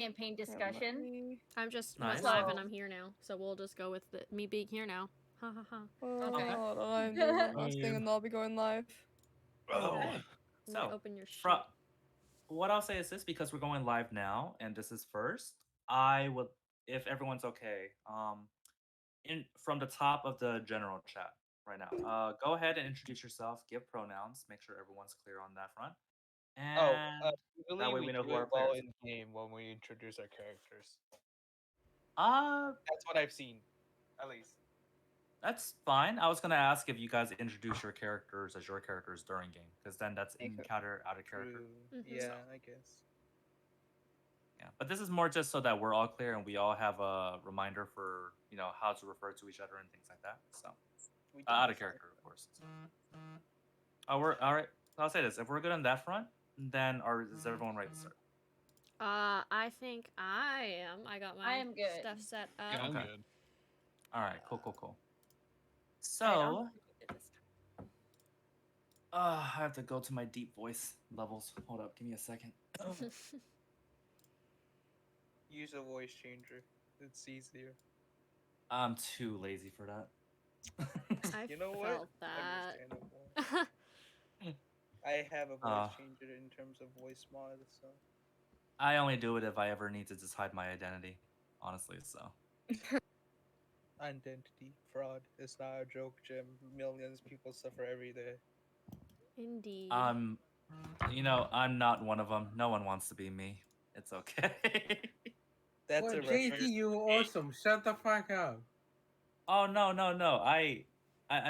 campaign Yeah, discussion. I'm just Nice. went live So- and I'm here now, so we'll just go with me being here now. Ha ha ha. Okay. I'm doing one last thing and I'll be going live. Okay. Let me So, open your shit. what I'll say is this, because we're going live now and this is first, I would, if everyone's okay, in from the top of the general chat right now, go ahead and introduce yourself, give pronouns, make sure everyone's clear on that front, and Usually that way we we know do who our it well players. in game when we introduce our characters. Uh, That's what I've seen, at least. that's fine. I was gonna ask if you guys introduce your characters as your characters during game, because then that's encounter out of character. True. Yeah, I guess. Yeah, but this is more just so that we're all clear and we all have a reminder for how to refer to each other and things like that. So We do out of this all character, of course. Oh, we're all right. I'll say this: if we're good on that front, then is everyone ready to start? I think I am. I got my I am good. stuff set up. Yeah, I'm Okay. good. All right, cool. Alright, So, I'll this time. I have to go to my deep voice levels. Hold up, give me a second. Use a voice changer. It's easier. I'm too lazy for that. I You know what? felt that. Understandable. I have a voice changer in terms of voice mod, so. I only do it if I ever need to just hide my identity, honestly. So. Identity fraud is not a joke, Jim. Millions of people suffer every day. Indeed. I'm not one of them. No one wants to be me. It's okay. That's well, a JT, reference. you awesome. Shut the fuck up. Oh no. I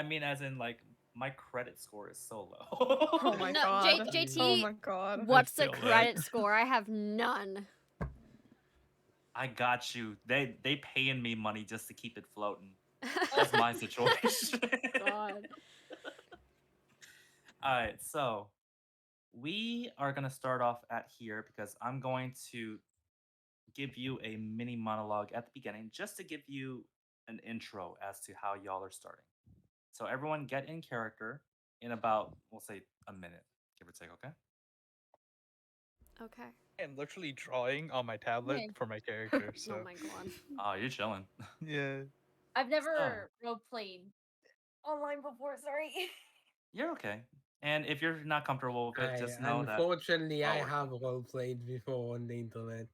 mean, as in like my credit score is so low. Oh my No, god. JT, Oh my god. What's the feel that. credit score? I have none. I got you. They paying me money just to keep it floating. That's my situation. God. All right, so we are gonna start off at here because I'm going to give you a mini monologue at the beginning just to give you an intro as to how y'all are starting. So everyone get in character in about, we'll say, a minute, give or take, okay? Okay. I'm literally drawing on my tablet Yeah. for my character, so. Oh my god. Oh, you're chilling. Yeah. I've never role played online before. Sorry. You're okay. And if you're not comfortable with it, just know that. Unfortunately, I we're have good. role played before on the internet.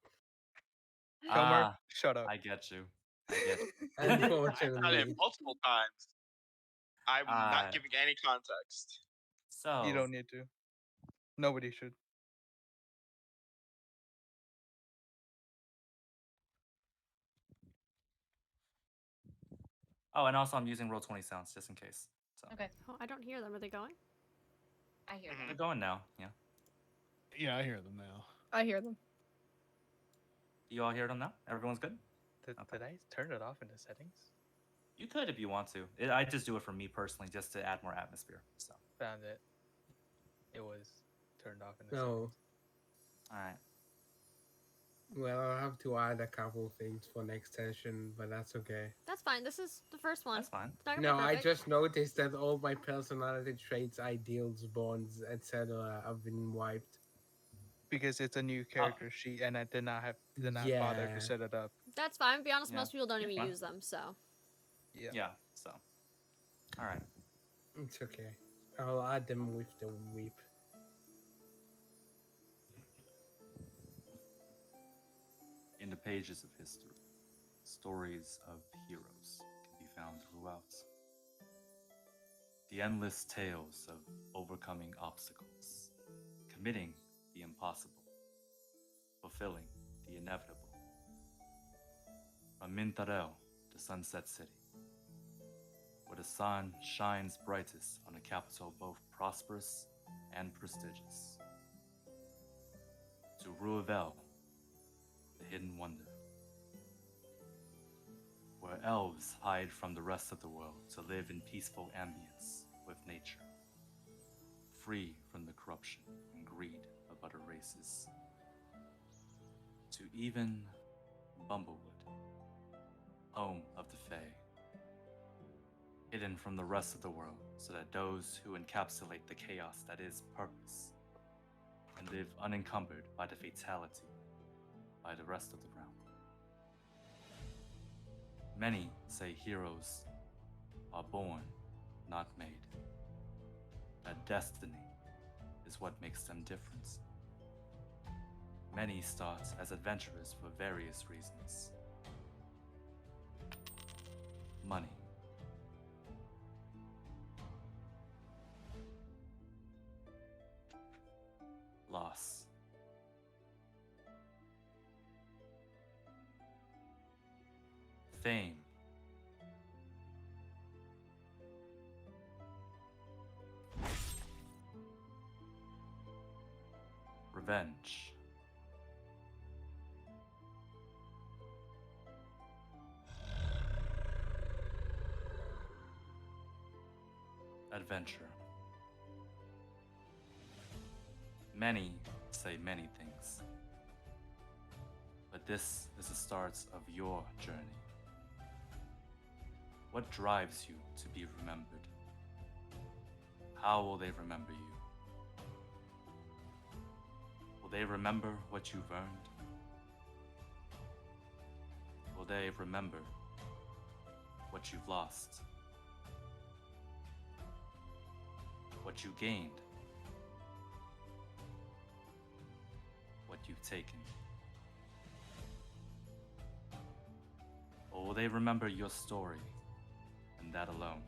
Kilmer, shut up. I get you. I get you. I've done it Unfortunately. multiple times. I'm not giving any context. So You don't need to. Nobody should. Oh, and also I'm using Roll20 sounds just in case. So Okay, Oh, I don't hear them. Are they going? I hear they're them. going now. Yeah. Yeah, I hear them now. I hear them. You all hear them now? Everyone's good? Did I turn it off in the settings? You could if you want to. I just do it for me personally, just to add more atmosphere. So. Found it. It was turned off in the No. settings. All right. Well, I'll have to add a couple things for next session, but that's okay. That's fine. This is the first one. That's fine. It's not gonna No, be I perfect. just noticed that all my personality traits, ideals, bonds, etc. have been wiped. Because it's a new character sheet, and I did not bother Yeah. to set it up. That's fine. To be honest, Yeah, most people don't you're even fine. use them, so. Yeah. Yeah. So. All right. It's okay. I'll add them with the whip. In the pages of history, stories of heroes can be found throughout. The endless tales of overcoming obstacles, committing the impossible, fulfilling the inevitable. From Mintareo to Sunset City, where the sun shines brightest on a capital both prosperous and prestigious. To Ruavel, the hidden wonder, where elves hide from the rest of the world to live in peaceful ambience with nature, free from the corruption and greed of other races. To even Bumblewood, home of the Fae, hidden from the rest of the world so that those who encapsulate the chaos that is purpose and live unencumbered by the fatality by the rest of the realm. Many say heroes are born, not made. That destiny is what makes them different. Many start as adventurers for various reasons. Money. Loss. Fame. Revenge. Adventure. Many say many things, but this is the start of your journey. What drives you to be remembered? How will they remember you? Will they remember what you've earned? Will they remember what you've lost? What you gained? What you've taken? Or will they remember your story and that alone?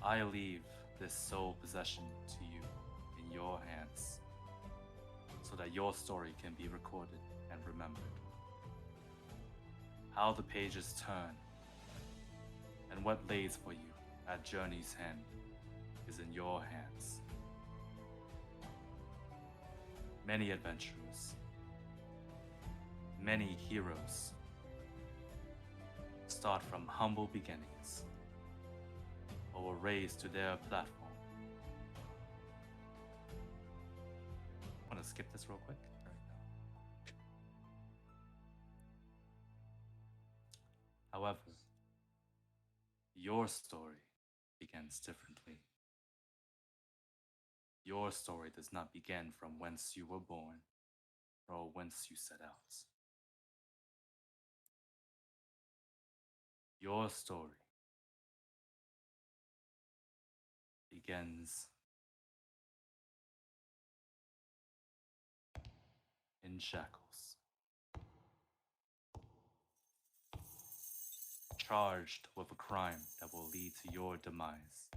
I leave this sole possession to you in your hands so that your story can be recorded and remembered. How the pages turn and what lays for you at journey's end is in your hands. Many adventurers, many heroes start from humble beginnings or were raised to their platform. I want to skip this real quick. However, your story begins differently. Your story does not begin from whence you were born or whence you set out. Your story begins in shackles, charged with a crime that will lead to your demise.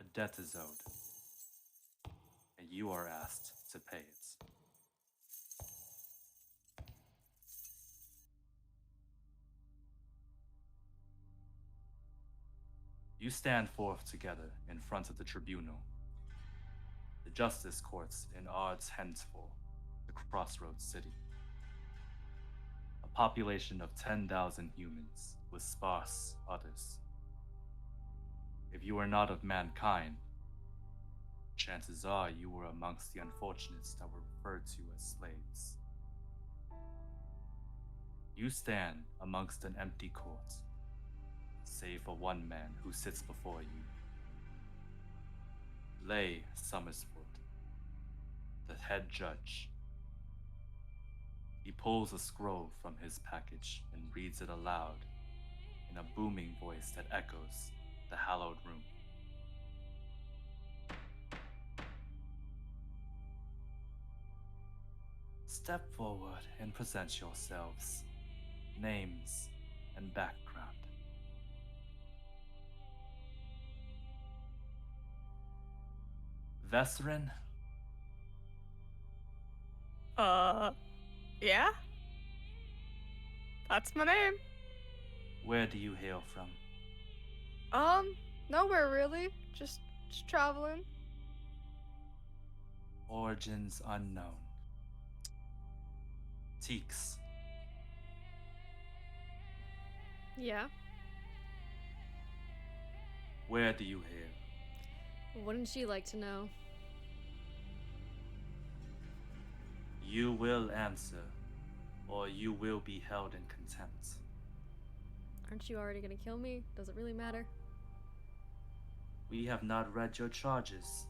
A debt is owed, and you are asked to pay it. You stand forth together in front of the tribunal, the justice courts in odds henceforth, the crossroads city. A population of 10,000 humans with sparse others. If you are not of mankind, chances are you were amongst the unfortunates that were referred to as slaves. You stand amongst an empty court, save for one man who sits before you. Lay Summersfoot, the head judge. He pulls a scroll from his package and reads it aloud in a booming voice that echoes the hallowed room. Step forward and present yourselves, names and background. Vesserin, Yeah? That's my name. where do you hail from? Nowhere really. Just traveling. Origins unknown. Teeks, Yeah. where do you hail? Wouldn't you like to know? You will answer, or you will be held in contempt. Aren't you already gonna kill me? Does it really matter? We have not read your charges.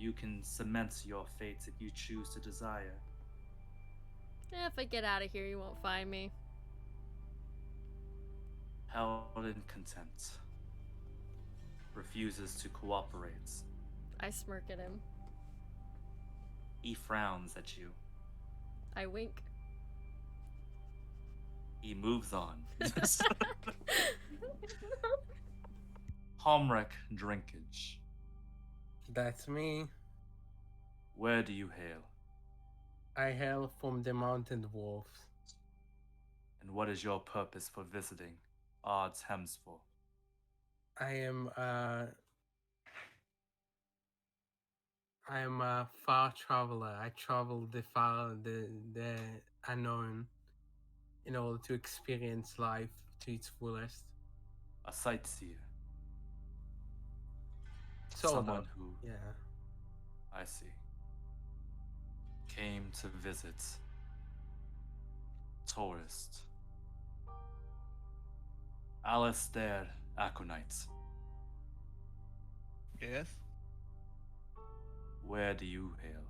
You can cement your fate if you choose to desire. If I get out of here, you won't find me. Held in contempt. Refuses to cooperate. I smirk at him. He frowns at you. I wink. He moves on. Homrek Drinkage. That's me. Where do you hail? I hail from the mountain dwarfs. And what is your purpose for visiting Ard's Hemsful? I am a far traveler. I travel the unknown in order to experience life to its fullest. A sightseer. Sort Someone of. who, Yeah. I see, came to visit. Tourist. Alistair Aconite. Yes. Where do you hail?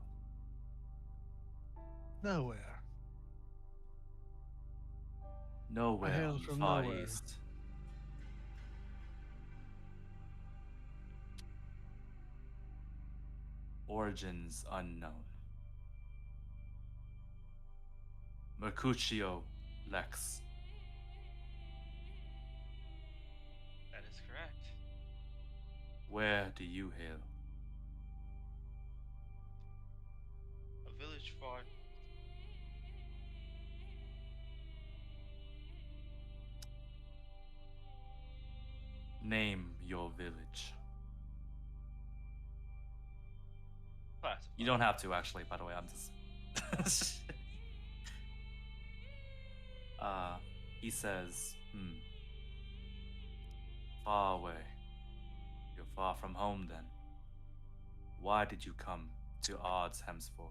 Nowhere. Nowhere hail on the from Far nowhere. East. Origins unknown. Mercutio Lex. That is correct. Where do you hail? A village far. Name your village. Classified. You don't have to, actually, by the way. I'm just. He says, Far away. You're far from home then. Why did you come to Ard's Hemsful?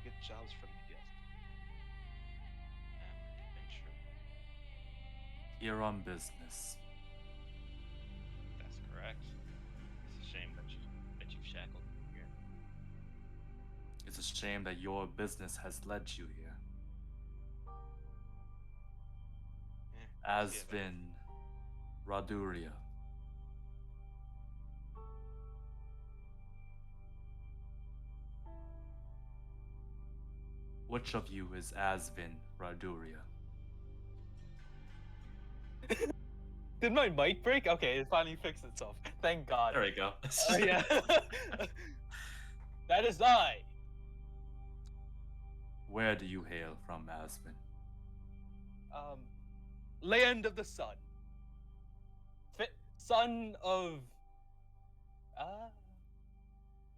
Get jobs from the guest. And adventure. Here on business. That's correct. It's a shame that you've shackled me here. It's a shame that your business has led you here. Asvin Raduria. Which of you is Asvin Raduria? Did my mic break? Okay, it finally fixed itself. Thank God. There we go. Yeah. That is I. Where do you hail from, Asvin? Land of the sun. Son of.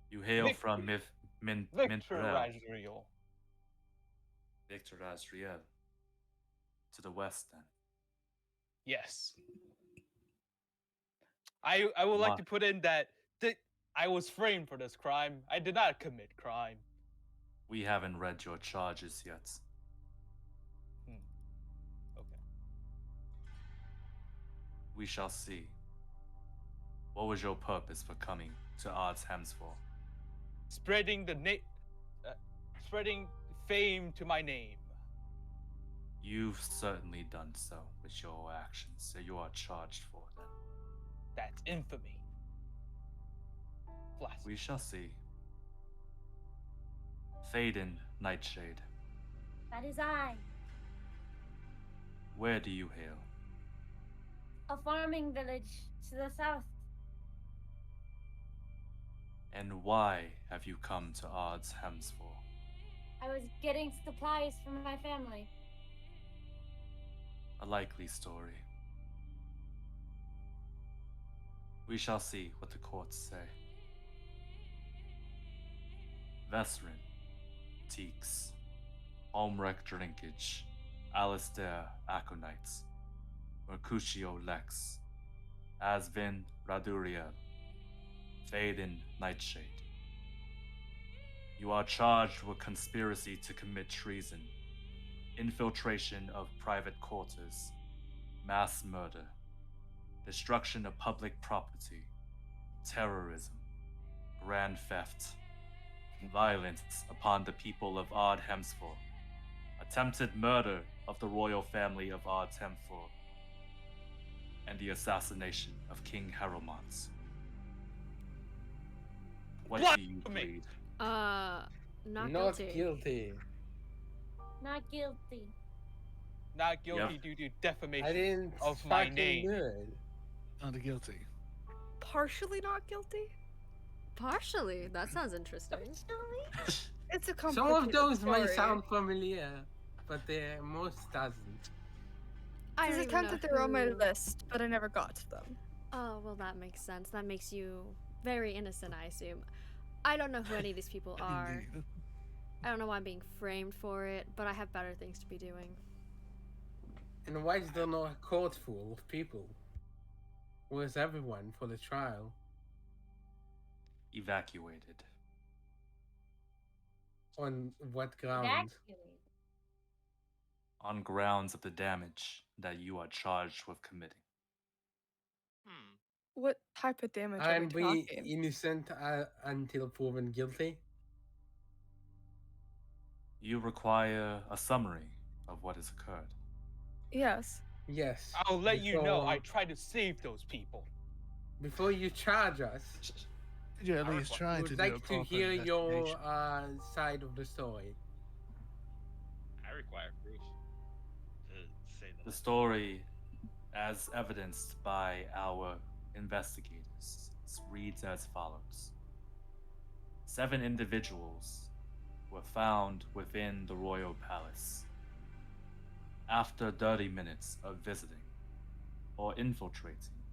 You hail Vic- from Mintrel. Victor Razriel. Victor Azriel. To the west, then. Yes. I would like to put in that I was framed for this crime. I did not commit crime. We haven't read your charges yet. Okay. We shall see. What was your purpose for coming to Ard's Hemsful? Spreading spreading fame to my name. You've certainly done so with your actions, so you are charged for them. That's infamy. We shall see. Faden Nightshade. That is I. Where do you hail? A farming village to the south. And why have you come to Ard's Hemsful? I was getting supplies for my family. A likely story. We shall see what the courts say. Vesrin, Teeks, Omrek Drinkage, Alistair Aconites, Mercutio Lex, Asvin Raduriel, Faden Nightshade. You are charged with conspiracy to commit treason, infiltration of private quarters, mass murder, destruction of public property, terrorism, grand theft, violence upon the people of Ard Hemsfor, attempted murder of the royal family of Ard Hemsfor, and the assassination of King Haromont. What do you Blasphemy! plead? Not Not guilty. guilty. Not guilty. Not guilty Yep. due to I defamation didn't of my fucking name. do it. Not guilty. Partially not guilty? Partially. That sounds interesting. It's a Some complicated of those story. may sound familiar, but most doesn't. I There's don't a even count know that they're on my who- list, but I never got to them. Oh, well, that makes sense. That makes you very innocent, I assume. I don't know who any of these people are. Indeed. I don't know why I'm being framed for it, but I have better things to be doing. And why is there not a court full of people? Where's everyone for the trial? Evacuated. On what ground? Evacuated. On grounds of the damage that you are charged with committing. Hmm. What type of damage are we And be talking? innocent until proven guilty? You require a summary of what has occurred. Yes. Yes. I'll let you know I before- tried to save those people. Before you charge us, You're at I least require- trying we'd to do a like to proper hear your investigation. side of the story. I require proof to say that. The story, as evidenced by our investigators, reads as follows. 7 individuals were found within the royal palace. After 30 minutes of visiting or infiltrating,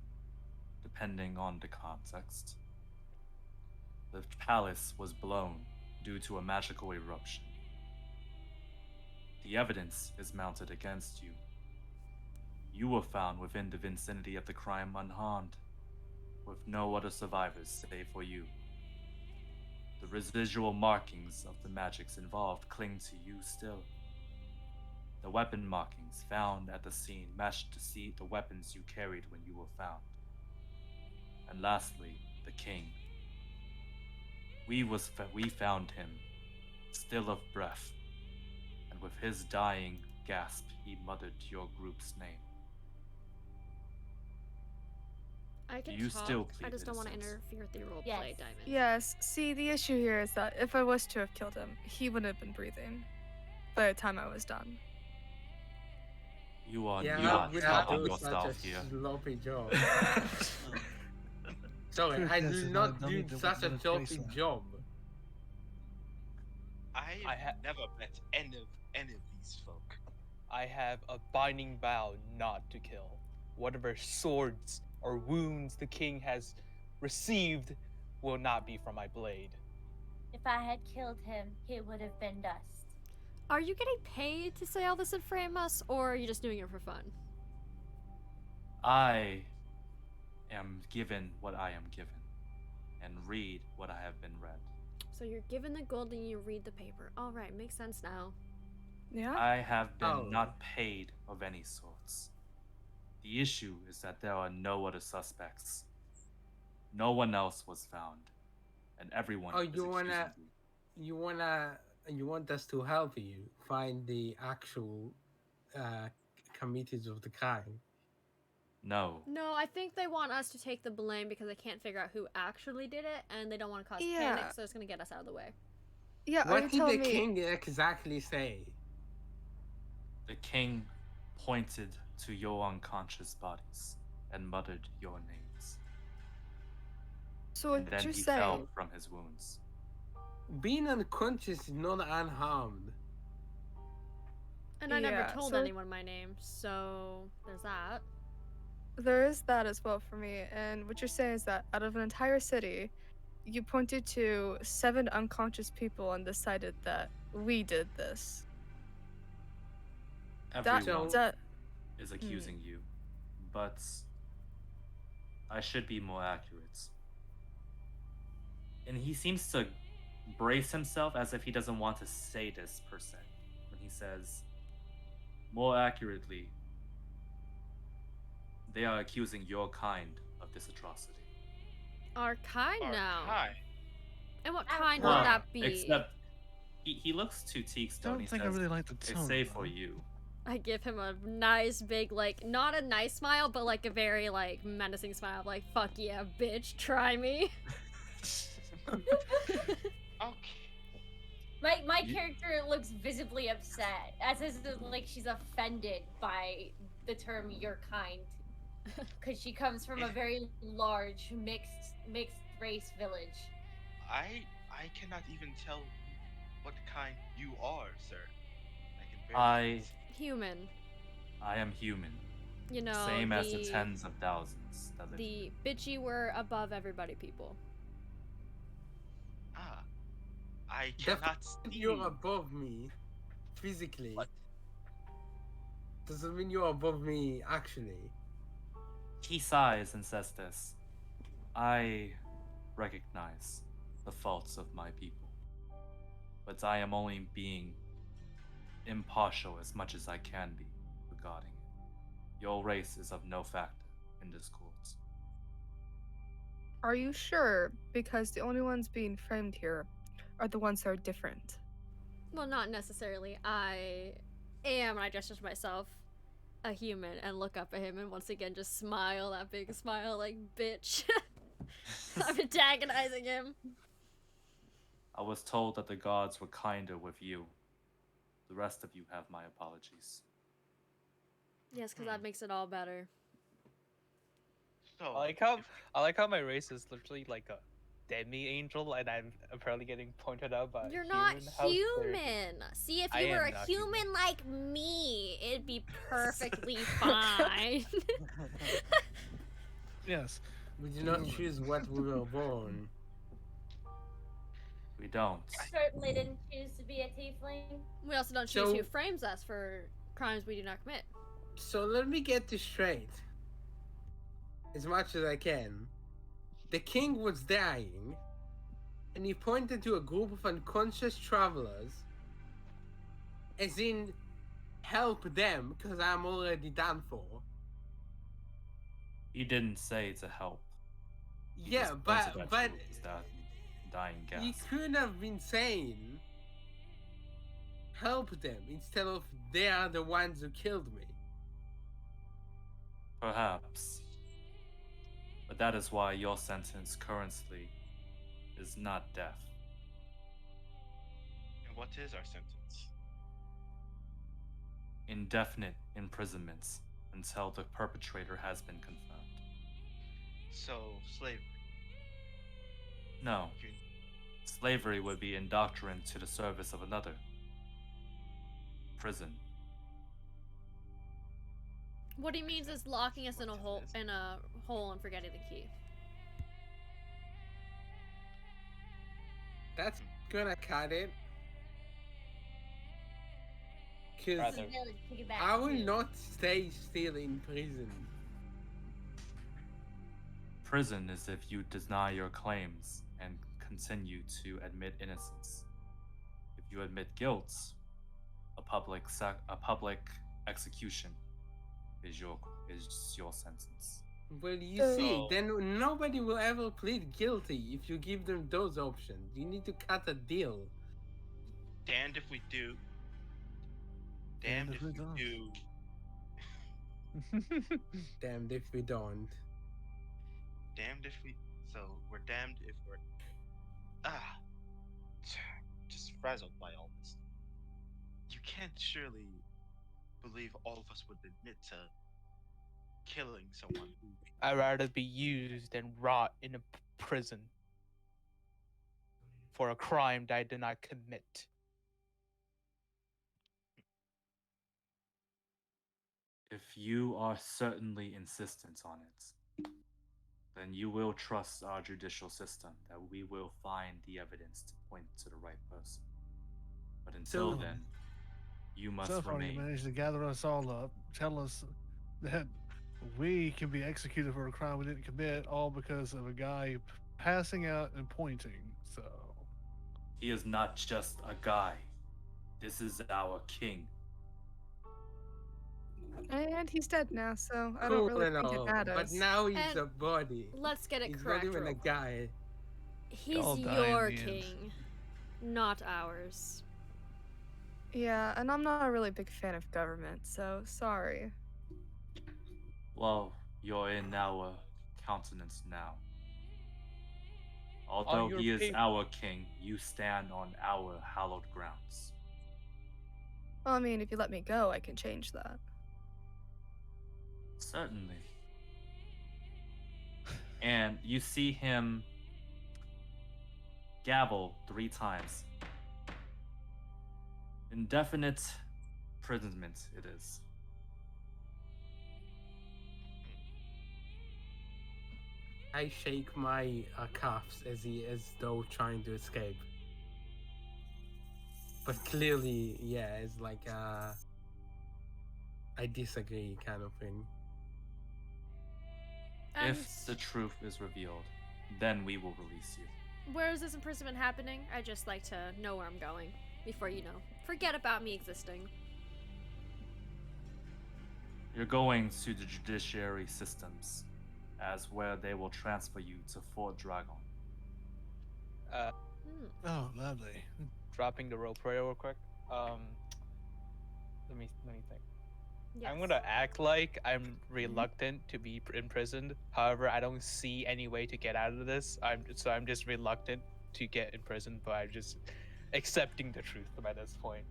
depending on the context, the palace was blown due to a magical eruption. The evidence is mounted against you. You were found within the vicinity of the crime unharmed, with no other survivors save for you. The residual markings of the magics involved cling to you still. The weapon markings found at the scene matched the weapons you carried when you were found. And lastly, the king. We found him, still of breath, and with his dying gasp, he muttered your group's name. I can You talk. still I plead just don't want to innocence. interfere with the roleplay, Yes. Diamond. Yes. See, the issue here is that if I was to have killed him, he wouldn't have been breathing by the time I was done. You are Yeah, not we helping do such a yourself here. sloppy job. Sorry, Truth I is, do it's not not do done such a with sloppy face on. job. I I ha- never met any of these folk. I have a binding vow not to kill. Whatever swords or wounds the king has received will not be from my blade. If I had killed him, he would have been dust. Are you getting paid to say all this and frame us, or are you just doing it for fun? I am given what I am given, and read what I have been read. So you're given the gold and you read the paper. All right, makes sense now. Yeah. I have been Oh. not paid of any sorts. The issue is that there are no other suspects. No one else was found, and everyone Oh, is you wanna- accusing you. You want us to help you find the actual committees of the crime. No, No, I think they want us to take the blame because they can't figure out who actually did it, and they don't want to cause Yeah. panic, so it's gonna get us out of the way. Yeah. Are What you did the telling me? king exactly say? the king pointed to your unconscious bodies and muttered your names. So And what then you're he fell saying? from his wounds. Being unconscious is not unharmed. And I never Yeah, told so- anyone my name, so there's that. There is that as well for me. And what you're saying is that out of an entire city, you pointed to 7 unconscious people and decided that we did this. Everyone That is accusing you, but I should be more accurate. And he seems to brace himself as if he doesn't want to say this per se. When he says, more accurately, They are accusing your kind of this atrocity. Our kind Our now. kind. And what Our kind kind. would that be? Except he looks to Teakstone. Don't He think I says, really like the "It's tone. safe for though. you." I give him a nice big, like, not a nice smile, but like a very, like, menacing smile. Like, fuck yeah, bitch, try me. Okay. My You- character looks visibly upset, as is like she's offended by the term "your kind," because she comes from a very large mixed race village. I cannot even tell what kind you are, sir. I can I barely. Human. I am human, You know, same as the the tens of thousands that live here. the bitchy were above everybody people. Ah, I The cannot fact that see. you're above me physically What? doesn't mean you're above me actually. He sighs and says this. I recognize the faults of my people, but I am only being impartial as much as I can be regarding it. Your race is of no factor in this court. Are you sure? Because the only ones being framed here are the ones that are different. Well, not necessarily. I am, and I gesture to myself, a human, and look up at him, and once again just smile that big smile, like, bitch. I'm antagonizing him. I was told that the gods were kinder with you. The rest of you have my apologies. Yes, because that makes it all better. So I like how my race is literally like a demi-angel, and I'm apparently getting pointed out by You're not How dare you. human. See, if I you were am a not human like me, it'd be perfectly fine. Yes. We do not choose what we were born. We don't. Certainly didn't choose to be a tiefling. We also don't choose So- who frames us for crimes we do not commit. So let me get this straight. As much as I can. The king was dying, and he pointed to a group of unconscious travelers, as in, help them, because I'm already done for. He didn't say to help. He Yeah, just but pointed at but you with that dying you gasp. could have been saying, help them, instead of they are the ones who killed me. Perhaps. But that is why your sentence currently is not death. and what is our sentence? Indefinite imprisonments until the perpetrator has been confirmed. So slavery. No, You- slavery would be indoctrined to the service of another. Prison. What he means is locking us in a hole and forgetting the key. That's gonna cut it. Because Rather. Village, take it back I will too. not stay still in prison. Prison is if you deny your claims and continue to admit innocence. If you admit guilt, a public execution is your sentence. Well, you see, So- then nobody will ever plead guilty if you give them those options. You need to cut a deal. Damned if we do. Damned if we don't. do. Damned if we don't. Damned if we. So we're damned if we're. Ah. Just frazzled by all this. You can't surely believe all of us would admit to killing someone who. I'd rather be used and rot in a prison for a crime that I did not commit. If you are certainly insistent on it, then you will trust our judicial system that we will find the evidence to point to the right person. But until So- then, you must So far, you remain. managed to gather us all up, tell us that we can be executed for a crime we didn't commit, all because of a guy passing out and pointing. So, He is not just a guy. This is our king. And he's dead now, so I don't Cool really and think it all, but matters. now he's And a body. Let's get it He's not correct even real a quick. guy. He's all die in your the end. king, not ours. Yeah, and I'm not a really big fan of government, so sorry. Well, you're in our countenance now. On Although your he is paper. our king, you stand on our hallowed grounds. Well, I mean, if you let me go, I can change that. Certainly. And you see him gavel 3 times. Indefinite imprisonment it is. I shake my cuffs as though trying to escape. But clearly, yeah, it's like I disagree kind of thing. And If the truth is revealed, then we will release you. where is this imprisonment happening? I just like to know where I'm going before, forget about me existing. You're going to the judiciary systems, as where they will transfer you to Fort Dragon. Oh, lovely. Dropping the rope real quick. Let me think. Yes. I'm gonna act like I'm reluctant to be imprisoned. However, I don't see any way to get out of this. I'm just reluctant to get imprisoned, but I'm just accepting the truth by this point.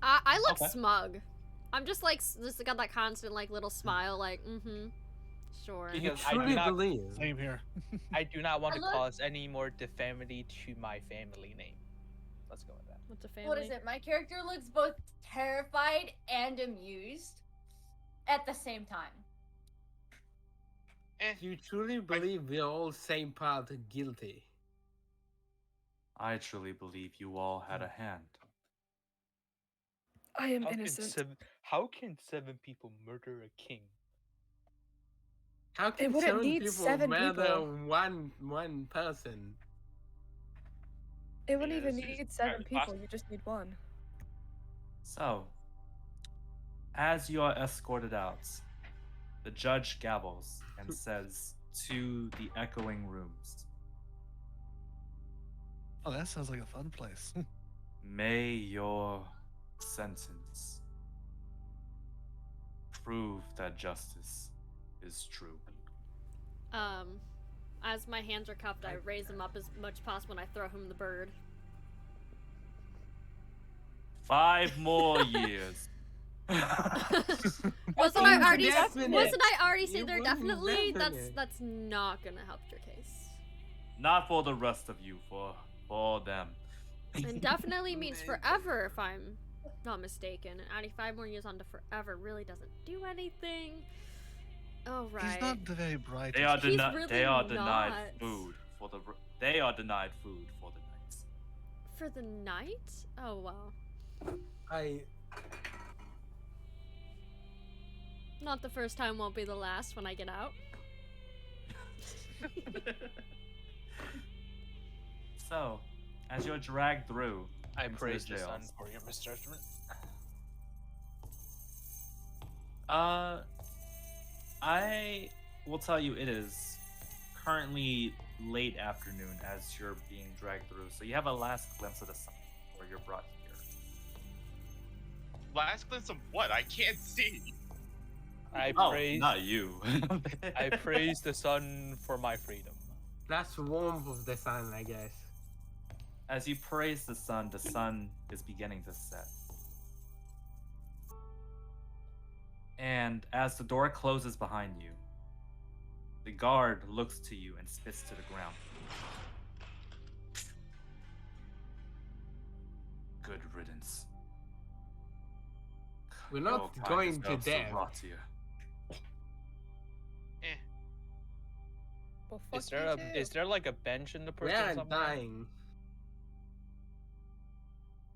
I look Okay. smug. I'm just just got that constant little smile, sure. You Because I do truly not- believe? Same here. I do not want I to look- cause any more defamity to my family name. Let's go with that. What's a family? What is it? My character looks both terrified and amused at the same time. Do you truly believe we're all same part guilty? I truly believe you all had a hand. I am How can innocent. how can 7 people murder a king? How can wouldn't 7 need people 7 murder people. one person? It wouldn't Yeah, even this is need 7 entirely people, possible. you just need 1. So, as you are escorted out, the judge gavels and says to the echoing rooms, Oh, that sounds like a fun place. may your sentence prove that justice is true. As my hands are cuffed, I raise him up as much as possible and I throw him the bird. 5 more years. Wasn't I already Indefinite. say You there wouldn't definitely? indefinite. That's not gonna help your case. Not for the rest of you, for them. Indefinitely means forever, if I'm not mistaken. And adding 5 more years onto forever really doesn't do anything. Oh right. He's not the very brightest. They are, He's they really are denied not. food for the. They are denied food for the night. For the night? Oh wow. Not the first time, won't be the last when I get out. So, as you're dragged through, I into praise the jails, sun for your misjudgment. I will tell you it is currently late afternoon as you're being dragged through. So you have a last glimpse of the sun where you're brought here. Last glimpse of what? I can't see. I Oh, praise not you. I praise the sun for my freedom. That's the warmth of the sun, I guess. As you praise the sun is beginning to set. And as the door closes behind you, the guard looks to you and spits to the ground. Good riddance. We're not Your kind going to deserves death. rot here. Well, fuck Is there like a bench in the We prison aren't somewhere? dying.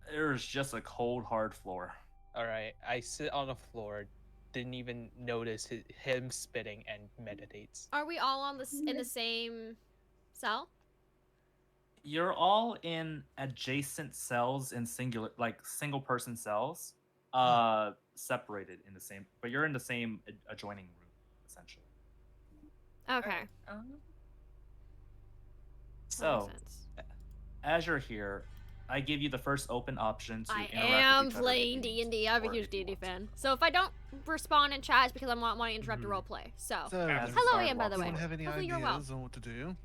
There's just a cold, hard floor. Alright, I sit on the floor, didn't even notice him spitting, and meditates. Are we all on in the same cell? You're all in adjacent cells in single person cells. separated in the same, but you're in the same adjoining room, essentially. Okay. Uh-huh. That So, makes sense. as you're here, I give you the first open option to I interact am with each other playing if you need D&D. to, I'm a or huge if you D&D want to. fan. So if I don't respond in chat, it's because I'm wanting to interrupt the Mhm. roleplay. So, So, As hello, start Ian, by the walks way. anyone away. have any Hopefully you're well. ideas on what to do?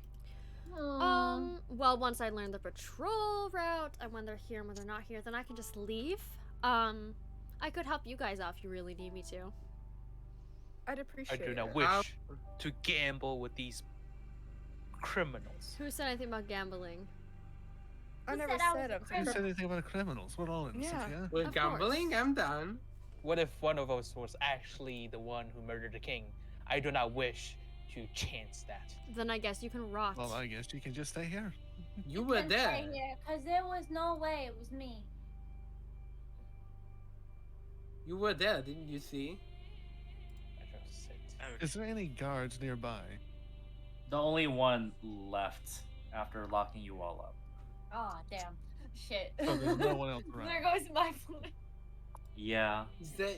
Well, once I learn the patrol route and when they're here and when they're not here, then I can just leave. I could help you guys out if you really need me to. I'd I appreciate do not it. wish to gamble with these criminals. Who said anything about gambling? I Who never said I was said a I was a Who criminal? said anything about criminals? We're all innocent, Yeah. yeah? We're Of gambling. course. I'm done. What if one of us was actually the one who murdered the king? I do not wish to chance that. Then I guess you can rot. Well, I guess you can just stay here. You were there. Because there was no way it was me. You were there, didn't you see? I just sit. Is there any guards nearby? The only one left after locking you all up. Oh, damn. Shit. Oh, there's no one else around. There goes my phone. Yeah.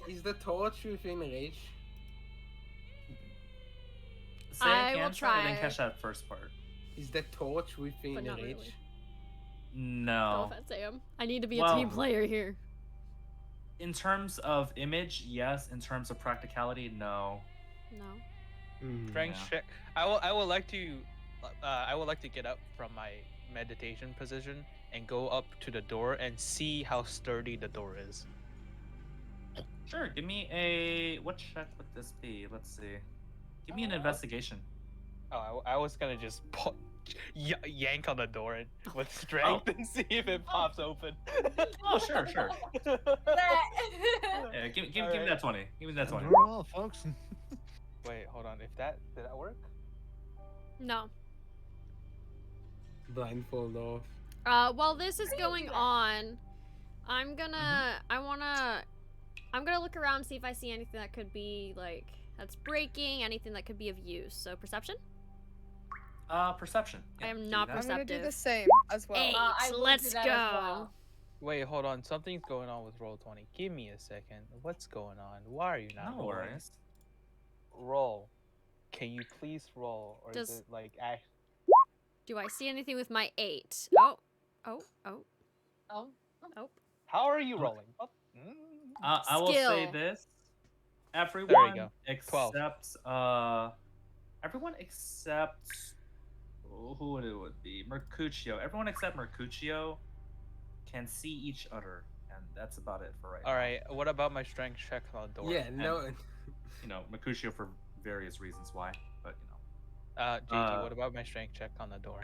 Is the torch within reach? Say I again, will sorry, I didn't try. catch that first part. Is the torch within But not reach? really. No. No offense, Sam. I need to be a Well- team player here. In terms of image, yes. In terms of practicality, no. No. Hmm. Strength Yeah. check. I would like to get up from my meditation position and go up to the door and see how sturdy the door is. Sure. Give me a. What check would this be? Let's see. Give me an investigation. Oh, I was gonna just yank on the door and, with strength and see if it pops open. Oh, sure, sure. That- Yeah, give me Alright. that 20. Give me that 20. We're all, folks. Wait, hold on. Did that work? No. Blindfold off. While this is going on, I'm gonna I'm gonna look around, see if I see anything that could be like that's breaking, anything that could be of use. So perception? Perception. I am give me not that. I'm gonna do Perceptive. the same as well. Eight. I will do Let's that go. as well. Wait, hold on. Something's going on with Roll20. Give me a second. What's going on? Why are you not No rolling? worries. Roll. Can you please roll? Or Does- is it like act? Do I see anything with my 8? Oh. Oh. Oh. Oh. Oh. How are you rolling? What? I will say Skill. this. Everyone go. 12. except everyone except who would it would be? Mercutio. Everyone except Mercutio can see each other, and that's about it for right All now. right. What about my strength check on the door? Yeah, no. You know, Mercutio for various reasons why, but you know. JT, what about my strength check on the door?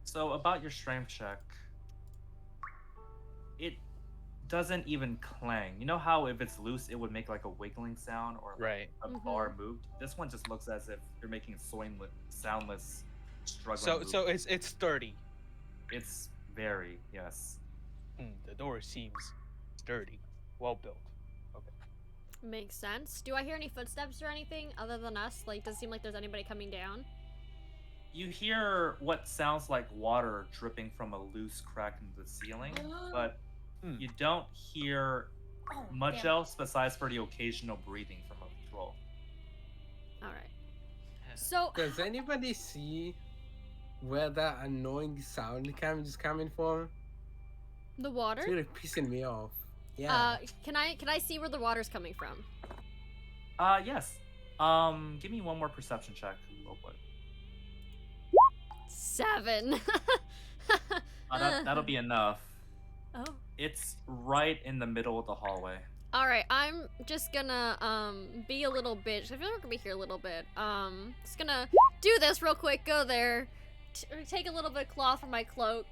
So about your strength check, it doesn't even clang. You know how if it's loose, it would make like a wiggling sound or like Right. a bar moved. This one just looks as if you're making a soundless, struggling. So it's sturdy. it's very yes. The door seems sturdy, well built. Makes sense. Do I hear any footsteps or anything other than us? Like, does it seem like there's anybody coming down? You hear what sounds like water dripping from a loose crack in the ceiling, but you don't hear Oh, much damn. else besides for the occasional breathing from a patrol. All right. So, Does anybody see where that annoying sound is coming from? the It's water? really pissing me off. Yeah. Can I see where the water's coming from? Yes. Give me one more perception check, real quick. 7. That'll be enough. Oh. It's right in the middle of the hallway. All right, I'm just gonna be a little bitch. I feel like we're gonna be here a little bit. Just gonna do this real quick. Go there, take a little bit of cloth from my cloak,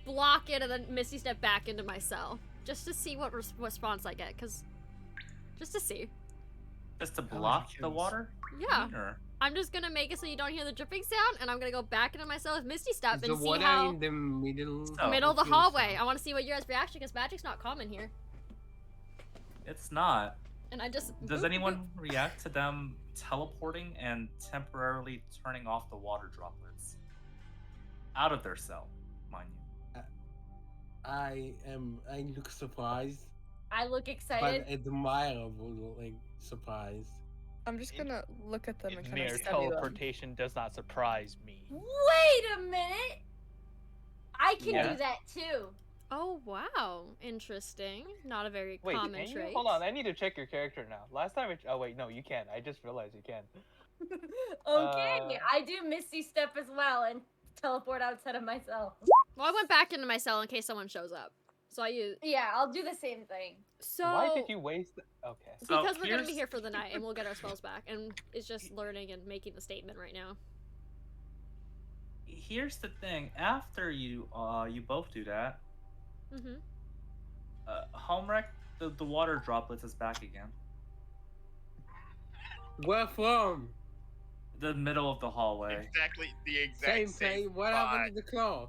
block it, and then Misty step back into my cell just to see what response I get. Just to see. Just to How would you block kill the this? water? Yeah, Or- I'm just gonna make it so you don't hear the dripping sound, and I'm gonna go back into my cell with Misty step Is the and see water how in the middle? Oh. middle of the the hallway. I want to see what your guys' reaction, because magic's not common here. It's not. And I just Does boop, anyone react to them teleporting and temporarily turning off the water droplets out of their cell, mind you? I look surprised. I look but excited. admirable, like surprised. I'm just gonna look at them and kind of Mere study them. teleportation does not surprise me. Wait a minute! I can Yeah. do that too. Oh wow, interesting. Not a very Wait, common can you? trait. Hold on, I need to check your character now. Last time oh wait, no, you can. I just realized you can. Okay, I do Misty Step as well and teleport outside of myself. Well, I went back into my cell in case someone shows up. So I use. Yeah, I'll do the same thing. So Why did you waste? Okay. So because we're gonna be here's- here for the night and we'll get our spells back, and it's just learning and making the statement right now. Here's the thing. After you both do that, Mm-hmm. Homewreck, the water droplets is back again. Where from? The middle of the hallway. Exactly the exact Same place. What happened to the cloth?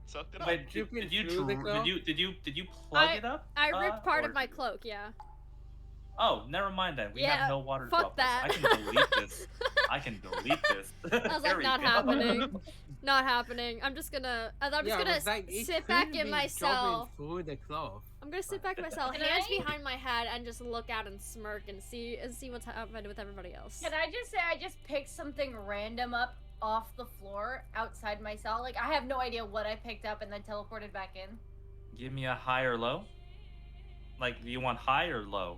Sucked it up. Wait, Dripping did you through the cloth? did you plug it up? I ripped part or of my did you- cloak. Yeah. Oh, never mind then. We Yeah, have no water fuck droplets. that. I can delete this. I can delete this. I was There like, we not go. happening. Not happening. I'm just gonna but, like, it sit back could in be my cell. dropping through the cloth. I'm gonna sit back in my cell, Can hands I- behind my head, and just look out and smirk and see what's happening with everybody else. Can I just say I just picked something random up off the floor outside my cell? Like, I have no idea what I picked up and then teleported back in. Give me a high or low. Like, do you want high or low?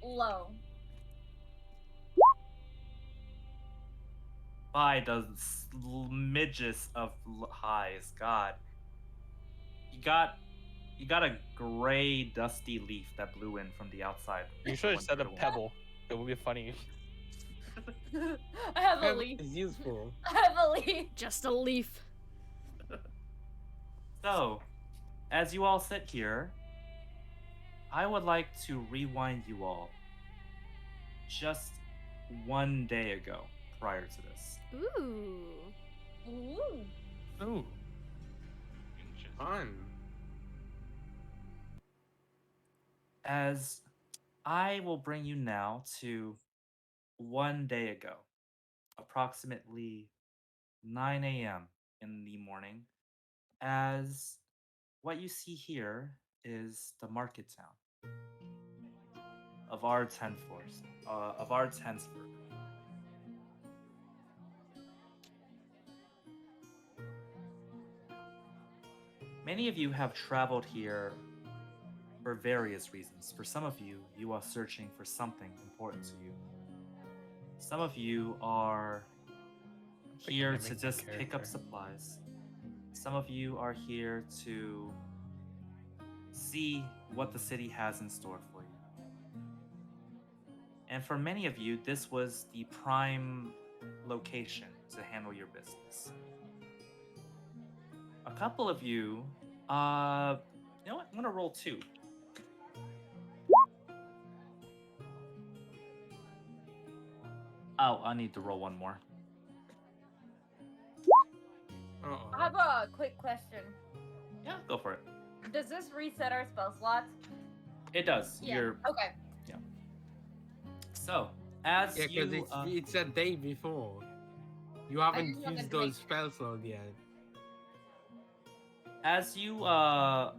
Low. By the smidges of highs. God, you got a gray, dusty leaf that blew in from the outside. You should have Went said a through the pebble. It would be funny. I have a Pebble leaf. is useful. I have a leaf. Just a leaf. So, as you all sit here, I would like to rewind you all just one day ago prior to this. Ooh. Ooh. Ooh. Fun. As I will bring you now to one day ago, approximately 9 a.m. in the morning, as what you see here is the market town of our 10th force, of our 10th group. Many of you have traveled here for various reasons. For some of you, you are searching for something important to you. Some of you are here to Becoming just the pick up character. supplies. Some of you are here to see what the city has in store for you. And for many of you, this was the prime location to handle your business. A couple of you, you know what? I'm gonna roll 2. Oh, I need to roll 1 more. I have a quick question. Yeah, go for it. Does this reset our spell slots? It does. Yeah. You're Okay. so as Yeah, because you. it's a day before. You haven't just wanted used to make those spell slots yet. As you are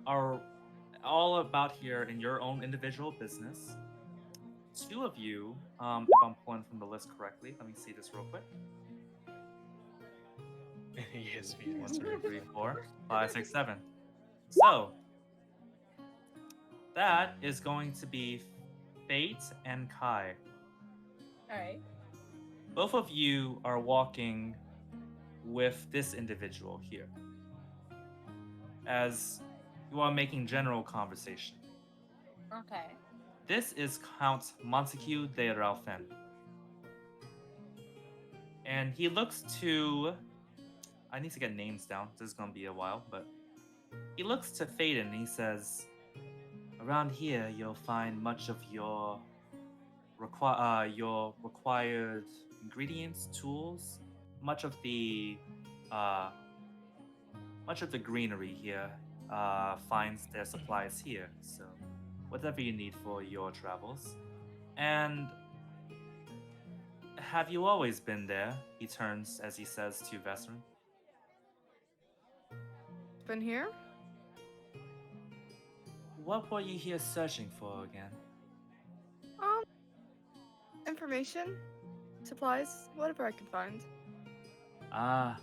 all about here in your own individual business, 2 of you, if I'm pulling from the list correctly, let me see this real quick. Yes, 1, 2, 3, 4, 5, 6, 7. So that is going to be Fate and Kai. Alright. Both of you are walking with this individual here, as you are making general conversation. Okay. This is Count Montague de Ralphin. And he looks to... I need to get names down. This is going to be a while, but... He looks to Faden and he says, around here you'll find much of your required ingredients, tools, much of the greenery here finds their supplies here. So whatever you need for your travels. And have you always been there? He turns as he says to Vesrin. Been here? what were you here searching for again? Information, supplies, whatever I could find. Ah,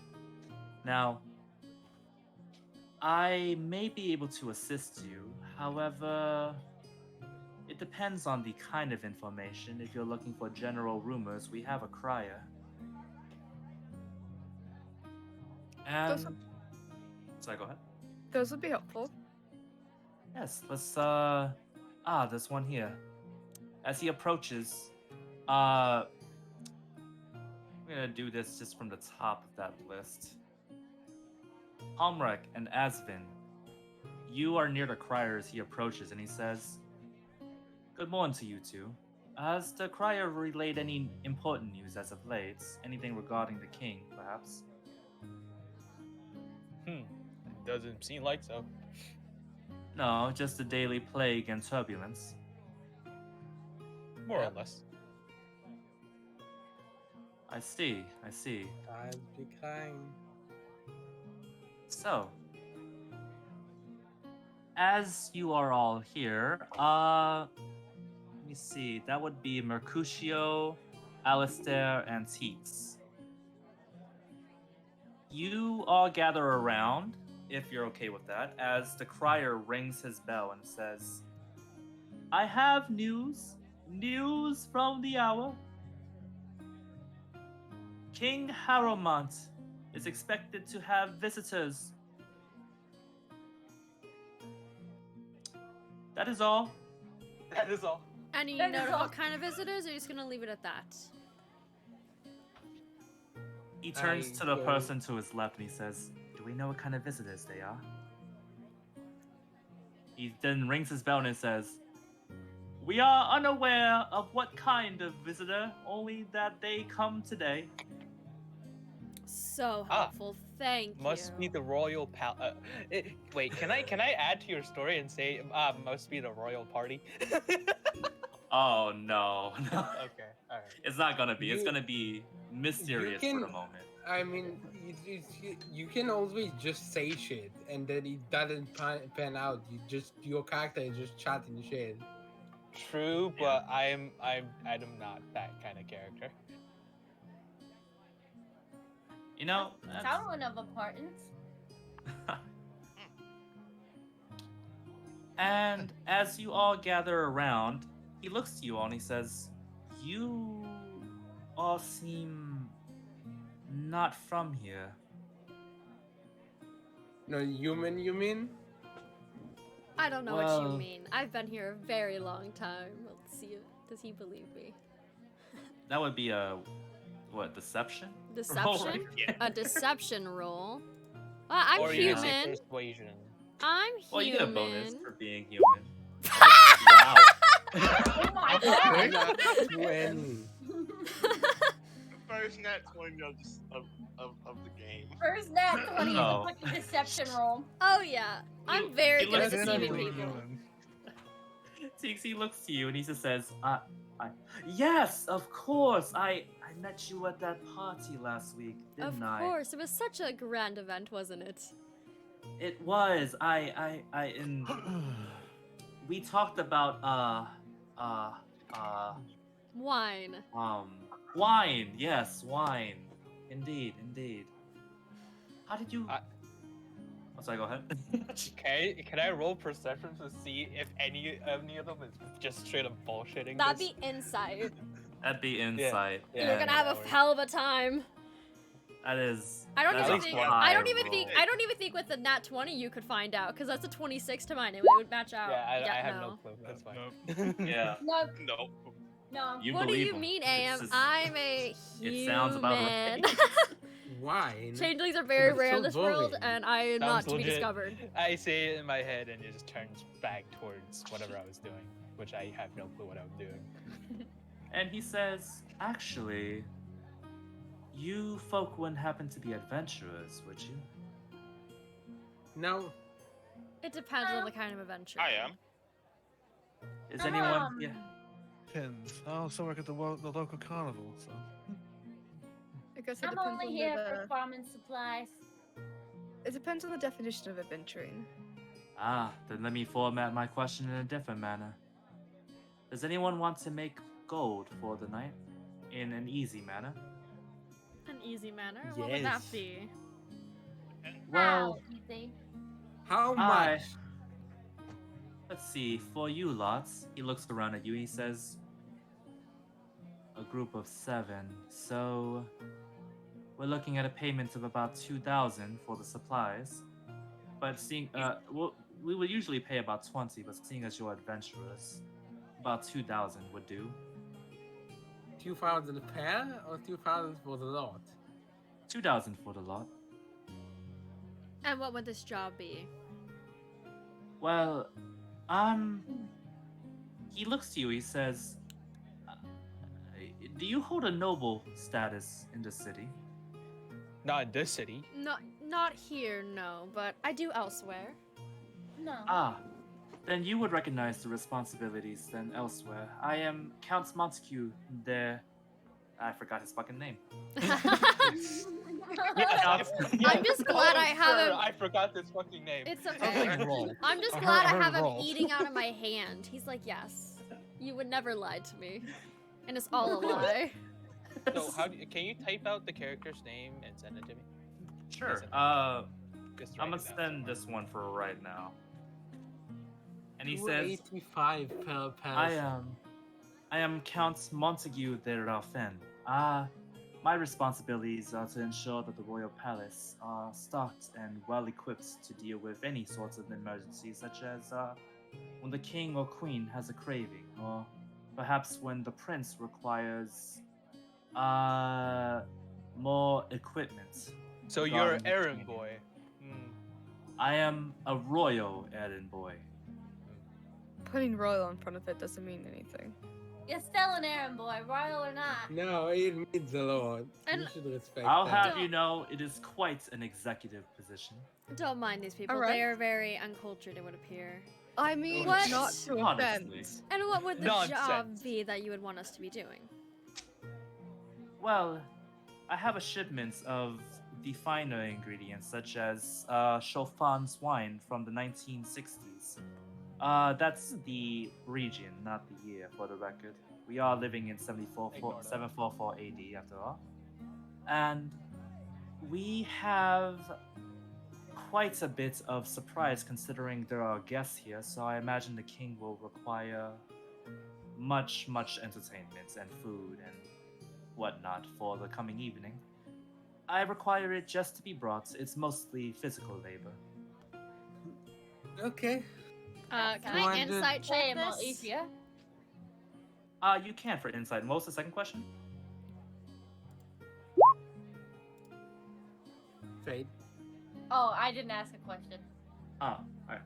now, I may be able to assist you. However, it depends on the kind of information. If you're looking for general rumors, we have a crier. Those And sorry, go ahead. Those would be helpful. Yes, let's there's one here. As he approaches, I'm gonna do this just from the top of that list. Almrek and Asvin, you are near the crier as he approaches, and he says, "Good morning to you two. Has the crier relayed any important news as of late? Anything regarding the king, perhaps?" Doesn't seem like so. No, just the daily plague and turbulence. More or less. I see, I see. I'd be kind. So, as you are all here, let me see, that would be Mercutio, Alistair, and Teeks. You all gather around, if you're okay with that, as the crier rings his bell and says, "I have news from the hour. King Harrowmont is expected to have visitors." That is all. That is all. Any That note is of all. what kind of visitors, or are you just gonna leave it at that? He turns I to the go- person to his left and he says, "Do we know what kind of visitors they are?" He then rings his bell and says, "We are unaware of what kind of visitor, only that they come today." So Ah, helpful. Thank you. Must be the royal wait, can I add to your story and say must be the royal party? Oh no, no. Okay, alright. It's not gonna be. It's You- gonna be mysterious for can- the moment. I mean, you can always just say shit, and then it doesn't pan out. Your character is just chatting shit. True, but I'm not that kind of character. You know, that's- Someone of importance. And as you all gather around, he looks to you all and he says, "You all seem not from here." No, human, you mean? I don't know what Well- you mean. I've been here a very long time. Let's see. Does he believe me? That would be a deception? Roll Deception? right Yeah. A deception roll. I'm Or you can say human. persuasion. I'm human. Well, you get a bonus for being human. Wow. Oh my god! Not 20. First nat 20 of the game. First nat 20 is a Oh. fucking deception roll. Oh yeah, I'm very he good at looks at deceiving you. people. Tixie looks to you and he just says, yes, of course. I met you at that party last week, Of didn't I? course, it was such a grand event, wasn't it? It was. We talked about Wine. wine. Yes, wine. Indeed. How did you? Oh, sorry. Go ahead. Okay, can I roll perception to see if any of them is just straight up bullshitting? That'd this? be insight. That'd be insight. Yeah, You're gonna have that a works. hell of a time. That is. I don't that's even a think. high I don't even roll. think. I don't even think with the nat 20 you could find out because that's a 26 to mine. It would match out. Yeah, I have no. no clue. That's fine. Yeah. No, No. no. You What do believe you him. mean, It's AM? just- I'm a human. It sounds about right. Wine. Changelings are very That's rare so in this world, boring. and I am not Sounds to be legit. discovered. I say it in my head and it just turns back towards whatever I was doing, which I have no clue what I'm doing. And he says, "Actually, you folk wouldn't happen to be adventurers, would you?" No. It depends on the kind of adventure. I am. Is anyone? Yeah. Depends. I also work at the local carnival, so. I guess it I'm depends only on here the, for farming supplies. it depends on the definition of adventuring. Ah, then let me format my question in a different manner. Does anyone want to make gold for the night in an easy manner? An easy manner? What would that Yes. be? Well, How easy. How I- much? let's see. For you lots, he looks around at you and he says, a group of 7. So we're looking at a payment of about 2,000 for the supplies. But seeing, we would usually pay about 20, but seeing as you're adventurous, about 2,000 would do. 2,000 a pair or 2,000 for the lot? 2,000 for the lot. And what would this job be? Well, he looks to you. He says, "Do you hold a noble status in the city?" Not in this city. Not here, no, but I do elsewhere. No. Ah, then you would recognize the responsibilities then elsewhere. I am Count Montague there. I forgot his fucking name. I'm just glad I have sir, him. I forgot this fucking name. It's Sounds okay. like roll. I'm just I glad I heard have him roll. eating out of my hand. He's like, yes, you would never lie to me, and it's all a lie. So can you type out the character's name and send it to me? Sure. Listen. Just I'm write gonna it down send somewhere. this one for right now. And he says, 285 per person. I am Count Montague de Raufen. My responsibilities are to ensure that the royal palace are stocked and well equipped to deal with any sorts of emergencies, such as when the king or queen has a craving, or perhaps when the prince requires more equipment. So you're regarding the errand training. boy. Hmm. I am a royal errand boy. Putting royal in front of it doesn't mean anything. You're still an errand boy, royal or not. No, it means a lot. You And should respect I'll that. have you know, it is quite an executive position. Don't mind these people. Alright. They are very uncultured, it would appear. I mean, What? not to Honestly. offend. And what would the job Nonsense. be that you would want us to be doing? Well, I have a shipment of the finer ingredients, such as Chauffan's wine from the 1960s. That's the region, not the year, for the record. We are living in Ignore that. 744 AD, after all. And we have quite a bit of surprise considering there are guests here, so I imagine the king will require much entertainment and food and whatnot for the coming evening. I require it just to be brought. It's mostly physical labor. Okay. Can I 200. insight check Hey, this? Alicia. You can for insight. What was the second question? Trade. Oh, I didn't ask a question. Oh, alright.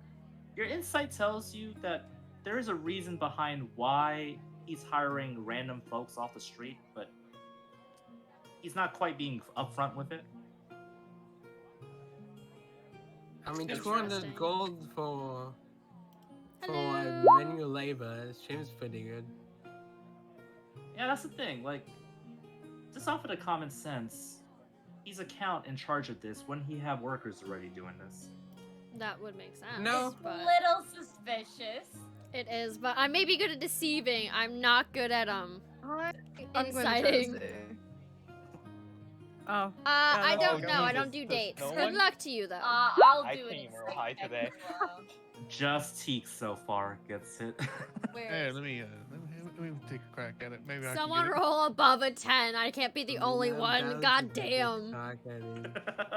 Your insight tells you that there is a reason behind why he's hiring random folks off the street, but he's not quite being upfront with it. I mean, Interesting. 200 gold for Hello. manual labor seems pretty good. Yeah, that's the thing. Like, just off of the common sense, he's a count in charge of this. Wouldn't he have workers already doing this? That would make sense. No. But Little suspicious. it is. But I may be good at deceiving. I'm not good at I'm going to try to inciting. see. Oh. I Oh, don't know. I don't Jesus. do Does dates. no Good one- luck to you though. I'll I do can't it. even roll high today. Just Teak so far gets it. Where Hey, is let me take a crack at it. Maybe I Someone can get roll above a 10. I can't be the only No, one. that God was a good damn. talk,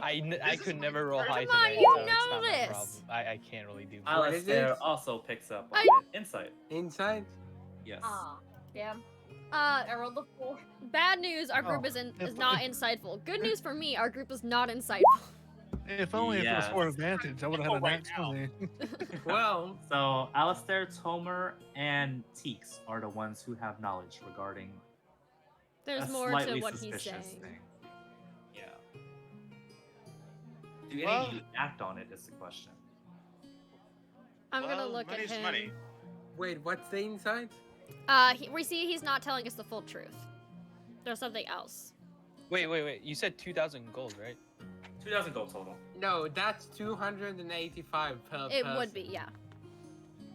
I mean. I could never roll high Come on, today, you so it's know not my this. problem. I can't really do much. What is Alistair it? also picks up on I- it. Insight. Inside? Yes. Aw, damn. I rolled a 4. Bad news. Our group Oh, is not insightful. Good news for me. Our group is not insightful. If only if it was Yes. for advantage, I would have had a Right nat 20. Well, So, Alistair, Tomer, and Teeks are the ones who have knowledge regarding There's a more to slightly what he's suspicious saying. thing. Yeah. Do any Well- of you act on it is the question. I'm gonna Well, look at money's him. money. wait, what's the inside? We see he's not telling us the full truth. There's something else. Wait. You said 2,000 gold, right? 2,000 gold total. No, that's 285 per It person. would be, yeah.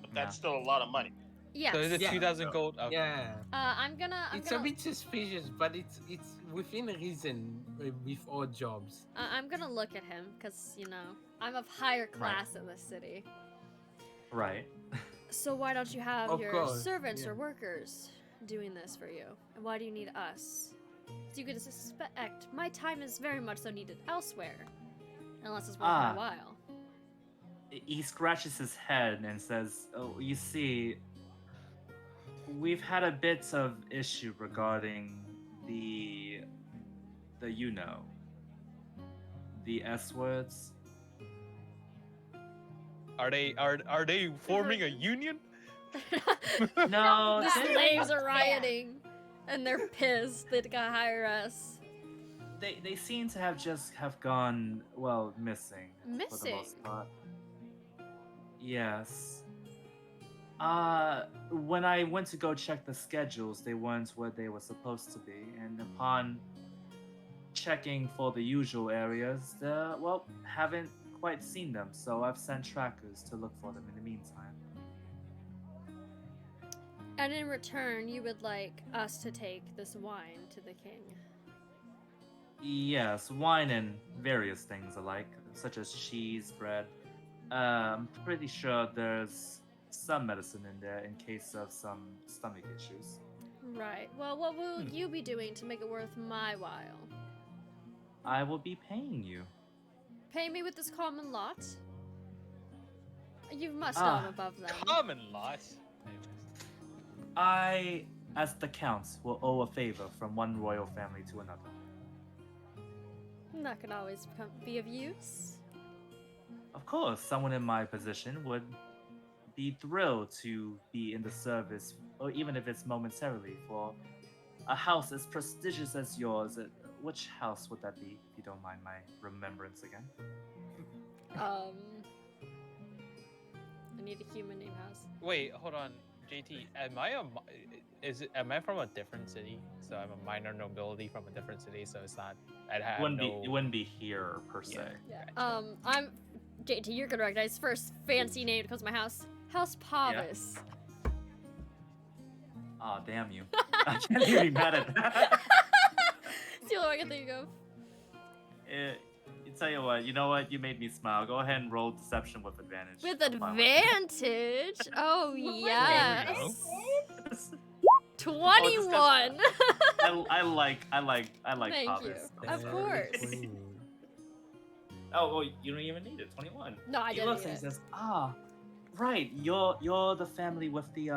But that's still a lot of money. Yes. So is it Yeah. 2,000 gold? Okay. Yeah. I'm gonna. It's a bit suspicious, but it's within reason with all jobs. I'm gonna look at him because I'm of higher class in this city. Right. So why don't you have Of your course, servants yeah. or workers doing this for you? And why do you need us? So you could suspect my time is very much so needed elsewhere, unless it's worth my Ah. while. He scratches his head and says, "Oh, you see, we've had a bit of issue regarding the the S words." Are they forming a union? No, The they- slaves are rioting, and they're pissed. They gotta hire us. they seem to have gone missing for the Missing? most part. Yes. When I went to go check the schedules, they weren't where they were supposed to be, and upon checking for the usual areas, haven't quite seen them, so I've sent trackers to look for them in the meantime. And in return, you would like us to take this wine to the king. Yes, wine and various things alike, such as cheese, bread. I'm pretty sure there's some medicine in there in case of some stomach issues. Right. Well, what will you be doing to make it worth my while? I will be paying you. Pay me with this common lot? You must know I'm above them. Common lot. I, as the Count, will owe a favor from one royal family to another. That could always be of use. Of course, someone in my position would be thrilled to be in the service, or even if it's momentarily, for a house as prestigious as yours. Which house would that be, if you don't mind my remembrance again? I need a human name house. Wait, hold on, JT. Am I from a different city? So I'm a minor nobility from a different city. So it's not. It wouldn't be here per se. Yeah. I'm JT. You're gonna recognize first fancy name that comes to my house. House POVS. Aw, damn you. I can't even be mad at that. It's the only one I can think of. You tell you what, you made me smile. Go ahead and roll deception with advantage. With I'm fine advantage? Oh, yes. There we go. 21. I like Thank Pavis. you. Of course. Oh, you don't even need it. 21. No, I He didn't. looks and he says, right, you're the family with the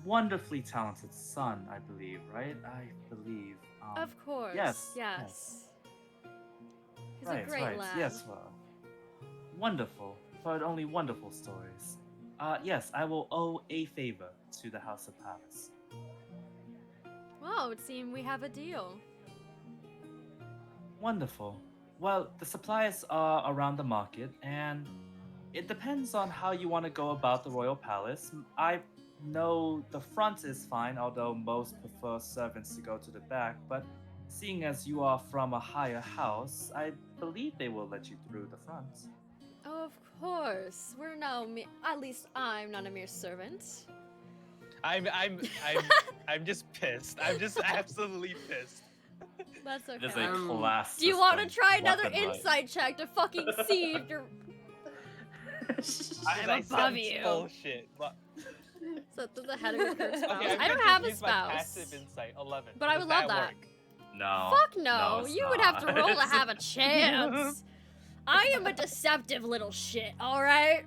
wonderfully talented son, I believe, right? I believe. Of course. Yes. Yes. He's right, a great right. lad. Yes, well. Wonderful. Heard only wonderful stories. Yes, I will owe a favor to the House of Palace. Wow, it seems we have a deal. Wonderful. Well, the supplies are around the market, and it depends on how you want to go about the Royal Palace. I know the front is fine, although most prefer servants to go to the back, but seeing as you are from a higher house, I believe they will let you through the front. Of course. We're now at least I'm not a mere servant. I'm just pissed. I'm just absolutely pissed. That's It is okay. a class. Do you want to system try another weapon, right? insight check to fucking see if you're I'm above sounds you. Bullshit. But, so does the head of your curse spouse? okay, I'm I don't going to have a use my spouse. passive insight 11. But I Does would love that. work? No. Fuck no. it's You would have to not. roll to have a chance. I am a deceptive little shit, alright?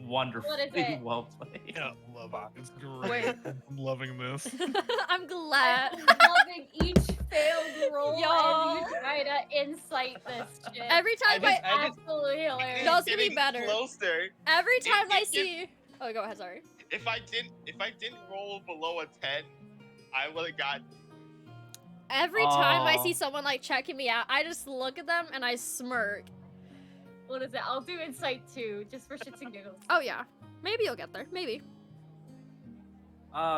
Wonderful. What is it? Well played. Yeah, love it. It's great. Wait. I'm loving this. I'm glad. I'm loving each failed roll Y'all. as you try to insight this shit. Every time I just- Absolutely hilarious. No, it's gonna be Getting better. Closer. every time I see Oh, go ahead, sorry. If I didn't roll below a 10, I would have got. Every time I Aw. see someone like checking me out, I just look at them and I smirk. What is it? I'll do insight too, just for shits and giggles. Oh yeah. Maybe you'll get there. Maybe.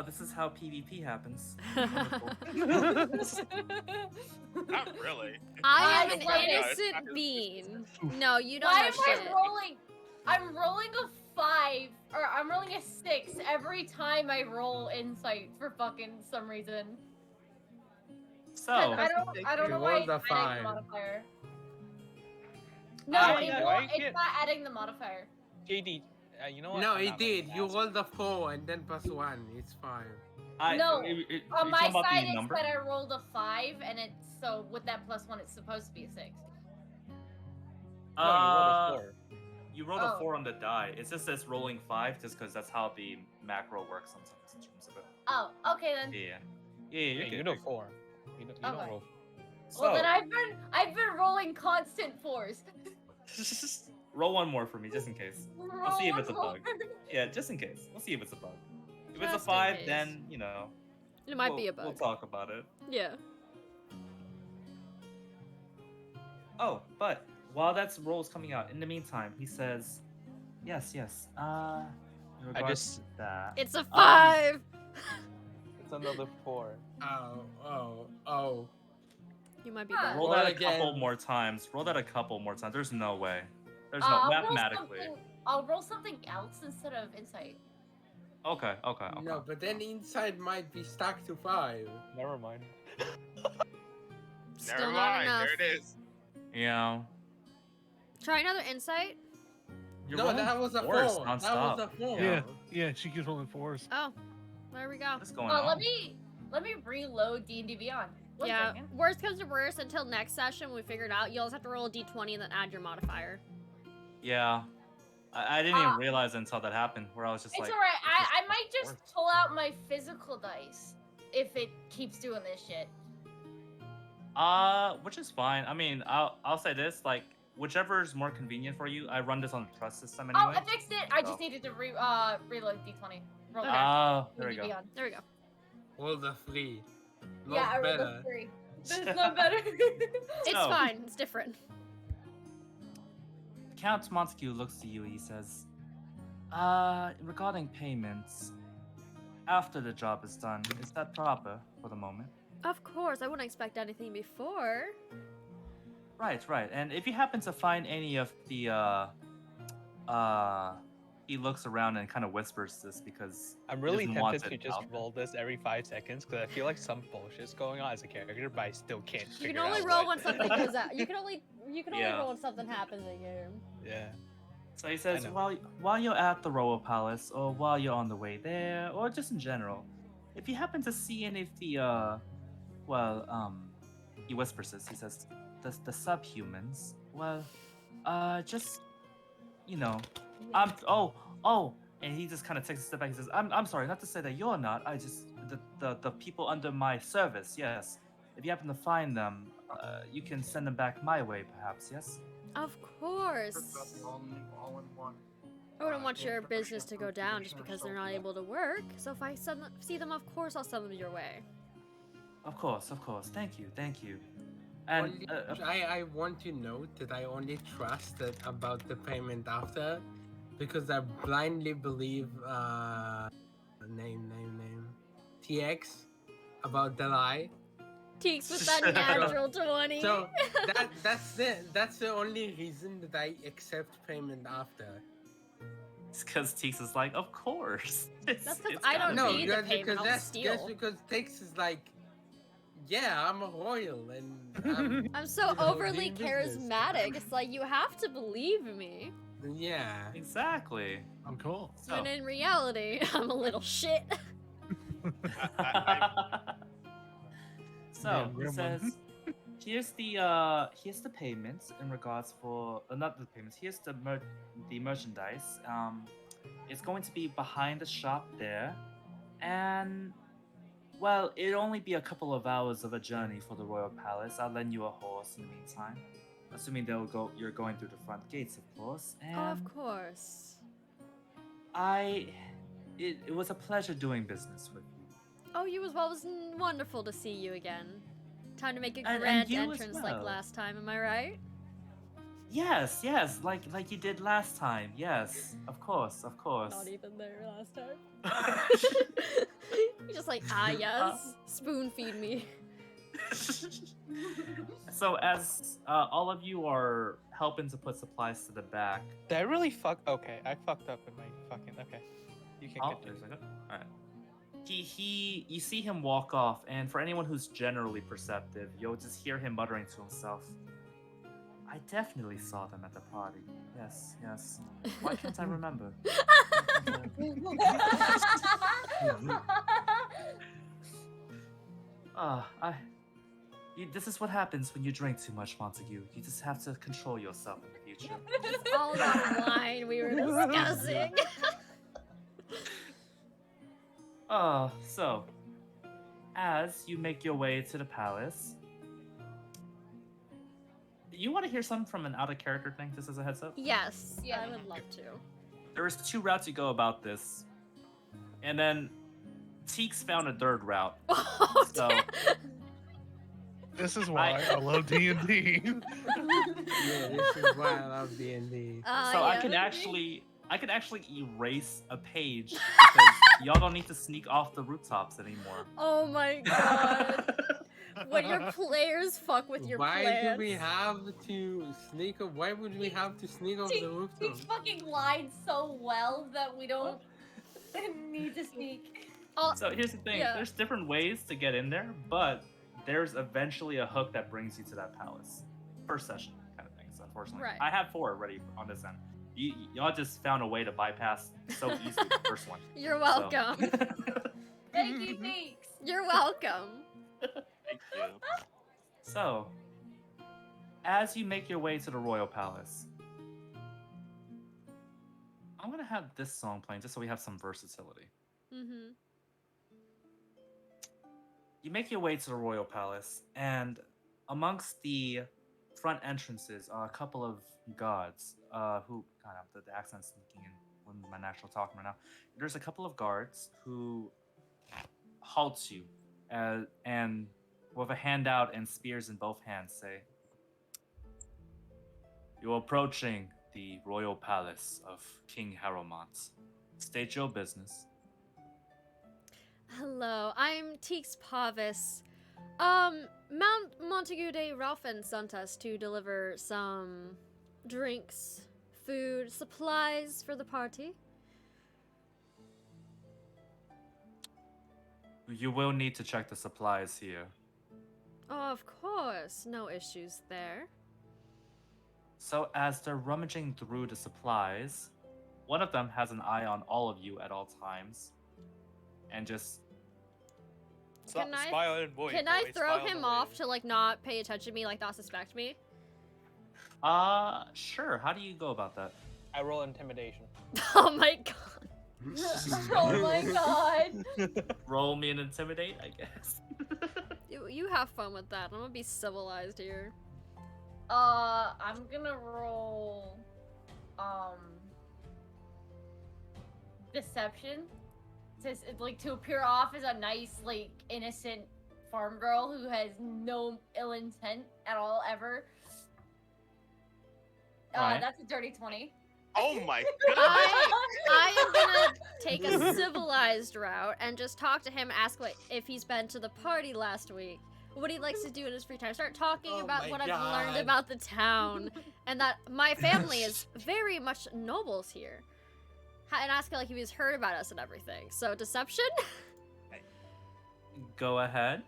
This is how PvP happens. Not really. I am Why an is it- innocent being. No, you don't Why know am shit. I rolling? I'm rolling a 5, or I'm rolling a 6 every time I roll insight for fucking some reason. 'Cause So, I don't You know why rolled it's a adding five. the modifier. No, Why it's can't- not adding the modifier. JD, you know what? No, I'm it not letting did. him You ask. rolled a 4 and then plus 1. It's fine. No, you're On my talking about side, the it number? said I rolled a 5, and it's so with that +1, it's supposed to be a 6. No, you rolled a 4. You rolled a Oh. 4 on the die. It just says rolling 5 just because that's how the macro works sometimes in terms of it. Oh, okay then. Yeah, Yeah, you're you good. know 4. You don't Okay. roll. Well, then So, I've been rolling constant 4s. roll one more for me, just in case. I'll see if it's a bug. Yeah, just in case. We'll see if it's a bug. If it's a Just in 5, case. then, It might be a we'll bug. talk about it. Yeah. Oh, but while that's rolls coming out, in the meantime, he says, yes, in regards just- to that. It's a 5! It's another 4. Oh. You might be Huh. dead. Roll Roll that a again. couple more times. Roll that a couple more times. There's no way. There's no I'll roll mathematically. I'll roll something else instead of insight. Okay. No, but then inside might be stuck to 5. Never mind. Still Never not mind. enough. There it is. Yeah. Try another insight. You're No, rolling that was a 4. fours That was nonstop. a 4. Yeah, she keeps rolling 4s. Oh, there we go. What's going on? Let me reload D&D Beyond. One Yeah, second. worst comes to worst, until next session when we figure it out, you'll just have to roll a d20 and then add your modifier. Yeah. I didn't even realize until that happened, where I was just It's like, alright. this is I might just worse. pull out my physical dice if it keeps doing this shit. Which is fine. I mean, I'll say this, like, whichever is more convenient for you. I run this on the trust system anyway. Oh, I fixed it. I so- just needed to reload D20. Roll Okay. back. There we D&D go. Beyond. There we go. Roll the 3. Not Yeah, I rolled better. a 3. That's not better. It's So- fine. It's different. Count Montague looks to you. He says, regarding payments, after the job is done, is that proper for the moment? Of course, I wouldn't expect anything before. Right. And if you happen to find any of the, he looks around and kind of whispers this because I'm he really doesn't want tempted to it just out. roll this every 5 seconds because I feel like some bullshit's going on as a character, but I still can't You figure can only out roll what. when something goes out. You can only Yeah. roll when something happens in game. Yeah. So he says, know. while you're at the Royal Palace, or while you're on the way there, or just in general, if you happen to see any of the, he whispers this. He says, the subhumans. Well, just, and he just kind of takes a step back. He says, I'm sorry, not to say that you're not. I just the people under my service. Yes, if you happen to find them, you can send them back my way, perhaps. Yes. Of course. All in one. I wouldn't want your business to go down just because they're not able to work. So if I see them, of course I'll send them your way. Of course. Thank you. And I want to note that I only trusted about the payment after because I blindly believe name TX about the lie. Teeks with that natural 20. So that's the only reason that I accept payment after. it's because Teeks is like, of course. That's 'cause It's I gotta don't No, be." need the that's payment, because I'll that's steal. because Tex is like, yeah, I'm a royal and I'm so you know, overly doing business. charismatic. It's like you have to believe me. yeah. Exactly. I'm cool. So, When in reality, I'm a little shit. so Damn, he gremlin. says, here's the payments in regards for not the payments. Here's the merchandise. It's going to be behind the shop there, and well, it'll only be a couple of hours of a journey for the royal palace. I'll lend you a horse in the meantime, assuming you're going through the front gates, of course. And Of course. it was a pleasure doing business with you. Oh, you as well. It was wonderful to see you again. Time to make a And grand you as entrance like well. last time, am I right? Yes, yes, like you did last time. Yes, of course, of course. Not even there last time. You're just like, yes, spoon feed me. So as all of you are helping to put supplies to the back. Did I really fuck? Okay, I fucked up in my fucking. Okay, you can Oh, continue. there's like all right. You see him walk off, and for anyone who's generally perceptive, you'll just hear him muttering to himself. I definitely saw them at the party. Yes, yes. Why can't I remember? This is what happens when you drink too much, Montague. You just have to control yourself in the future. It's all that wine we were discussing. So, as you make your way to the palace, you want to hear something from an out-of-character thing, just as a heads up? Yes, Yeah. I would love to. There was 2 routes you go about this, and then Teeks found a 3rd route. Oh, So, damn. This is why I love D&D. Yeah, this is why I love D&D. so I can actually erase a page because y'all don't need to sneak off the rooftops anymore. Oh my god. When your players fuck with your Why plans. do we have to sneak up? Why would we have to sneak off the rooftop? He's fucking lied so well that we don't need to sneak. Oh, So here's the thing, Yeah. there's different ways to get in there, but there's eventually a hook that brings you to that palace. First session kind of things, unfortunately. Right. I have 4 already on this end. Y'all just found a way to bypass so easily the first one. you're So- welcome. Thank you, thanks. You're welcome. Thank you. So, as you make your way to the royal palace, I'm gonna have this song playing just so we have some versatility. Mm-hmm. You make your way to the royal palace, and amongst the front entrances are a couple of guards who kind of the accent's sneaking in with my natural talking right now. There's a couple of guards who halt you and with a handout and spears in both hands say, "You're approaching the royal palace of King Harrowmont. State your business." Hello, I'm Teeks POVS. Mount Montague de Ralphin sent us to deliver some drinks, food, supplies for the party. You will need to check the supplies here. Oh, of course, no issues there. So as they're rummaging through the supplies, one of them has an eye on all of you at all times, and just Can I- Smile and voice. Can I always throw smile him and off wave. to like not pay attention to me, like not suspect me? sure. How do you go about that? I roll intimidation. Oh my god. Oh my god. Roll me and intimidate, I guess. You have fun with that. I'm gonna be civilized here. I'm gonna roll deception to appear off as a nice, like, innocent farm girl who has no ill intent at all ever. Right. That's a dirty 20. Oh my god! I am gonna take a civilized route and just talk to him, ask if he's been to the party last week, what he likes to do in his free time, start talking Oh about my what I've learned God. about the town, and that my family is very much nobles here. And ask like if he's heard about us and everything. So deception? Go ahead.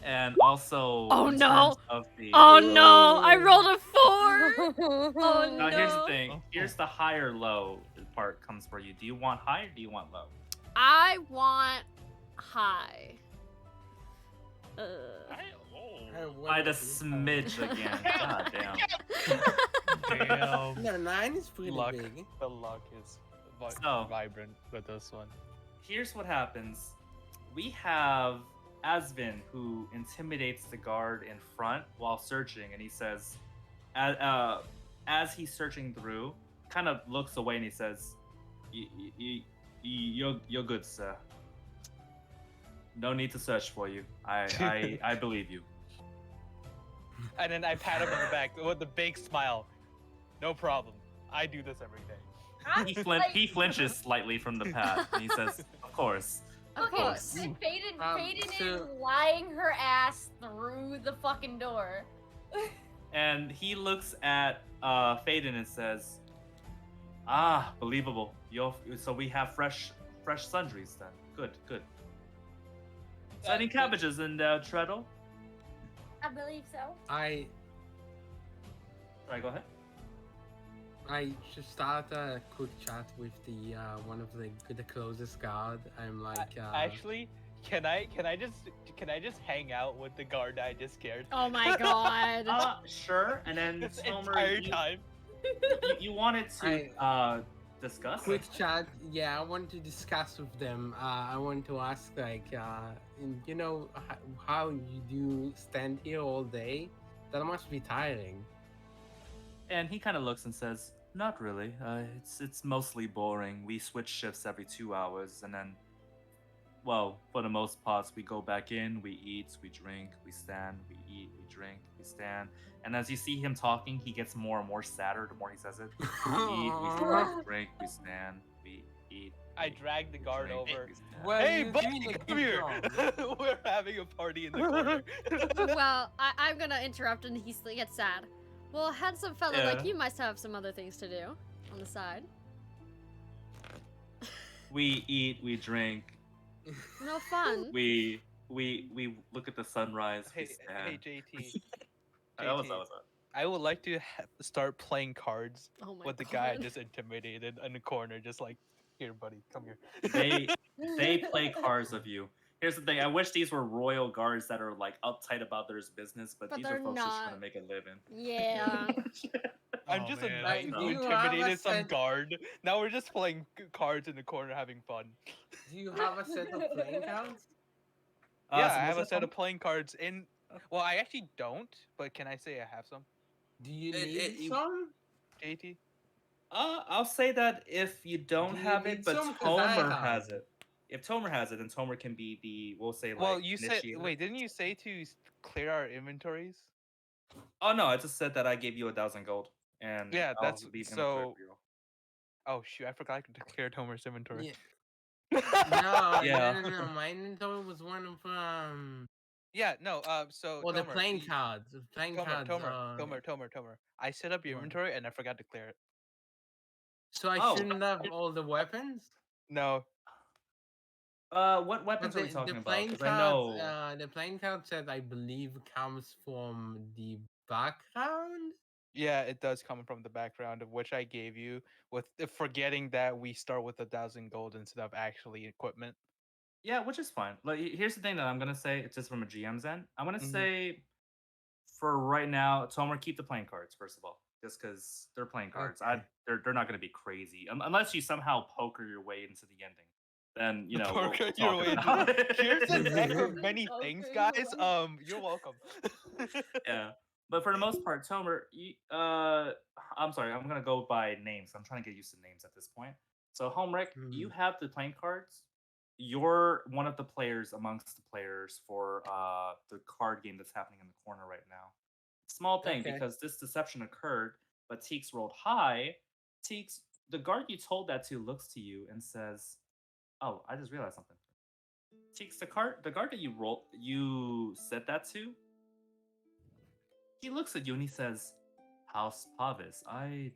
And also, Oh, in no. terms of the... Oh no! I rolled a 4. Oh Now, no! here's the thing. Here's the high or low part comes for you. Do you want high or do you want low? I want high. By the smidge again. God damn. Damn. No, 9 is pretty Luck. big. The luck is So- vibrant with this one. Here's what happens. We have Asvin, who intimidates the guard in front while searching, and he says, as he's searching through, kind of looks away and he says, "You're good, sir. No need to search for you. I believe you." And then I pat him on the back with a big smile. No problem. I do this every day. I'm like, He flinches slightly from the pat, and he says, "Of course." Of okay, course. and Faden, Faden so- is lying her ass through the fucking door. And he looks at Faden and says, "Ah, believable. So we have fresh sundries then. Good. So any Good. cabbages in Treadle?" I believe so. I Alright, go ahead. just start a quick chat with the one of the closest guard. I'm like, Actually, can I just hang out with the guard I just scared? Oh my god. Sure. And then This Tomer, entire time. you wanted to discuss? quick chat. Yeah, I want to discuss with them. I want to ask, like, you know, how you do stand here all day? That must be tiring. And he kind of looks and says, "Not really. It's mostly boring. We switch shifts every 2 hours, and then, well, for the most part, we go back in, we eat, we drink, we stand, we eat, we drink, we stand." And as you see him talking, he gets more and more sadder the more he says it. We eat, we drink, we stand, we eat. I drag the guard drink, over. we stand. Well, Hey, you're buddy, doing a come good here. job. We're having a party in the corner. Well, I'm gonna interrupt and he gets sad. Well, handsome fella like Yeah. you must have some other things to do on the side. We eat, we drink, No fun. we look at the sunrise, we Hey, stand. JT. That was JT. that was I would like to start playing cards Oh my with the god. guy I just intimidated in the corner, just like, here, buddy, come here. They play cards of you. Here's the thing. I wish these were royal guards that are like uptight about their business, but But these they're are folks just trying not. to make a living. Yeah. I'm Oh, just man. a knight Do who you have a intimidated some set- guard. Now we're just playing cards in the corner having fun. Do you have a set of playing cards? Yeah, so I have a what's set that of playing cards in. Well, I actually don't, but can I say I have some? Do you It- need it- you- some? JT? I'll say that if you don't Do you have need it, but some? 'Cause I Tomer have. has it. If Tomer has it, then Tomer can be the, we'll say, like, Well, you said. initiator. Wait, didn't you say to clear our inventories? Oh no, I just said that I gave you 1,000 gold, and Yeah, I'll that's- leave so- inventory for you. Oh shoot, I forgot to clear Tomer's inventory. Yeah. No, Yeah. no. My inventory was one of Yeah, no. So. well, the Tomer, playing you- cards. The playing cards. Tomer. I set up your What? inventory and I forgot to clear it. So I Oh. shouldn't have all the weapons. No. What weapons But are we talking the about? playing 'Cause I cards, know. the playing card set, I believe, comes from the background. Yeah, it does come from the background of which I gave you, with forgetting that we start with 1,000 gold instead of actually equipment. Yeah, which is fine. Like, here's the thing that I'm gonna say. It's just from a GM's end. I'm gonna Mhm. say, for right now, Tomer, keep the playing cards first of all, just because they're playing cards. Okay. They're not gonna be crazy unless you somehow poker your way into the ending. Then you know. we'll Poker talk your way about into it. Here's an deck of many Poker things, your guys. way. You're welcome. Yeah, but for the most part, Tomer, I'm sorry, I'm gonna go by names. I'm trying to get used to names at this point. So, Homerick, you have the playing cards. You're one of the players amongst the players for the card game that's happening in the corner right now. Small thing, Okay. because this deception occurred, but Teeks rolled high. Teeks, the guard you told that to looks to you and says, "Oh, I just realized something." Teeks, the guard that you said that to, he looks at you and he says, "House POVS. I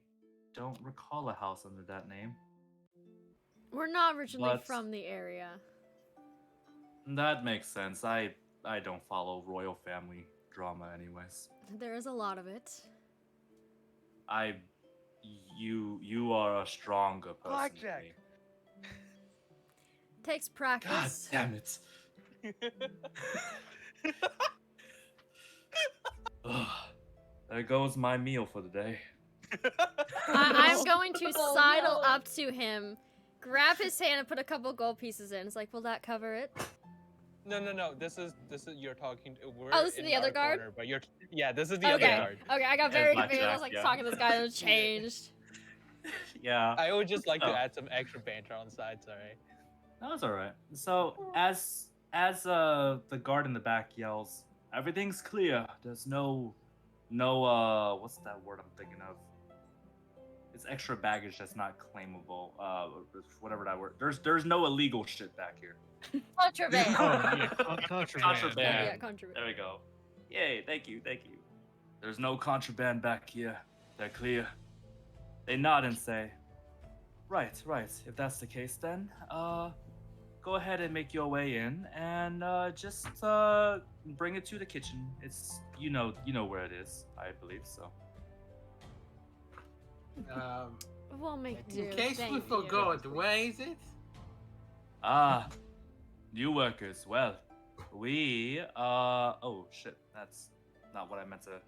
don't recall a house under that name." We're not originally But- from the area. That makes sense. I don't follow royal family drama anyways. There is a lot of it. You are a stronger person. Blackjack. Than me. Takes God practice. damn it. Ugh. There goes my meal for the day. I'm going to Oh, sidle no. up to him, grab his hand, and put a couple gold pieces in. It's like, will that cover it? No. This is you're talking. We're Oh, this is in the other our guard? corner, but yeah, this is the Okay. other guard. Okay, I got And very blackjack, confused. I was like yeah. talking to this guy and it changed. Yeah. I would just like to Oh. add some extra banter on the side. Sorry. That was alright. So as the guard in the back yells, "Everything's clear. There's no what's that word I'm thinking of? it's extra baggage that's not claimable. Whatever that word. There's no illegal shit back here. Contraband. Oh, yeah, contraband. Contraband. Yeah, contraband. There we go. Yay! Thank you. There's no contraband back here. They're clear. They nod and say, "Right. If that's the case, then go ahead and make your way in, and just bring it to the kitchen. It's you know where it is. I believe so." We'll make do. In case we thank you. forgot, where is it? Ah, new workers. Well, we oh shit, that's not what I meant to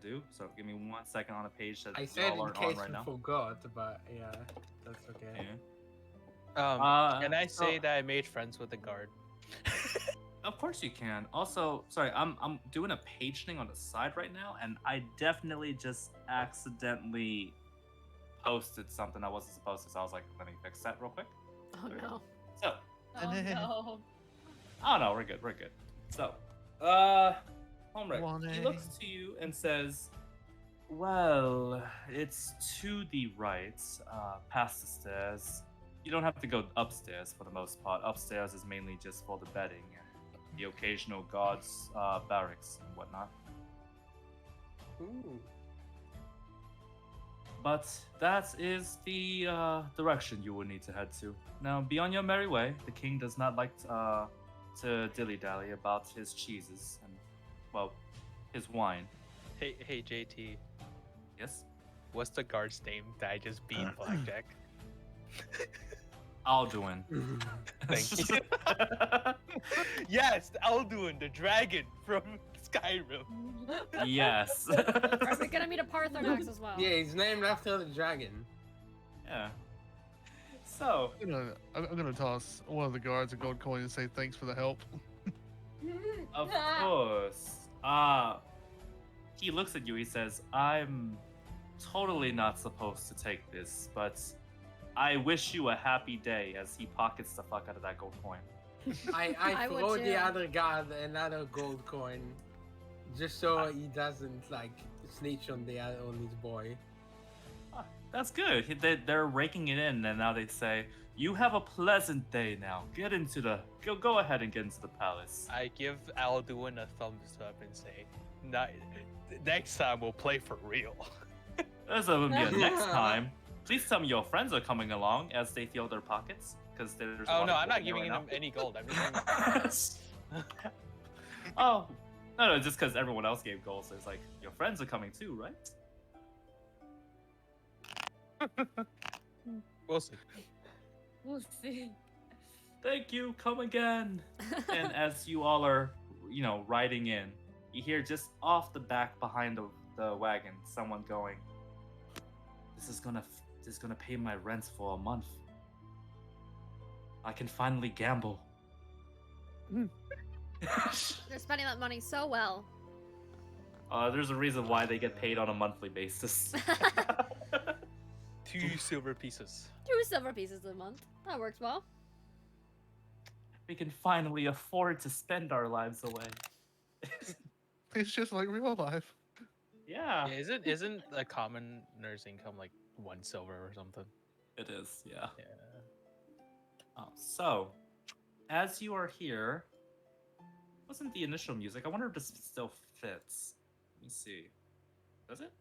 do. So give me 1 second on a page that I said y'all in aren't case on right we now. forgot, but yeah, that's okay. Yeah. Can I say so- that I made friends with the guard? Of course you can. Also, sorry, I'm doing a page thing on the side right now, and I definitely just accidentally posted something I wasn't supposed to. So I was like, let me fix that real quick. Oh no. So, Oh no. oh no, we're good. So, Homewreck, he looks to you and says, "Well, it's to the right, past the stairs. You don't have to go upstairs for the most part. Upstairs is mainly just for the bedding and the occasional guards' barracks and whatnot. Ooh. But that is the direction you will need to head to. Now, be on your merry way. The king does not like to dilly-dally about his cheeses and, well, his wine. Hey JT, Yes? what's the guard's name that I just beat in blackjack? Alduin. Thank you. Yes, Alduin, the dragon from Skyrim. Yes. Are we gonna meet a Parthenax as well? Yeah, he's named after the dragon. Yeah. So, I'm gonna toss one of the guards a gold coin and say thanks for the help. of course. He looks at you, he says, "I'm totally not supposed to take this, but I wish you a happy day," as he pockets the fuck out of that gold coin. I I would throw too. the other guard another gold coin, just so he doesn't like snitch on his boy. That's good. They're raking it in, and now they say, "You have a pleasant day now. Get into the go ahead and get into the palace." I give Alduin a thumbs up and say, next time we'll play for real. There's a next time. Please tell me your friends are coming along as they feel their pockets, because there's. Oh no, I'm not giving them any gold. I'm just Oh, no, just because everyone else gave gold, so it's like your friends are coming too, right? We'll see. We'll see. Thank you. Come again. And as you all are, riding in, you hear just off the back behind the wagon someone going, "This is gonna pay my rent for a month. I can finally gamble." They're spending that money so well. There's a reason why they get paid on a monthly basis. 2 silver pieces. 2 silver pieces a month. That works well. We can finally afford to spend our lives away. It's just like real life. Yeah. Yeah, isn't a commoner's income like 1 silver or something? It is, yeah. Yeah. So, as you are here, wasn't the initial music? I wonder if this still fits. Let me see. Does it?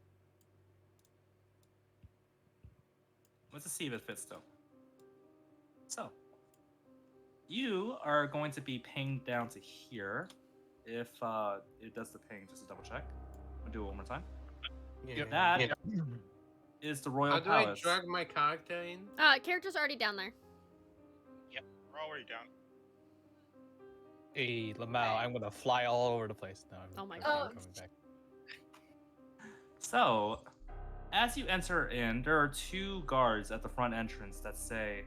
Let's see if it fits still. So, you are going to be pinged down to here. If it does the ping, just to double check. I'll do it one more time. Yeah. That is the Royal How do I Palace. drag my character in? Character's already down there. Yep, we're already down. Hey, Lamau, I'm gonna fly all over the place now. Oh my I'm God. coming back. So, as you enter in, there are 2 guards at the front entrance that say,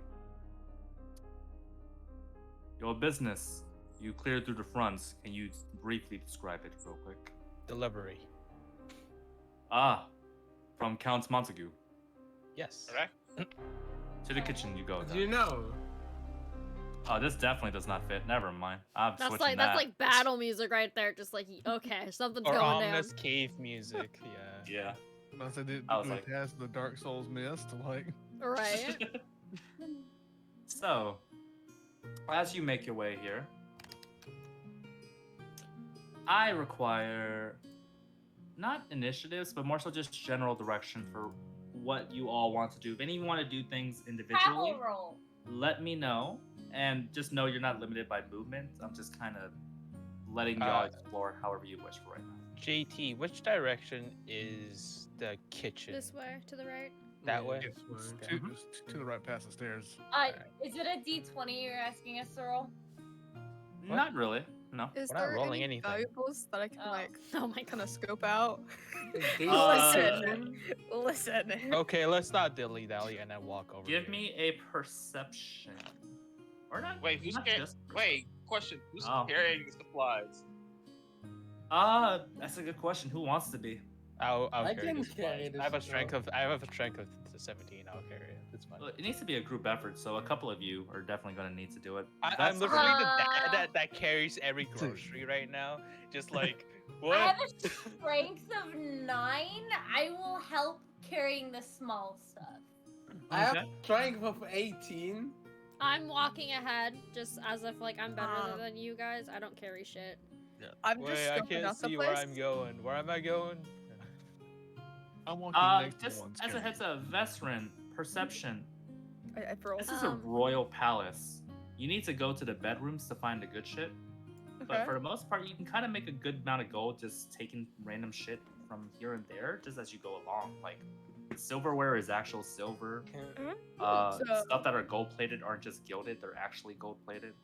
"Your business. You cleared through the front. Can you briefly describe it real quick?" Delivery. "Ah, from Count Montague. Yes. Okay. To the kitchen you go." Do you know? Oh, this definitely does not fit. Never mind. I'm That's switching that's like battle music right there. Just like okay, something's Or going down. ominous cave music. Yeah. Yeah. I said, did I was we like- pass the Dark Souls mist? Like, Right. So, as you make your way here, I require not initiatives, but more so just general direction for what you all want to do. If any of you want to do things individually, Travel roll. let me know. And just know you're not limited by movement. I'm just kind of letting y'all explore however you wish for right now. JT, which direction is the kitchen? This way, to the right. That way? it's This way. to the right past the stairs. Is it a D20 you're asking us to roll? What? Not really. No. Is We're not there rolling any anything. valuables that I can Oh. like Oh my kind of scope out? Uh, Listen. Okay, let's not dilly dally and then walk over. Give here. me a perception. Or not. Wait, who's not carrying? just Wait, question. Who's Oh. carrying the supplies? That's a good question. Who wants to be? I'll I carry can the supplies. carry the I have a strength stuff. of 17. I'll carry it. It's fine. Well, it needs to be a group effort, so a couple of you are definitely going to need to do it. I'm That's literally fine. the dad that carries every grocery right now. Just like what? I have a strength of 9. I will help carrying the small stuff. I have Okay. strength of 18. I'm walking ahead, just as if like I'm better Um, than you guys. I don't carry shit. I'm just Wait, I scoping can't out the see where place. I'm going. Where am I going? I'm walking next Just to one. as a heads up, Vesrin, perception. I've rolled. This is a royal palace. You need to go to the bedrooms to find the good shit. But Okay. for the most part, you can kind of make a good amount of gold just taking random shit from here and there, just as you go along. Like, silverware is actual silver. So- Stuff that are gold plated aren't just gilded; they're actually gold plated.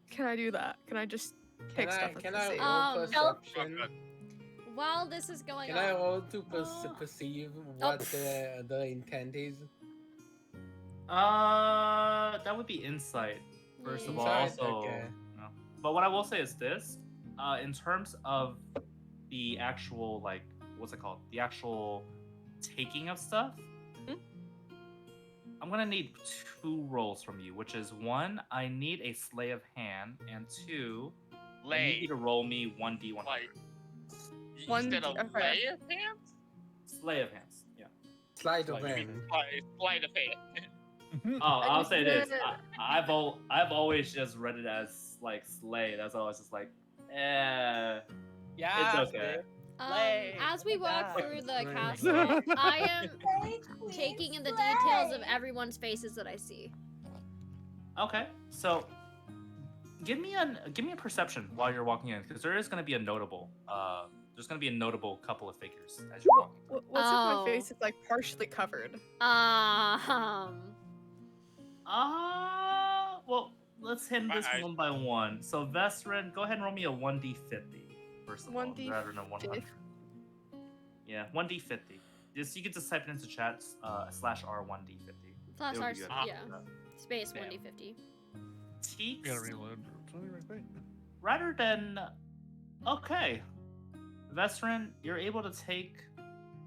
Can I do that? Can I just pick stuff Can that's I the roll Help. perception? While this is going Can I on, roll to Oh. perceive what the intent is? That would be insight. First of all, Insight? also, Okay. no. But what I will say is this: in terms of the actual, like, what's it called? The actual taking of stuff. Mhm. I'm gonna need 2 rolls from you, which is 1, I need a slay of hand, and 2, I need you Lay. to roll me 1d100. Like, One instead of okay. lay of hands? Slay of hands. Yeah. Sleight of Like, you mean hand. sleight of hand. Oh, I'll just say this: did- I've always just read it as like slay. That's always just like, Yeah. it's okay. Slay. as we walk Yeah. through the Slay. castle, I am taking in the details of everyone's faces that I see. Okay, so give me a perception while you're walking in, because there is going to be a notable couple of figures as you're walking. What's if my Oh. face is like partially covered? Well, let's hit My this eyes- one by one. So Vesrin, go ahead and roll me a 1d50 first of all, 1d50. rather than a 100. Yeah, 1d50. Just you can just type it into chat /r1d50. Slash It would R, be good. yeah. Space Damn. 1d50. Teaks, You gotta reload. It's only right there. rather than okay, Vesrin, you're able to take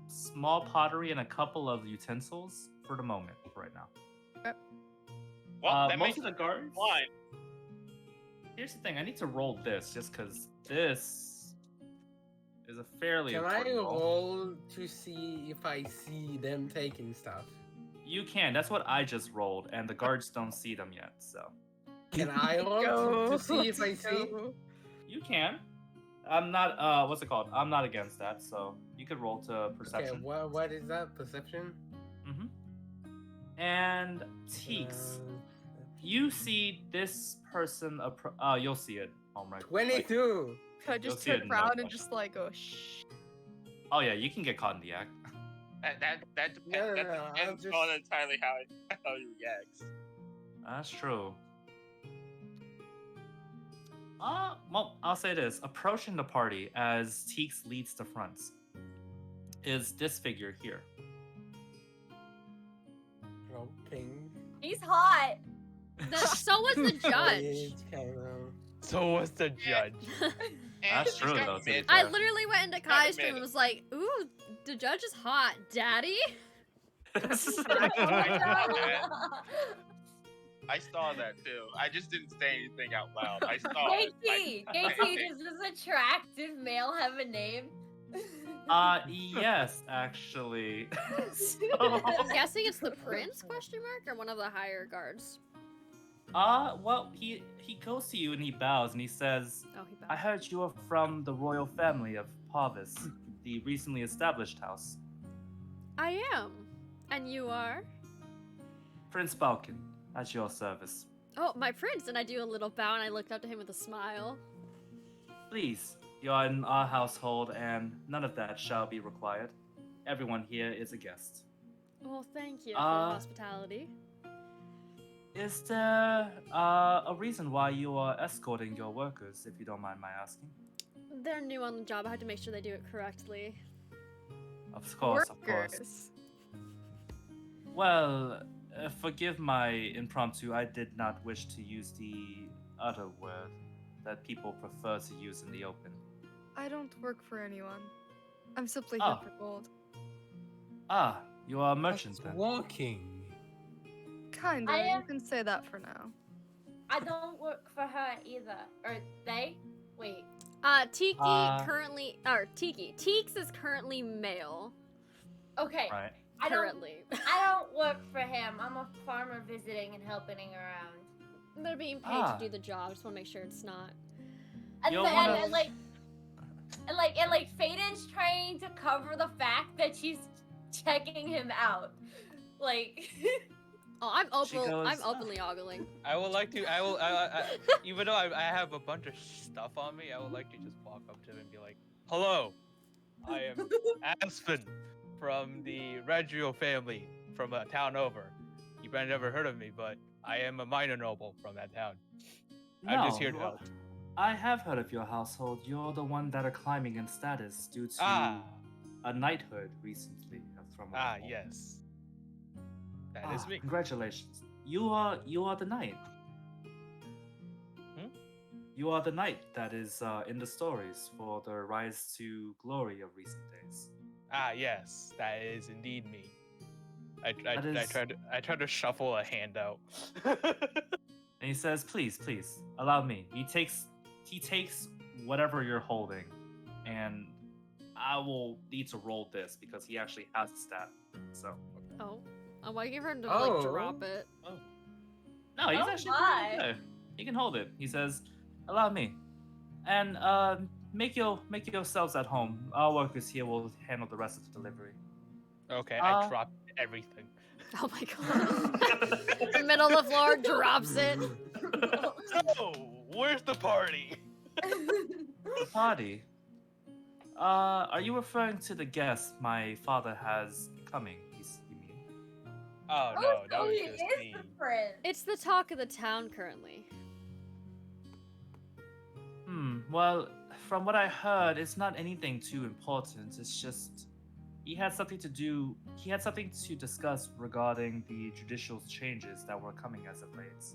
small pottery and a couple of utensils for the moment, right now. Well, that most makes of the guards. fine. Here's the thing: I need to roll this just because this is a fairly Can I important roll. roll to see if I see them taking stuff? You can. That's what I just rolled, and the guards don't see them yet, so Can I roll Go. to see if I Let's see? go. you can. I'm not. What's it called? I'm not against that, so you could roll to Okay, perception. what is that? Perception? Mm-hmm. And Teeks, Uh, you see this person. You'll see it. Home right. 22. Can I You'll just see turn it in no around and question. just like go shh? Oh yeah, you can get caught in the act. That No, depends. no, That no, I'll depends just- on entirely how he reacts. That's true. Well, I'll say this. Approaching the party as Teeks leads the fronts is this figure here. Oh, king. He's hot. So was the judge. It's kind of- So was the judge. And That's he's true, got though, too. mid- I Yeah. literally went into Gotta Kai's stream admit and it. was like, ooh, the judge is hot, daddy. I saw that too. I just didn't say anything out loud. I saw it. JT, JT, does this attractive male have a name? Yes, actually. I'm guessing it's the prince, question mark, or one of the higher guards? Well, he goes to you and he bows and he says, Oh, he I bowed. heard you are from the royal family of POVS, the recently established house. I am. And you are? Prince Balkan, at your service. Oh, my prince! And I do a little bow and I look up to him with a smile. Please, you are in our household and none of that shall be required. Everyone here is a guest. Well, thank you for the hospitality. Is there a reason why you are escorting your workers, if you don't mind my asking? They're new on the job. I had to make sure they do it correctly. Of course, of course. Workers. Well, forgive my impromptu. I did not wish to use the other word that people prefer to use in the open. I don't work for anyone. I'm simply Oh. here for gold. Ah, you are a merchant then. Walking. Kinda, I you am- can say that for now. I don't work for her either. Or they? Wait. Tiki currently, or Teeks is currently male. Okay. Right. I don't Currently. I don't work for him. I'm a farmer visiting and helping around. They're being paid Ah. to do the job. Just want to make sure it's not. And, You're then, one and, of- like Faden's trying to cover the fact that she's checking him out. Like Oh, I'm goes, openly ogling. I would like to. Even though I have a bunch of stuff on me, I would like to just walk up to him and be like, "Hello, I am Aspen from the Reggio family from a town over. You might have never heard of me, but I am a minor noble from that town. I'm just here to help." I have heard of your household. You're the one that are climbing in status due to a knighthood recently. From what I'm told. Yes. That is me. Congratulations. You are the knight. Hmm? You are the knight that is in the stories for the rise to glory of recent days. Yes, that is indeed me. I is- tried to shuffle a hand out. And he says, "Please, allow me." He takes whatever you're holding, and I will need to roll this because he actually has a stat. So Oh. I want to give her to Oh. like drop it. no, he's Oh actually my. pretty good. He can hold it. He says, "Allow me," and make yourselves at home. Our workers here will handle the rest of the delivery. Okay, I dropped everything. Oh my god. The middle of the floor drops it. Oh, where's the party? The party. Are you referring to the guest my father has coming? You mean? Oh no, that so was he just is me. the prince. It's the talk of the town currently. Well, from what I heard, it's not anything too important. It's just he had something to discuss regarding the judicial changes that were coming as of late.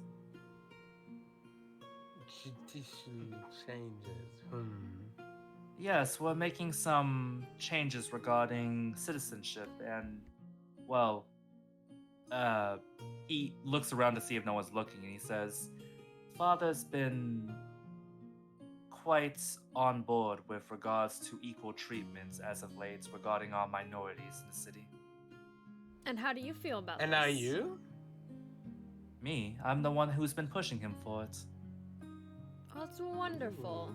Judicial changes. Yes, we're making some changes regarding citizenship and, well, he looks around to see if no one's looking and he says, Father's been quite on board with regards to equal treatment as of late regarding our minorities in the city. And how do you feel about And this? are you? Me, I'm the one who's been pushing him for it. Oh, it's wonderful.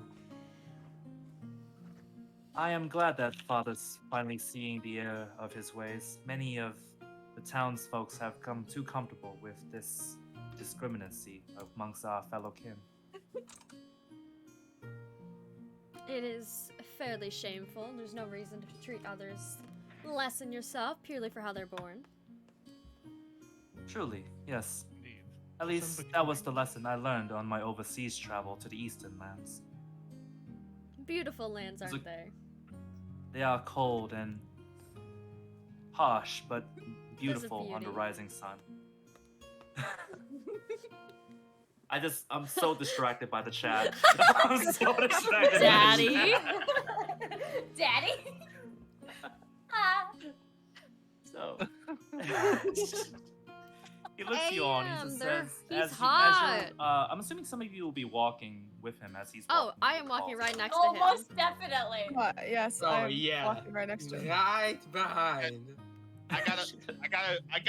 I am glad that Father's finally seeing the error of his ways. Many of the townsfolk have come too comfortable with this discriminacy amongst our fellow kin. It is fairly shameful. There's no reason to treat others less than yourself purely for how they're born. Truly, yes. Indeed. At least that was the lesson I learned on my overseas travel to the eastern lands. Beautiful lands, It's aren't a- they? They are cold and harsh, but beautiful under beauty. rising sun. I'm so distracted by the chat. I'm so distracted by the Daddy? chat. Daddy? Ah. So, He looks you all and he just Damn, says, he's as hot. you're, I'm assuming some of you will be walking with him as he's Oh, walking. I through am the walking halls. right next to Oh, him. most definitely. Yes, Oh I'm yeah. walking right next to him. Right behind. I got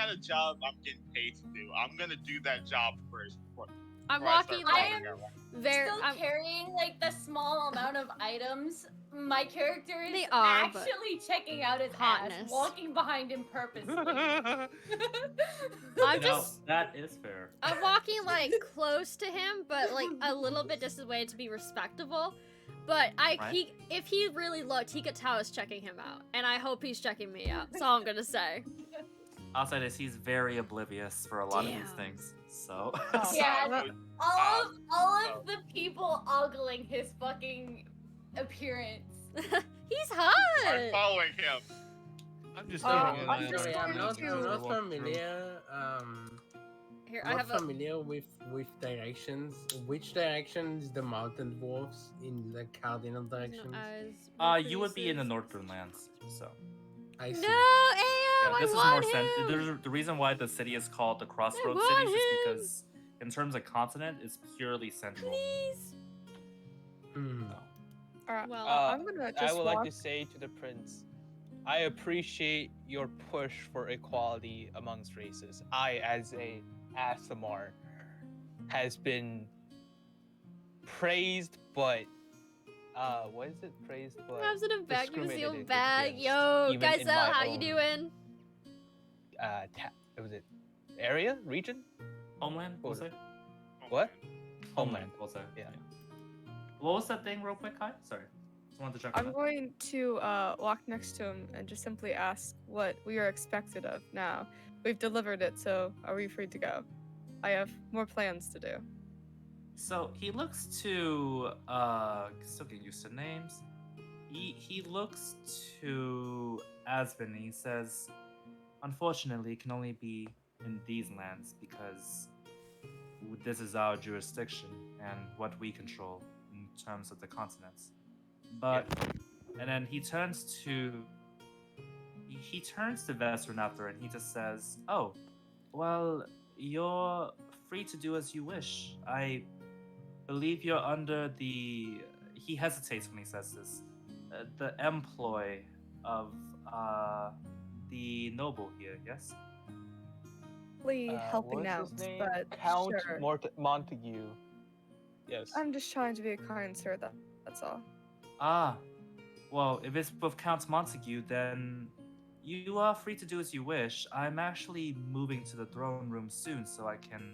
a job I'm getting paid to do. I'm gonna do that job first before I'm before I start walking I like am following very. Still carrying like the small amount of items. My character is They are, but actually checking out his hotness. ass, walking behind him purposely. everyone. I'm You know, just. that is fair. I'm walking like close to him, but like a little bit just away to be respectable. But Right. if he really looked, he could tell I was checking him out, and I hope he's checking me out. That's all I'm gonna say. Outside this, he's very oblivious for a lot of these Damn. things. So Oh, Yeah, well, all of the people ogling his fucking appearance. He's I'm hot. following him. I'm just I'm thinking just that Sorry, I'm going not, to I'm not walk through. familiar. Here, I Not have a. familiar with directions. Which direction is the mountain dwarfs in the cardinal No directions? eyes, you would be in the faces. northern lands. So I see. No, Am, yeah, I this is want more him. the reason why the city is called the Crossroads want Cities is him. because in terms of continent, it's purely central. Please. Hmm. Alright, Well, I'm gonna just I would walk. like to say to the prince, I appreciate your push for equality amongst races. I, as a Asimar, has been praised, but what is it? Praised, but I was in a bag. You feel discriminated bad. against, Yo, even guys, in my how you own, doing? Was it area, region? Homeland, we'll What? say. What? Homeland, we'll say. Yeah. What was that thing, real quick, Kai? Sorry, just wanted to check on I'm that. going to walk next to him and just simply ask what we are expected of now. We've delivered it, so are we free to go? I have more plans to do. So he looks to still getting used to names. He looks to Asvin and he says, unfortunately, it can only be in these lands because this is our jurisdiction and what we control in terms of the continents. But and then he turns to Vestrin after and he just says, "Oh, well, you're free to do as you wish. I believe you're under the." He hesitates when he says this. The employ of the noble here. Yes. Probably helping What's out, his name? but Count sure. Montague. Yes. I'm just trying to be a kind sir. That's all. Ah, well, if it's with Count Montague, then you are free to do as you wish. I'm actually moving to the throne room soon, so I can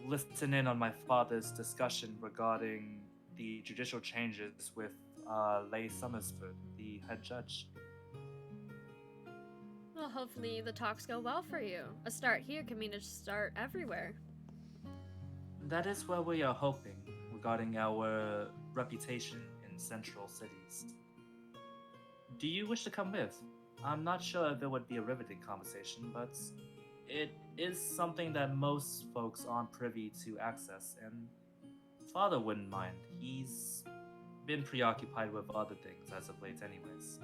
listen in on my father's discussion regarding the judicial changes with Leigh Summersford, the head judge. Well, hopefully the talks go well for you. A start here can mean a start everywhere. That is where we are hoping regarding our reputation in central cities. Do you wish to come with? I'm not sure if it would be a riveting conversation, but it is something that most folks aren't privy to access, and Father wouldn't mind. He's been preoccupied with other things as of late anyways.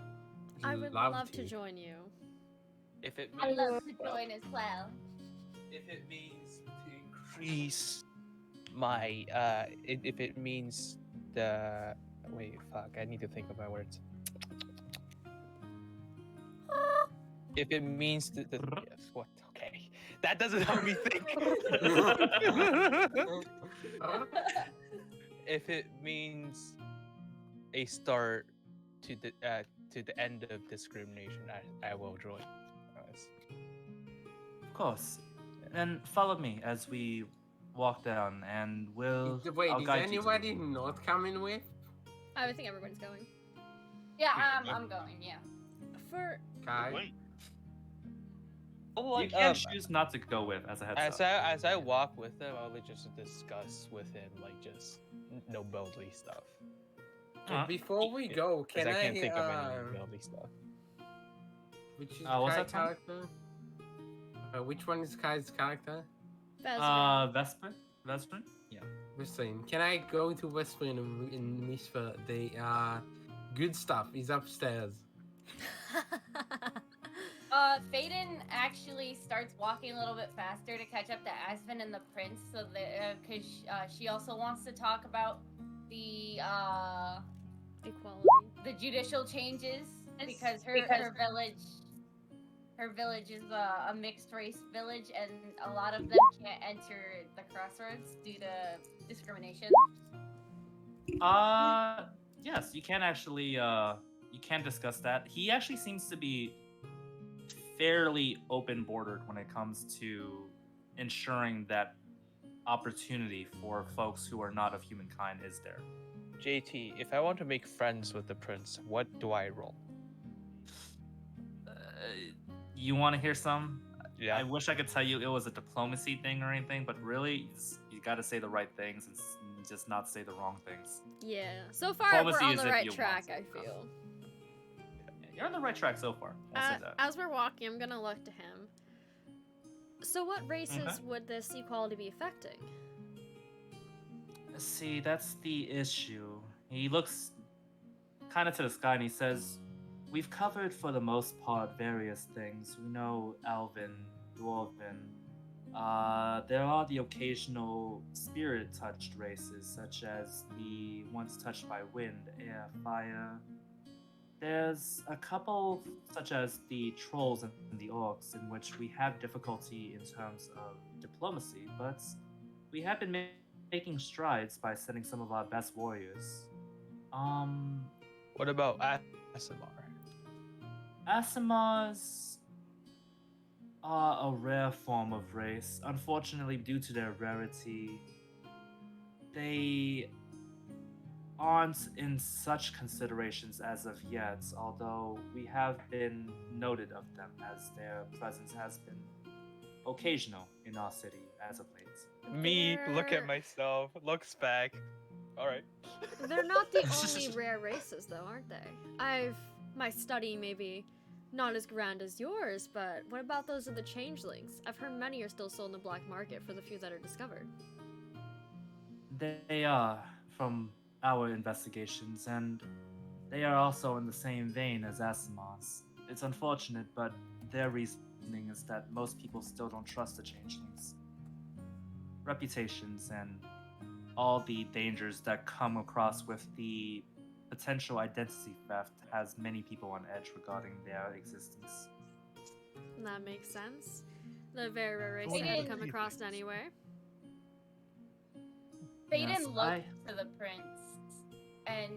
I would love to join you. If it I means, love to join as well. if it means to increase my if it means the wait, fuck, I need to think of my words. If it means the yes, what? Okay, that doesn't help me think. If it means a start to the end of discrimination, I will join. Yes. Of course. Then follow me as we walk down, and Wait, I'll is guide you to the anybody room. not coming with? I would think everybody's going. Yeah, I'm going. Yeah. For Kai? When? You can choose not to go with as a heads up. As I walk with him, I would just discuss with him like just nobility stuff. Uh-huh. Before we Yeah, go, 'cause can I can't think of any nobility stuff. Which is what's Kai's that, Tom? character? Which one is Kai's character? Vesprin? Yeah. Listen, can I go to Westwind and whisper the good stuff is upstairs? Faden actually starts walking a little bit faster to catch up to Asvin and the prince, so that because she also wants to talk about the Equality. the judicial changes because her village is a mixed race village, and a lot of them can't enter the crossroads due to discrimination. Yes, you can actually you can discuss that. He actually seems to be fairly open bordered when it comes to ensuring that opportunity for folks who are not of humankind is there. JT, if I want to make friends with the prince, what do I roll? Uh, you want to hear some? Yeah. I wish I could tell you it was a diplomacy thing or anything, but really, you got to say the right things and just not say the wrong things. Yeah. So far, Diplomacy we're on is the if right you want track, to. I feel. You're on the right track so far. I'll say that. As we're walking, I'm gonna look to him. So what races Okay. would this equality be affecting? See, that's the issue. He looks kind of to the sky and he says, "We've covered for the most part various things. We know Elven, Dwarven. There are the occasional spirit-touched races, such as the ones touched by wind, air, fire. There's a couple, such as the trolls and the orcs, in which we have difficulty in terms of diplomacy, but we have been making strides by sending some of our best warriors. What about Asimar? Asimars are a rare form of race. Unfortunately, due to their rarity, they aren't in such considerations as of yet, although we have been noted of them as their presence has been occasional in our city as of late. Me, look They're- at myself, looks back. Alright. They're not the only rare races, though, aren't they? My study maybe not as grand as yours, but what about those of the changelings? I've heard many are still sold in the black market for the few that are discovered. They are, from our investigations, and they are also in the same vein as Asimars. It's unfortunate, but their reasoning is that most people still don't trust the changelings. Reputations and all the dangers that come across with the potential identity theft has many people on edge regarding their existence. That makes sense. The very rare race What I haven't about come the across tieflings? anywhere. Faden Yes, looks to the prince and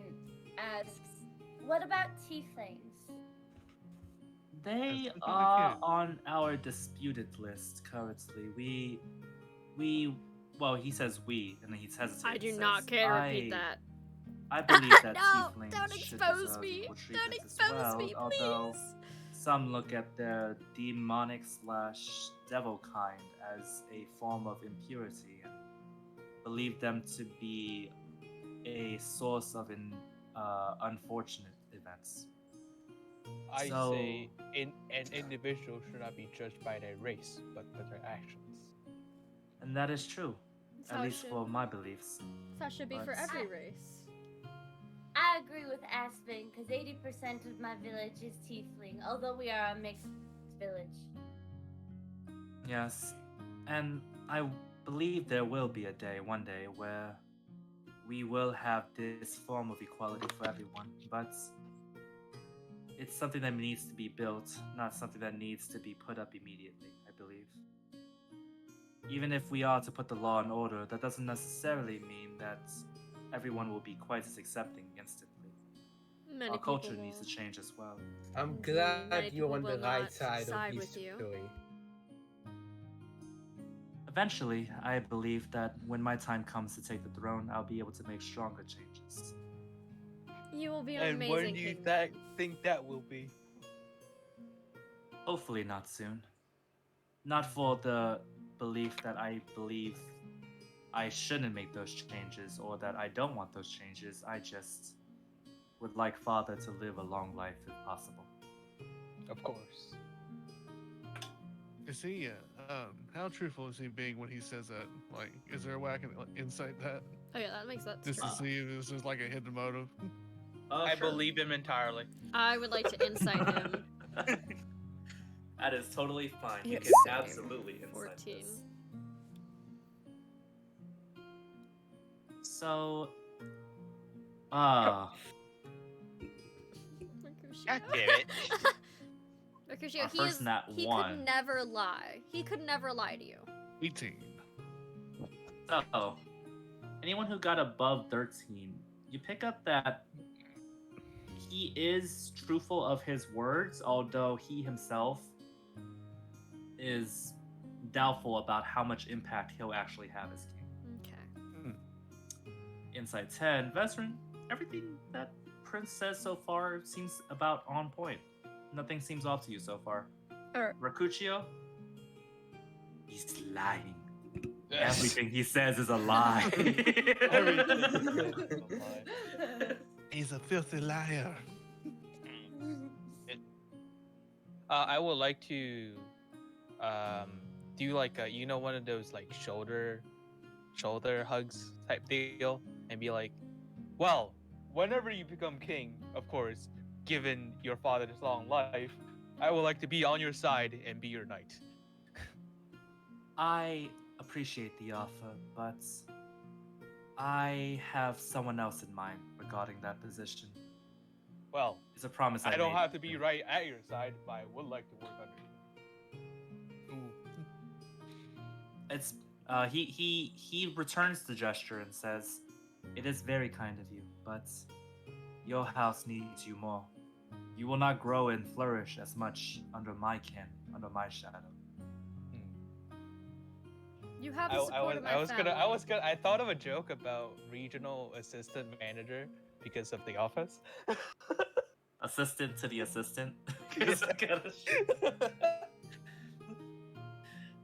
asks, "What about tieflings?" They That's are cute. on our disputed list currently. Well, he says we, and then he's hesitating. I do says, not care to repeat that. I believe that No, tieflings don't should expose deserve me. equal Don't treatment as expose well, me, although please. some look at their demonic / devil kind as a form of impurity and believe them to be a source of unfortunate events. I So- say an individual should not be judged by their race, but by their actions. And that is true, That's at how it least should- for my beliefs. That should be for but- every race. I agree with Aspen because 80% of my village is tiefling, although we are a mixed village. Yes, and I believe there will be a day, one day, where we will have this form of equality for everyone, but it's something that needs to be built, not something that needs to be put up immediately, I believe. Even if we are to put the law in order, that doesn't necessarily mean that everyone will be quite as accepting instantly. Many Our culture people needs to will- change as well. I'm Indeed, glad many you're people on the will right not side side of with you. history. Eventually, I believe that when my time comes to take the throne, I'll be able to make stronger changes. You will be an And amazing when do you king. then. think that will be? Hopefully not soon. Not for the belief that I believe I shouldn't make those changes or that I don't want those changes. I just would like Father to live a long life if possible. Of course. Is he? How truthful is he being when he says that? Like, is there a way I can insight that Oh yeah, that makes sense. just to see if this is like a hidden motive? I believe him entirely. I would like to insight him. That is totally fine. You Yeah, can same. absolutely insight 14. this. So, Mercutio. God damn it. Mercutio, Our first nat he one. could never lie. He could never lie to you. 18. so anyone who got above 13, you pick up that he is truthful of his words, although he himself is doubtful about how much impact he'll actually have as king. Okay. Insight 10, veteran, everything that Prince says so far seems about on point. Nothing seems off to you so far. Alright. Rakuchio, he's lying. Everything he says is a lie. He's a filthy liar. I would like to do like a, one of those like shoulder hugs type deal and be like, well, whenever you become king, of course, given your father's long life, I would like to be on your side and be your knight. I appreciate the offer, but I have someone else in mind regarding that position. Well, It's a promise I I don't made. have to be right at your side, but I would like to work under you. It's he returns the gesture and says, "It is very kind of you, but your house needs you more. You will not grow and flourish as much under my ken, under my shadow." You have the support of my family. I thought of a joke about regional assistant manager because of The Office. Assistant to the assistant.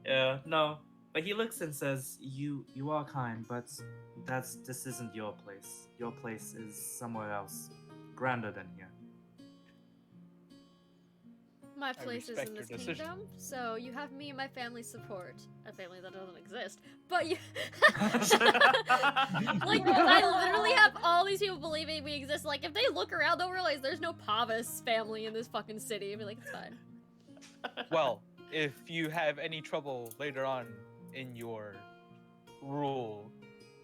Yeah, no. But he looks and says, You are kind, but this isn't your place. Your place is somewhere else, grander than here." My place is respect in this your decision. kingdom, so you have me and my family's support. A family that doesn't exist. But you... like, I literally have all these people believing we exist. Like, if they look around, they'll realize there's no POVS family in this fucking city. I'll be like, it's fine. Well, if you have any trouble later on in your rule,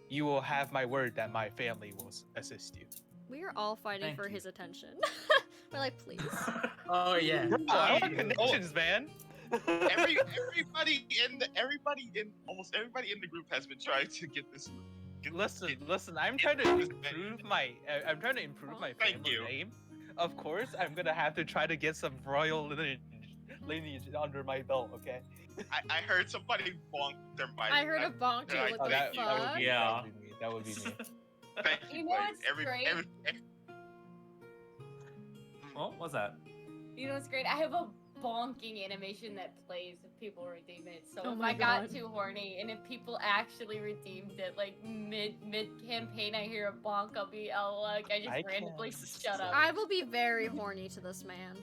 you will have my word that my family will assist you. We are all fighting Thank for you. his attention. We're like, please. Oh yeah. I want connections, man. Everybody in almost everybody in the group has been trying to get this. Listen. I'm trying to improve my. I'm trying to improve my Thank family you. name. Of course, I'm gonna have to try to get some royal lineage under my belt. Okay. I heard somebody bonk their mic. I heard a bonk too. I- What Oh, the that would fuck? be Yeah. That would be me. Thank you, You know buddy. what's great? Well, what's that? You know what's great? I have a bonking animation that plays if people redeem it. So Oh if my I got God. too horny and if people actually redeemed it, like mid campaign, I hear a bonk, I just I randomly can't. shut up. I will be very horny to this man.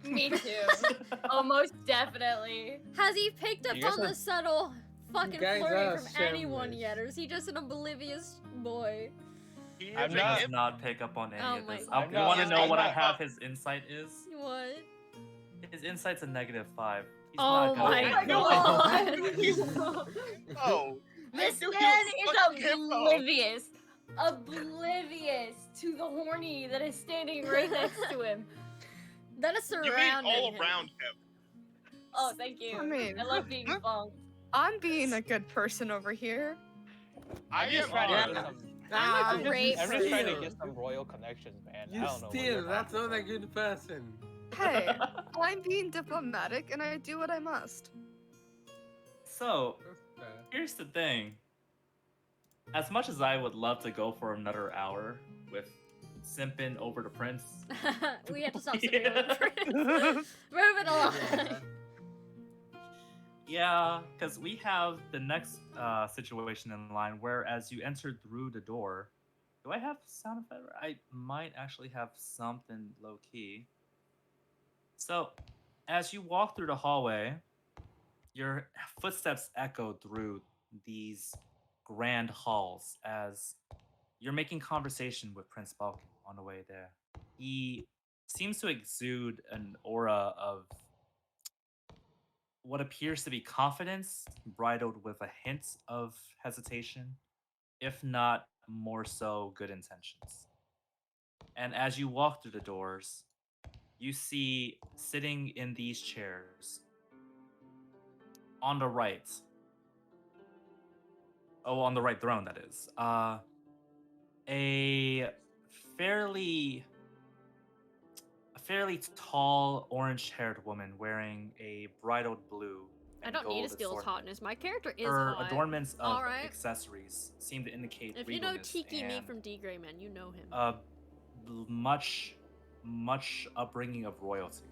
Me too. Oh, most definitely. Has he picked up You guys on are- the subtle fucking guys flirting are from anyone shameless. yet, or is he just an oblivious boy? I'm He not- does not pick up on any Oh of my this. God. You want to I'm know what I not- have his insight is? What? His insight's a -5. He's Oh not my gonna- God. Oh, This knew he man was is fucking hippo. oblivious to the horny that is standing right next to him. That is you mean surrounding all him. around him? Oh, thank you. I mean- I love being bonked. I'm being a good person over here. I I'm just am. trying to Yeah. get some. I'm a great I'm just trying to person. get some royal connections, man. I You don't know. what still, you're that's talking not a about. good person. Hey, I'm being diplomatic and I do what I must. So, here's the thing. As much as I would love to go for another hour with simping over the prince, We have to stop sipping Yeah. over Prince. Moving along. yeah, because we have the next situation in line where as you enter through the door, do I have sound effect? I might actually have something low key. So, as you walk through the hallway, your footsteps echo through these grand halls as you're making conversation with Prince Balkan on the way there. He seems to exude an aura of what appears to be confidence, bridled with a hint of hesitation, if not more so good intentions. And as you walk through the doors, you see sitting in these chairs on the right. Oh, on the right throne, that is. A fairly a fairly tall, orange-haired woman wearing a bridled blue I and don't need to gold steal his assortment. hotness. My character is Her hot. adornments of Alright. accessories seem to indicate If you know regalness Tiki Me and from D Gray Man, you know him. much upbringing of royalty.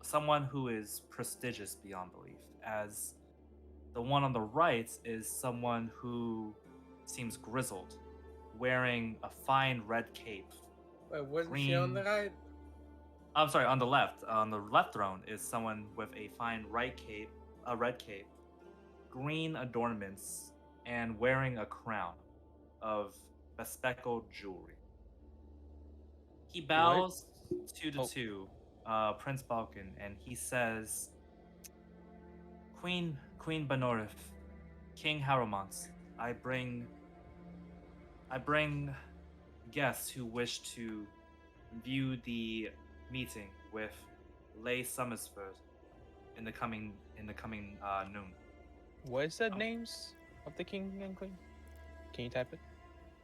Someone who is prestigious beyond belief, as the one on the right is someone who seems grizzled, wearing a fine red cape. Wait, wasn't she on the Green- right? I'm sorry, on the left. On the left throne is someone with a fine red cape, green adornments, and wearing a crown of bespeckled jewelry. He bows to the Oh. two, Prince Balkan, and he says, Queen Banorif, King Haromont, I bring guests who wish to view the meeting with Lay Summersford in the coming noon. What is the names of the king and queen? Can you type it?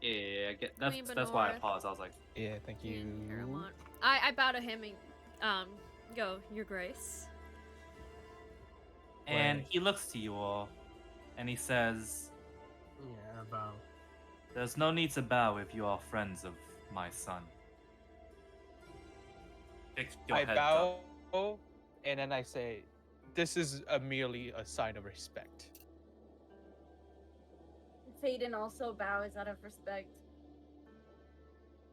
Yeah, Queen that's why I Banorith. paused. I was like, Yeah, thank you. King Paramount. I bow to him and go, Your Grace. and Wait. he looks to you all, and he says, Yeah, about. "There's no need to bow if you are friends of my son." Pick your I heads up. bow, and then I say, "This is merely a sign of respect." Faden also bows out of respect.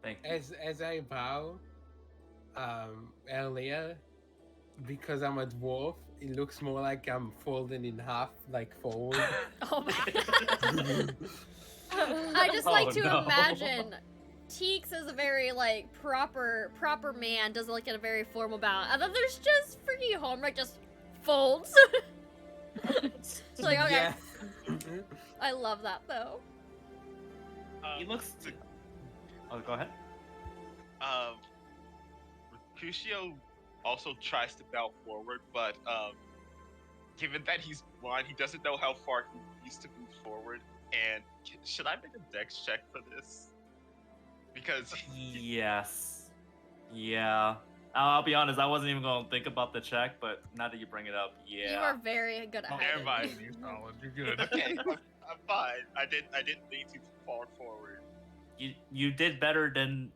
Thank you. As I bow, earlier, because I'm a dwarf, it looks more like I'm folding in half, like forward. Oh my I just like Oh, to no. imagine Teeks as a very like proper man does like a very formal bow. And then there's just freaking Homework just folds. It's like, okay. Yeah. I love that though. He looks. Oh, go ahead. Mercutio also tries to bow forward, but given that he's blind, he doesn't know how far he needs to move forward. And should I make a dex check for this? Because Yes. Yeah. I'll be honest. I wasn't even going to think about the check, but now that you bring it up, yeah. You are very good at never mind. hiding. You're solid. You're good. Okay, I'm fine. I didn't mean to fall forward. You did better than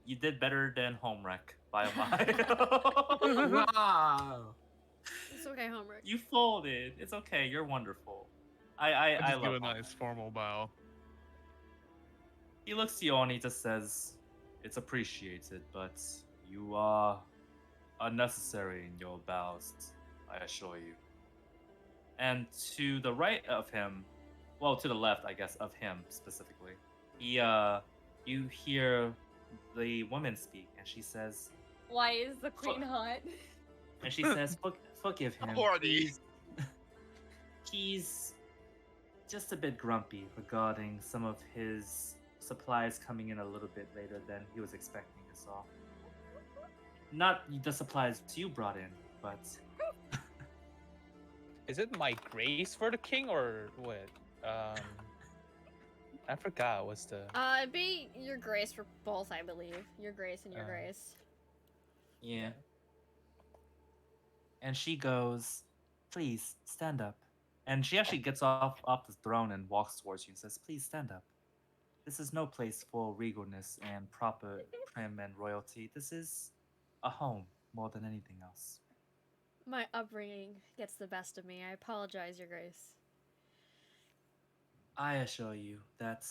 Homewreck by a mile. Wow. It's okay, Homework. You folded. It's okay. You're wonderful. I just love give a Homewreck. nice formal bow. He looks to you all and he just says, "It's appreciated, but you are unnecessary in your bows, I assure you." And to the right of him, well, to the left, I guess, of him specifically, you hear the woman speak, and she says, Why is the queen hot? "Forgive him. Horny. He's just a bit grumpy regarding some of his supplies coming in a little bit later than he was expecting us all. Not the supplies you brought in, but Is it my grace for the king or what? I forgot what's the. It'd be Your Grace for both, I believe. Your Grace and Your Grace. yeah." And she goes, "Please stand up." And she actually gets off the throne and walks towards you and says, "Please stand up. This is no place for regalness and proper prim and royalty. This is a home more than anything else." My upbringing gets the best of me. I apologize, Your Grace. I assure you that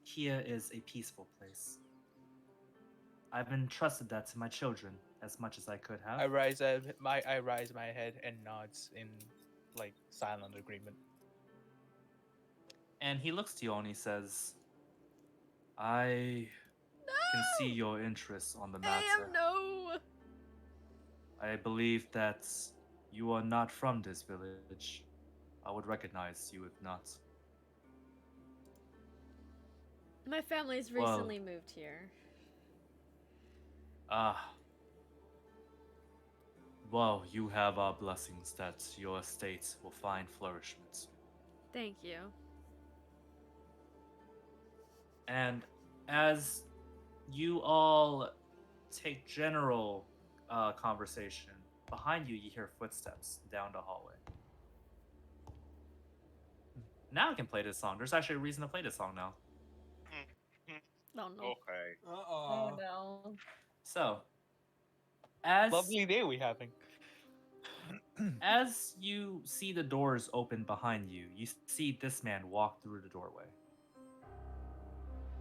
here is a peaceful place. I've entrusted that to my children as much as I could have. I raise my head and nods in like silent agreement. And he looks to you and he says, "I can see your interest on the matter. no! I believe that You are not from this village. I would recognize you if not. My family's Well- recently moved here. Ah. Well, you have our blessings that your estate will find flourishment. Thank you. And as you all take general conversation, behind you, you hear footsteps down the hallway. Now I can play this song. There's actually a reason to play this song now. Oh no. Okay. Oh no. So, as Lovely day we having. as you see the doors open behind you, you see this man walk through the doorway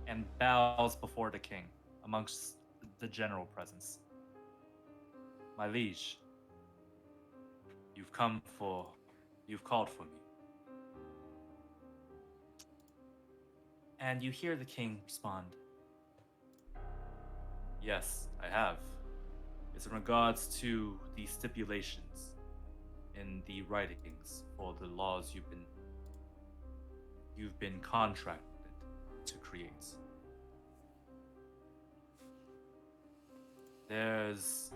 and bows before the king amongst the general presence. My liege, you've called for me. And you hear the king respond, yes, I have. It's in regards to the stipulations in the writings for the laws you've been contracted to create. There's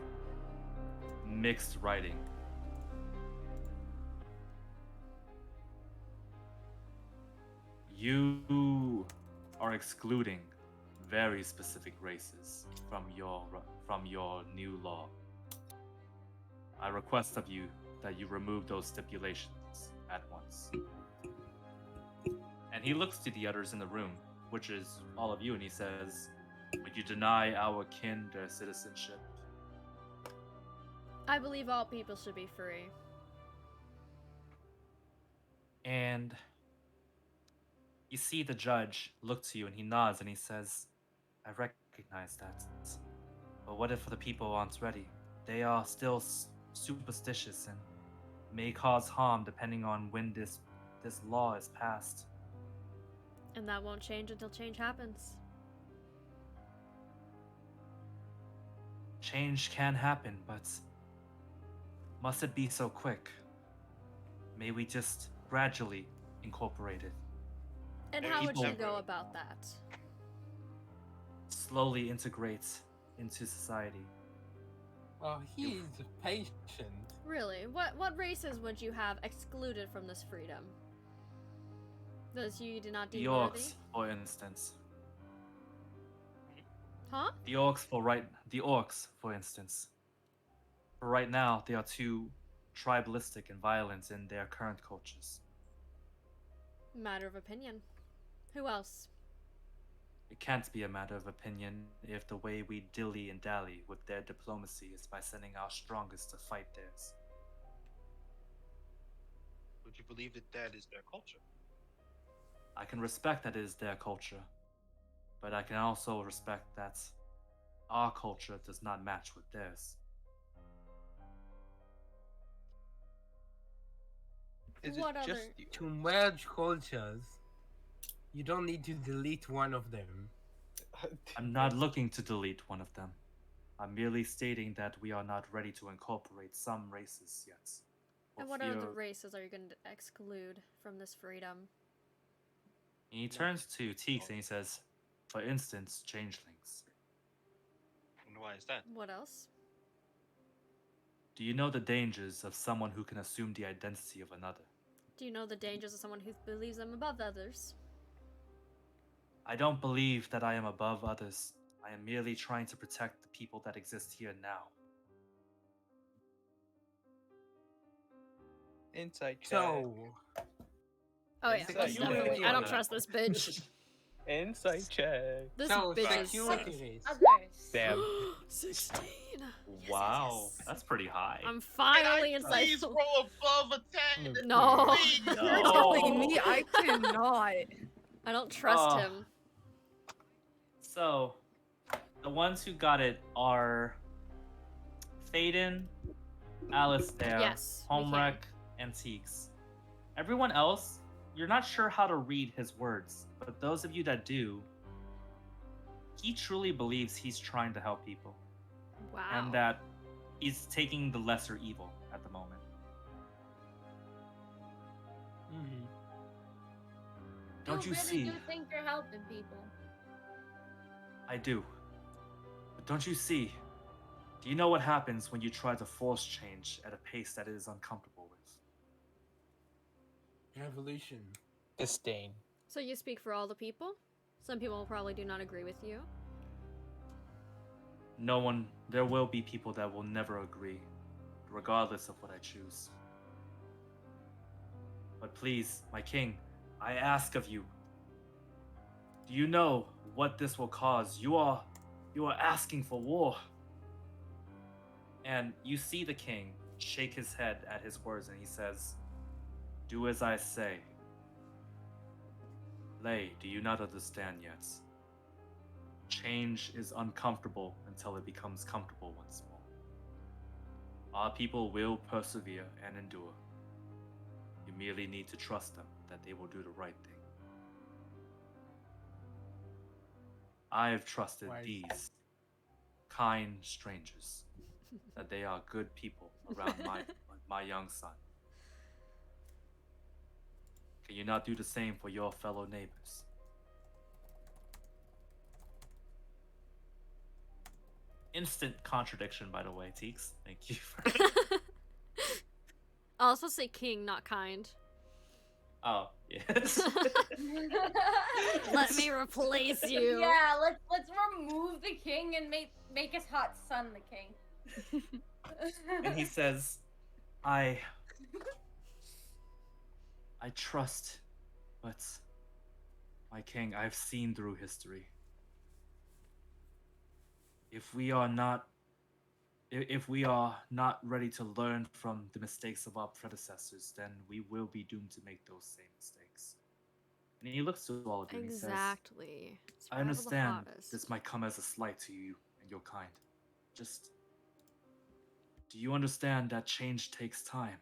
mixed writing. You are excluding very specific races from your new law. I request of you that you remove those stipulations at once. And he looks to the others in the room, which is all of you, and he says, would you deny our kin their citizenship? I believe all people should be free. And you see the judge look to you and he nods and he says, I recognize that. But what if the people aren't ready? They are still superstitious and may cause harm depending on when this law is passed. And that won't change until change happens. Change can happen, but must it be so quick? May we just gradually incorporate it? And how would People- you go about that? Slowly integrate into society. Oh, he's patient. Really? What races would you have excluded from this freedom? Those you do not The deem worthy? orcs, for instance. Huh? The orcs, for instance. For right now, they are too tribalistic and violent in their current cultures. Matter of opinion. Who else? It can't be a matter of opinion if the way we dilly and dally with their diplomacy is by sending our strongest to fight theirs. Would you believe that is their culture? I can respect that it is their culture, but I can also respect that our culture does not match with theirs. Is What it just other- you? To merge cultures, you don't need to delete one of them. I'm not looking to delete one of them. I'm merely stating that we are not ready to incorporate some races yet. for And what fear other of- races are you going to exclude from this freedom? And he turns to Teeks and he says, for instance, changelings. And why is that? What else? Do you know the dangers of someone who can assume the identity of another? Do you know the dangers of someone who believes them above others? I don't believe that I am above others. I am merely trying to protect the people that exist here now. Insight check. So, Oh yeah, Insight that's check. definitely. I don't trust this bitch. Insight check. This so bitch is security sick. race. Others. Damn. 16. Wow, that's pretty high. I'm finally Can I please insightful. roll above a 10? No. Please. You're No. telling me I cannot. I don't trust Oh. him. So, the ones who got it are Thaden, Alistair, Yes, we can. Homrek, and Teeks. Everyone else, you're not sure how to read his words, but those of you that do, he truly believes he's trying to help people Wow. and that he's taking the lesser evil at the moment. Don't you really see? do think you're helping people. I do. But don't you see? Do you know what happens when you try to force change at a pace that it is uncomfortable with? Revolution. Disdain. So you speak for all the people? Some people probably do not agree with you. No one, there will be people that will never agree, regardless of what I choose. But please, my king, I ask of you, do you know what this will cause? You are asking for war. And you see the king shake his head at his words and he says, do as I say. Lay, do you not understand yet? Change is uncomfortable until it becomes comfortable once more. Our people will persevere and endure. You merely need to trust them that they will do the right thing. I have trusted Wise. these kind strangers that they are good people around my young son. Can you not do the same for your fellow neighbors? Instant contradiction, by the way, Teeks. Thank you for. I was supposed to say king, not kind. Oh, yes. Let me replace you. Yeah, let's remove the king and make his hot son the king. And he says, I trust, but my king, I've seen through history. If we are not ready to learn from the mistakes of our predecessors, then we will be doomed to make those same mistakes. And he looks to all of you and he says, Exactly. I Survival of the understand hottest. this might come as a slight to you and your kind. Just, do you understand that change takes time?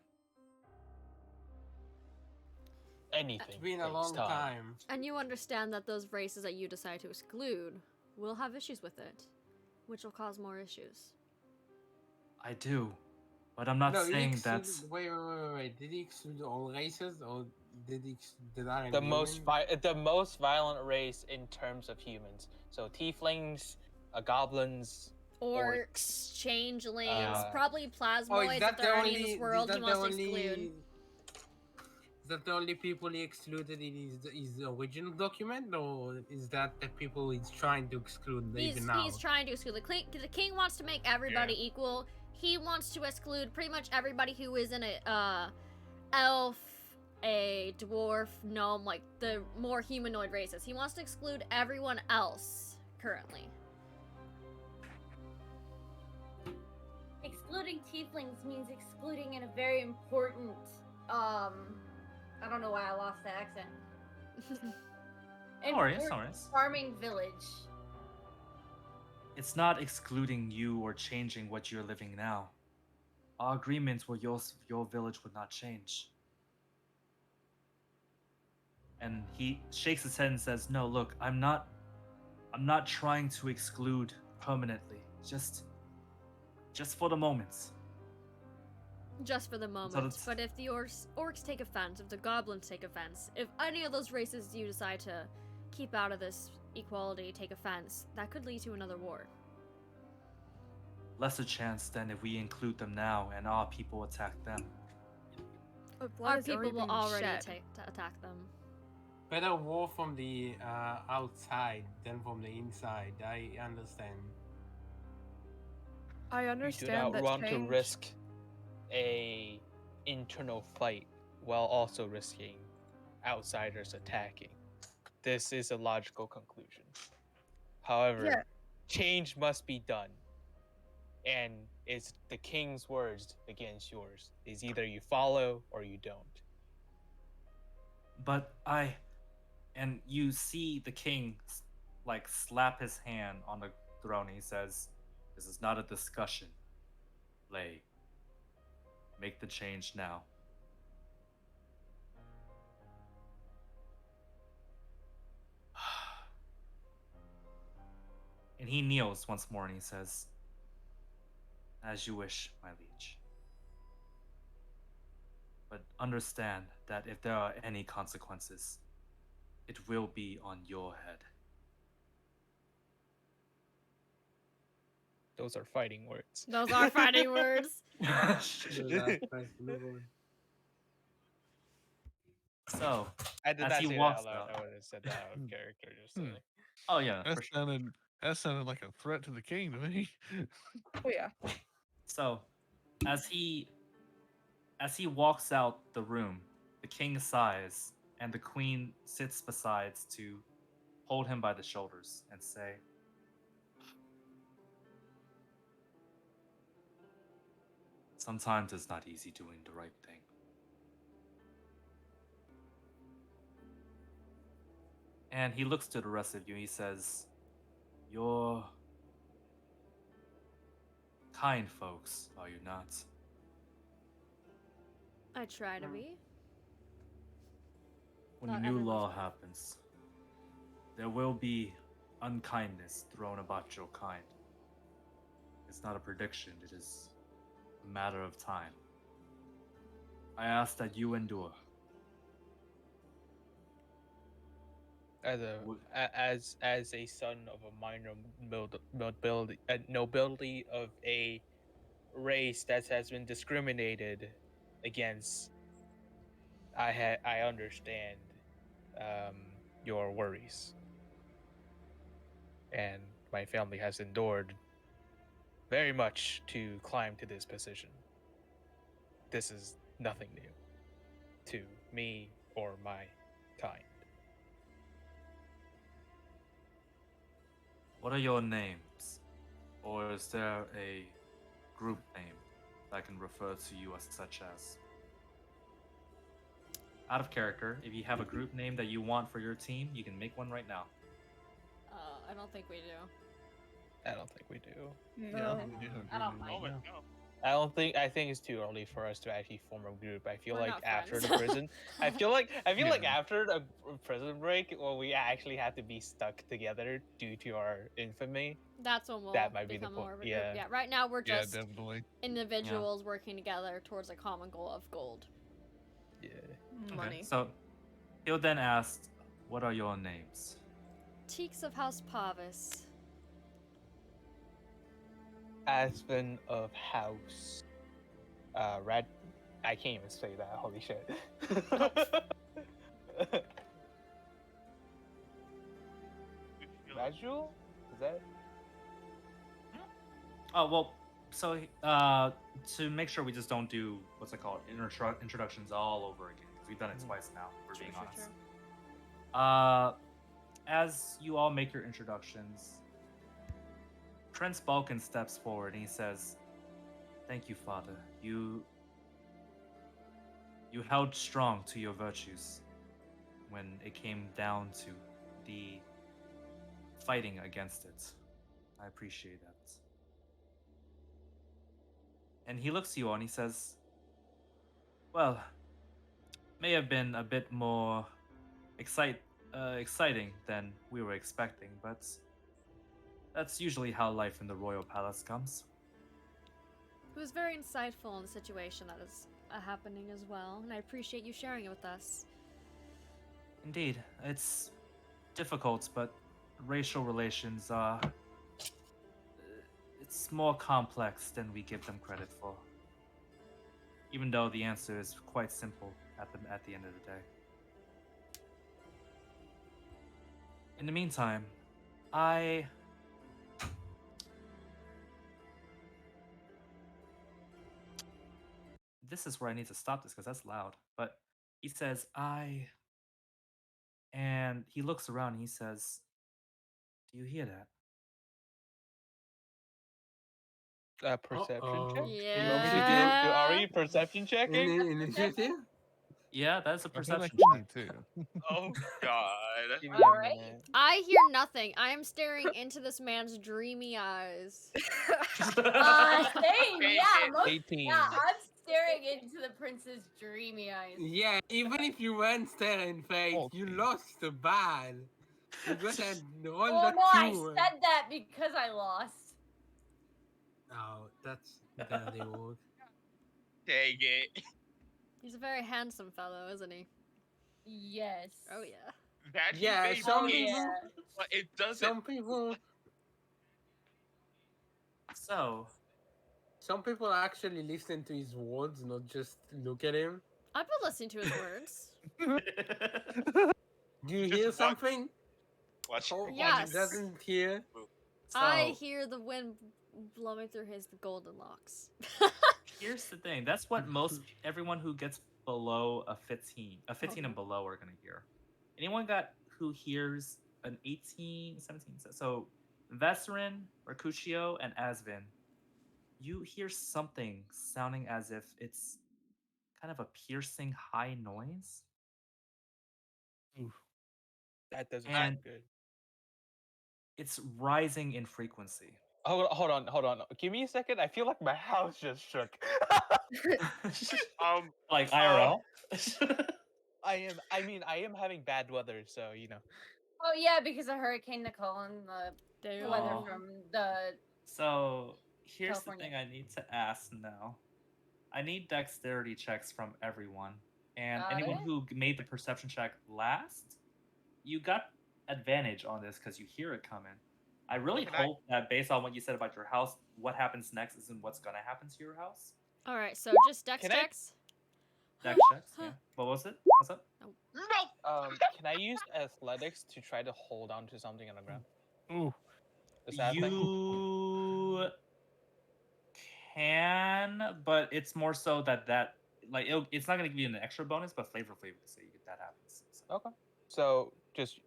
Anything It's been a takes long time. And you understand that those races that you decide to exclude will have issues with it, which will cause more issues. I do, but I'm not No, he saying excluded. that's. Wait. Did he exclude all races, or did he that aren't The most human? the most violent race in terms of humans. So tieflings, goblins, Orcs, changelings, Uh, probably Oh, plasmoids is if that the there are any in only? this Is world he that the wants to exclude. only? Is that the only people he excluded in his original document, or is that the people he's trying to exclude even now? He's trying to exclude the king wants to make everybody equal. He wants to exclude pretty much everybody who is in a elf, a dwarf, gnome, like the more humanoid races. He wants to exclude everyone else currently. Excluding tieflings means excluding in a very important I don't know why I lost that accent. No worries, Important no worries. farming village. It's not excluding you or changing what you're living now. Our agreements were your village would not change. And he shakes his head and says, "No, look, I'm not trying to exclude permanently. Just for the moment." Just for the moment. it's- But if the orcs take offense, if the goblins take offense, if any of those races you decide to keep out of this equality take offense, that could lead to another war. Lesser chance than if we include them now and our people attack them. But blood Our has people will been already shed. attack them. Better war from the outside than from the inside. I understand. I you do understand not that want to change. risk a internal fight while also risking outsiders attacking. This is a logical conclusion. However, Yeah. change must be done. And it's the king's words against yours. Is either you follow or you don't. But and you see the king like slap his hand on the throne and he says, "This is not a discussion. Lay. Make the change now." And he kneels once more and he says, "As you wish, my liege. But understand that if there are any consequences, it will be on your head. Those are fighting words. Those are fighting words. The last person, no one. So, I did as not he say that walks out loud. out, I would have said that out of character. Just Hmm. saying. oh yeah, That for sure. sounded like a threat to the king to me. Oh yeah. So, as he walks out the room, the king sighs, and the queen sits beside to hold him by the shoulders and say, "Sometimes it's not easy doing the right thing." And he looks to the rest of you. He says, "You're kind folks, are you not?" I try to be. When Not a new everyone's law right. happens, there will be unkindness thrown about your kind. It's not a prediction, it is a matter of time. I ask that you endure. As a Would- as a son of a minor nobility of a race that has been discriminated against, I understand your worries, and my family has endured very much to climb to this position. This is nothing new to me or my kind. What are your names? Or is there a group name that can refer to you as such as? Out of character, if you have a group name that you want for your team, you can make one right now. I don't think we do. I don't think we do. No. I don't mind. Oh my god. I think it's too early for us to actually form a group. I feel We're like not after friends. the prison, I feel like Yeah. after the prison break, well, we actually have to be stuck together due to our infamy. That's when we'll That might be the become point, more of a yeah. group. Yeah, right now we're Yeah, just definitely. individuals working together towards a common goal of gold. Yeah. Money. So he'll then ask, "What are your names?" Teaks of House POVS. Aspen of House. Red. I can't even say that. Holy shit. We feel like Rajul? Is that? Oh well, so to make sure we just don't do what's it called introductions all over again because we've done it twice now. If we're being honest. As you all make your introductions, Prince Balkan steps forward and he says, "Thank you, Father. You held strong to your virtues when it came down to the fighting against it. I appreciate that." And he looks to you all and he says, "Well, may have been a bit more exciting than we were expecting, but that's usually how life in the royal palace comes." It was very insightful on the situation that is happening as well, and I appreciate you sharing it with us. Indeed, it's difficult, but racial relations are. It's more complex than we give them credit for. Even though the answer is quite simple at the end of the day. In the meantime, this is where I need to stop this because that's loud. But he says, and he looks around and he says, "Do you hear that?" Perception check? Yeah. Are we perception checking? Initiative? Yeah, that's a I feel like perception you check. need to. Oh god. Give me a Alright. minute. I hear nothing. I am staring into this man's dreamy eyes. Same, Okay, yeah, 18. yeah, I'm staring into the prince's dreamy eyes. Yeah, even if you weren't staring face, you Okay. lost the bad. You got that roll Oh the no, I two. said that because I lost. Oh, that's very old. Dang it. He's a very handsome fellow, isn't he? Yes. Oh yeah. That he Yeah, made some peace, people, but it doesn't. some people, So, some people actually listen to his words, not just look at him. I've been listening to his words. Do you Just hear watch- something? Watch. Hope Yes. doesn't hear. I so hear the wind blowing through his golden locks. here's the thing. That's what everyone who gets below a 15 and no. below are gonna hear. Anyone who hears an 18, 17, so Vesserin, Mercutio, and Asvin, you hear something sounding as if it's kind of a piercing high noise. That doesn't And- sound good. It's rising in frequency. Hold on. Give me a second. I feel like my house just shook. Like IRL? I am having bad weather, so you know. Oh yeah, because of Hurricane Nicole and the weather Oh. from the. So here's California. the thing I need to ask now. I need dexterity checks from everyone. And Got anyone it. who made the perception check last, you got advantage on this because you hear it coming. I really Can I- hope that based on what you said about your house, what happens next isn't what's gonna happen to your house. All right, so just dex Can I- checks. Dex checks, yeah. What was it? What's up? No. Can I use athletics to try to hold on to something on the ground? Ooh. Is that a thing? You can, but it's more so that like it's not gonna give you an extra bonus, but flavorfully would say that happens. So. Okay. So just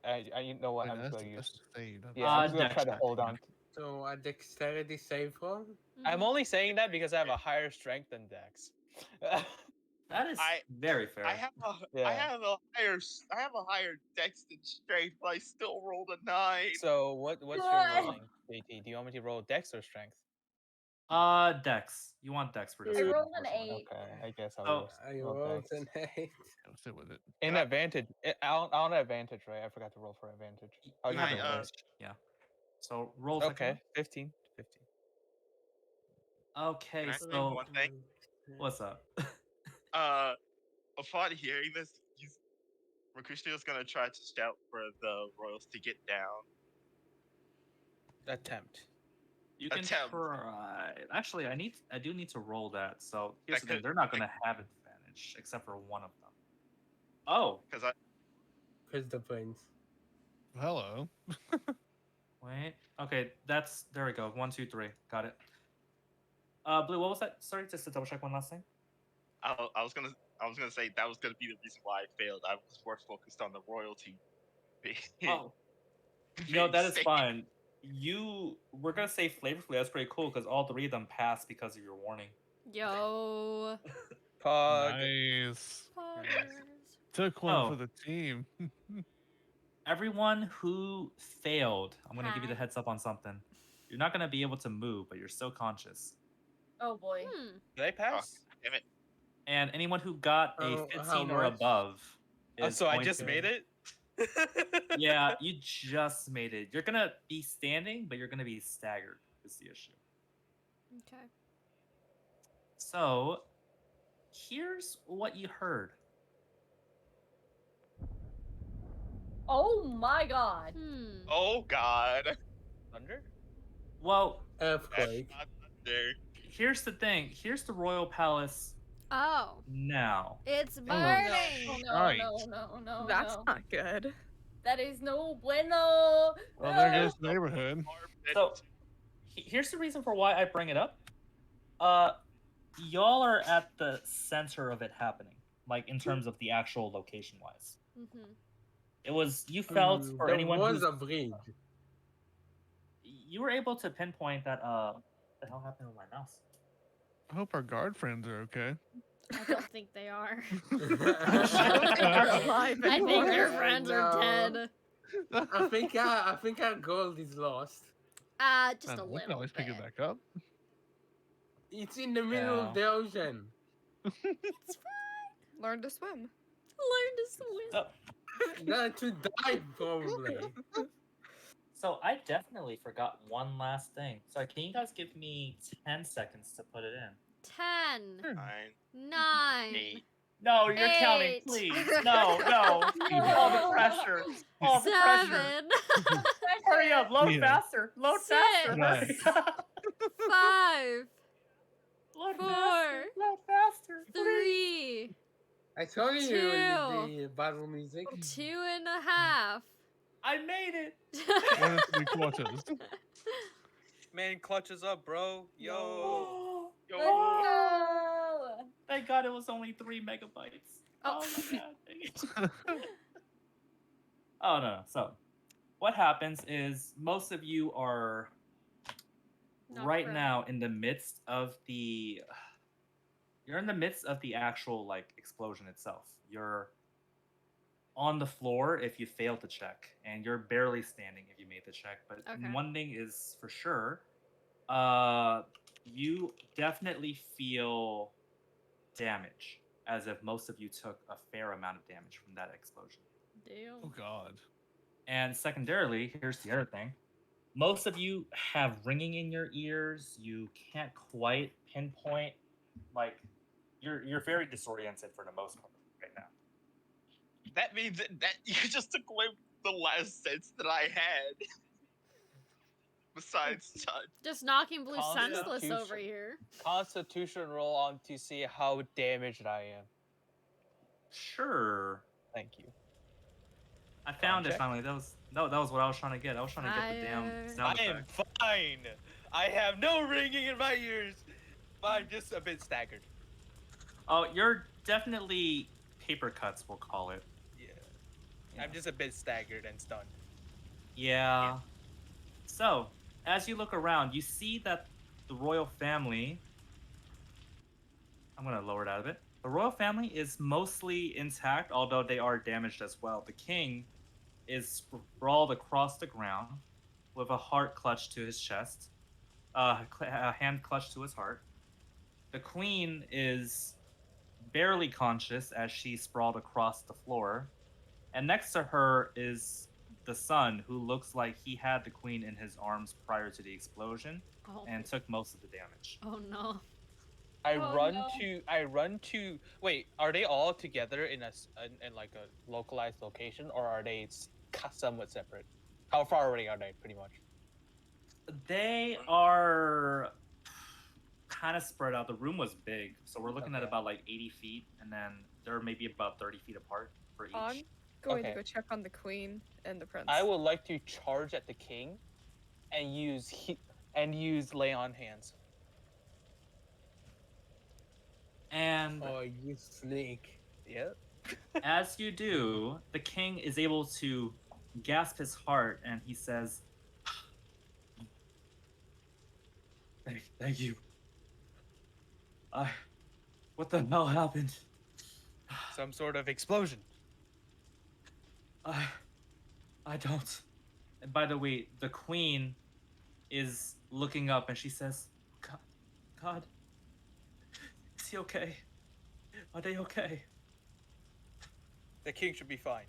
you know what Wait, I'm just that's, gonna that's use. the thing. Yeah, I'm just gonna dex try to check, hold yeah. on. So a dexterity save roll. I'm only saying that because I have a higher strength than Dex. That is I- very fair. I have a Yeah. I have a higher dex than strength, but I still rolled a 9. So what's your God. rolling, JT? Do you want me to roll Dex or strength? Dex. You want Dex for this I one, rolled an unfortunately. 8. Okay, I guess I'll Oh. I roll rolled Dex. an 8. I'll sit with it. In Can I- advantage, on advantage, right? I forgot to roll for advantage. Oh, you Can can I, roll. Yeah. So roll a second Okay, 15. one. Okay, Can I say so one thing? what's up? Upon hearing this, Mercutio's gonna try to shout for the royals to get down. Attempt. You can Attempt. try. Actually, I do need to roll that. So here's That the thing: could- they're not gonna have advantage except for one of them. Oh, Because I Where's the brains? Hello. wait. Okay, there we go. 1, 2, 3. Got it. Blue, what was that? Sorry, just to double check one last thing. I was gonna say that was gonna be the reason why I failed. I was more focused on the royalty. Oh, no, that is fine. We're gonna say flavorfully. That's pretty cool because all 3 of them passed because of your warning. Yo. Pog. Nice. Poggers. Took one Oh. for the team. Everyone who failed, I'm gonna give you the Hi. heads up on something. You're not gonna be able to move, but you're still conscious. Oh boy. Did I pass? Damn it! And anyone who got a How 15 or much? above Oh, is so I going just to- made it? Yeah, you just made it. You're gonna be standing, but you're gonna be staggered. Is the issue. Okay. So, here's what you heard. Oh my god. Oh God! Thunder? Well, That's Earthquake. not there. here's the thing. Here's the royal palace Oh, now. it's Oh burning. no, Right. no. That's not good. That is no bueno. Well, there No. goes the neighborhood. So, here's the reason for why I bring it up. Y'all are at the center of it happening, like in terms of the actual location wise. Mm-hmm. It was you felt for there anyone was who's a bridge. you were able to pinpoint that what the hell happened with my mouse? I hope our guard friends are okay. I don't think they are. I don't think they're alive I think anymore. your friends are No. dead. I think our gold is lost. Just a We can little always bit. pick it back up. It's in the middle of the ocean. It's fine. Learn to swim. Learn to swim. So, Not to die, probably. so I definitely forgot one last thing. Sorry, can you guys give me 10 seconds to put it in? 10, 9, 9, 8, No, you're counting, 8. please. No, no. All the pressure. All the pressure. 7. Hurry up, load Yeah. faster. Load faster. Hurry. 6. 5. Load 4. faster. Load faster. Please. 3. I told you 2. the battle music. 2.5. I made it. 1 and 3/4. Man, clutches up, bro. Yo. Oh, Yo. Let's go. thank God it was only 3 megabytes. Oh. Oh my God. dang it. Oh no. So, what happens is most of you are Not right prone. now in the midst of the. You're in the midst of the actual like explosion itself. You're on the floor if you fail to check, and you're barely standing if you made the check. But Okay. one thing is for sure, you definitely feel damage, as if most of you took a fair amount of damage from that explosion. Damn. Oh God. And secondarily, here's the other thing. Most of you have ringing in your ears. You can't quite pinpoint, like, you're very disoriented for the most part right now. That means that you just took away the last sense that I had. Besides touch. Just knocking Blue senseless Constitution. over here. Constitution roll on to see how damaged I am. Sure. Thank you. I found it check. finally. That was what I was trying to get. I was trying to get the damn sound I am effect. fine. I have no ringing in my ears, but I'm just a bit staggered. Oh, you're definitely paper cuts, we'll call it. Yeah. I'm just a bit staggered and stunned. Yeah. So, as you look around, you see that the royal family. I'm gonna lower it out of it. The royal family is mostly intact, although they are damaged as well. The king is sprawled across the ground with a heart clutched to his chest, a hand clutched to his heart. The queen is barely conscious as she's sprawled across the floor, and next to her is the son, who looks like he had the queen in his arms prior to the explosion Oh. and took most of the damage. Oh no. I Oh, run to. Wait, are they all together in in like a localized location, or are they somewhat separate? How far away are they, pretty much? They are kind of spread out. The room was big, so we're looking at Okay. about like 80 feet, and then they're maybe about 30 feet apart for each. I'm going Okay. to go check on the queen and the prince. I would like to charge at the king, and use lay on hands. And Oh, you snake. Yeah. as you do, the king is able to gasp his heart, and he says, Thank you. What the hell happened? Some sort of explosion. I don't. And by the way, the queen is looking up and she says, God, is he okay? Are they okay? The king should be fine.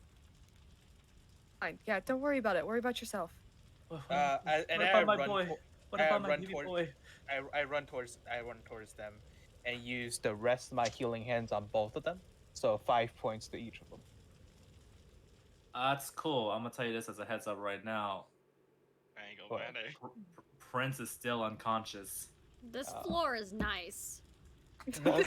Fine. Yeah, don't worry about it. Worry about yourself. What And about I my run boy? to- What I about my run baby towards- boy? I run towards them, and use the rest of my healing hands on both of them. So 5 points to each of them. That's cool. I'm gonna tell you this as a heads up right now. I ain't What? gonna lie, eh? Prince is still unconscious. This floor is nice. No, The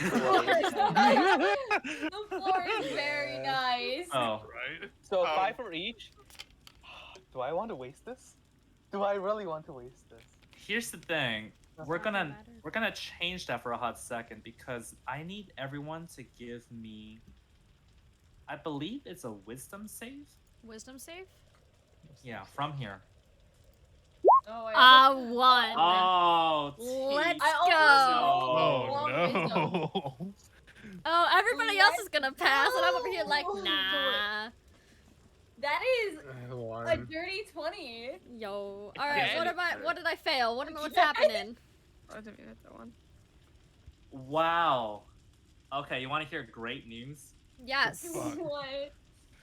floor is very nice. Oh, Right. So Um, 5 for each. Do I want to waste this? Do I really want to waste this? here's the thing. Does We're not gonna matter. we're gonna change that for a hot second because I need everyone to give me. I believe it's a wisdom save. Wisdom save? Yeah, from here. Oh, I 1. Oh, Let's I go. almost Oh no. Oh, everybody else is gonna pass, and I'm over here like, No. nah. That is a One. dirty 20. Yo. All right. Again? What did I fail? What's happening? I didn't even hit that one. wow. Okay, you want to hear great news? Yes. Fuck. What?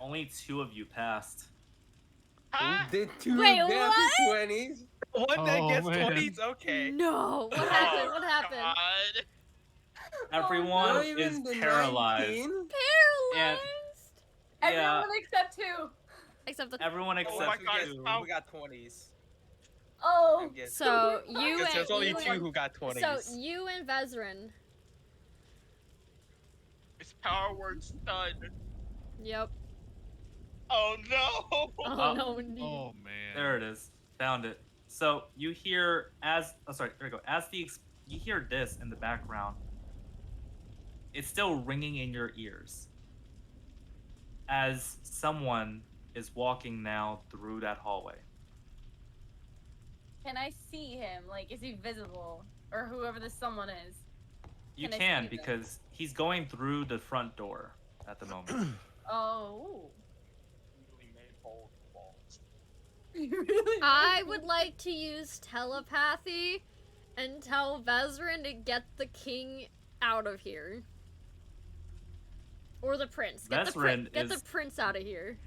Only 2 of you passed. Ha! Did two Wait, dirty what? 20s? One that Oh, gets man. 20s? Okay. No. What happened? What happened? God. Everyone Not is even the paralyzed. 19? Paralyzed. Yeah, Everyone except who? Except the. everyone Oh except my God, it's you. power. We got 20s. Oh. I'm guessing. So you Because and there's only you two and- who got 20s. So you and Vezrin. It's power word stun. Yep. Oh no! Oh no, indeed. Oh man. There it is. Found it. So you hear sorry, there we go. You hear this in the background. It's still ringing in your ears. As someone is walking now through that hallway. Can I see him? Like, is he visible? Or whoever this someone is? You Can I can see them? because he's going through the front door at the moment. Oh. Really made hole in the walls. Really? I would like to use telepathy and tell Vezrin to get the king out of here. Or the prince. Get Vezrin the is- prince out of here.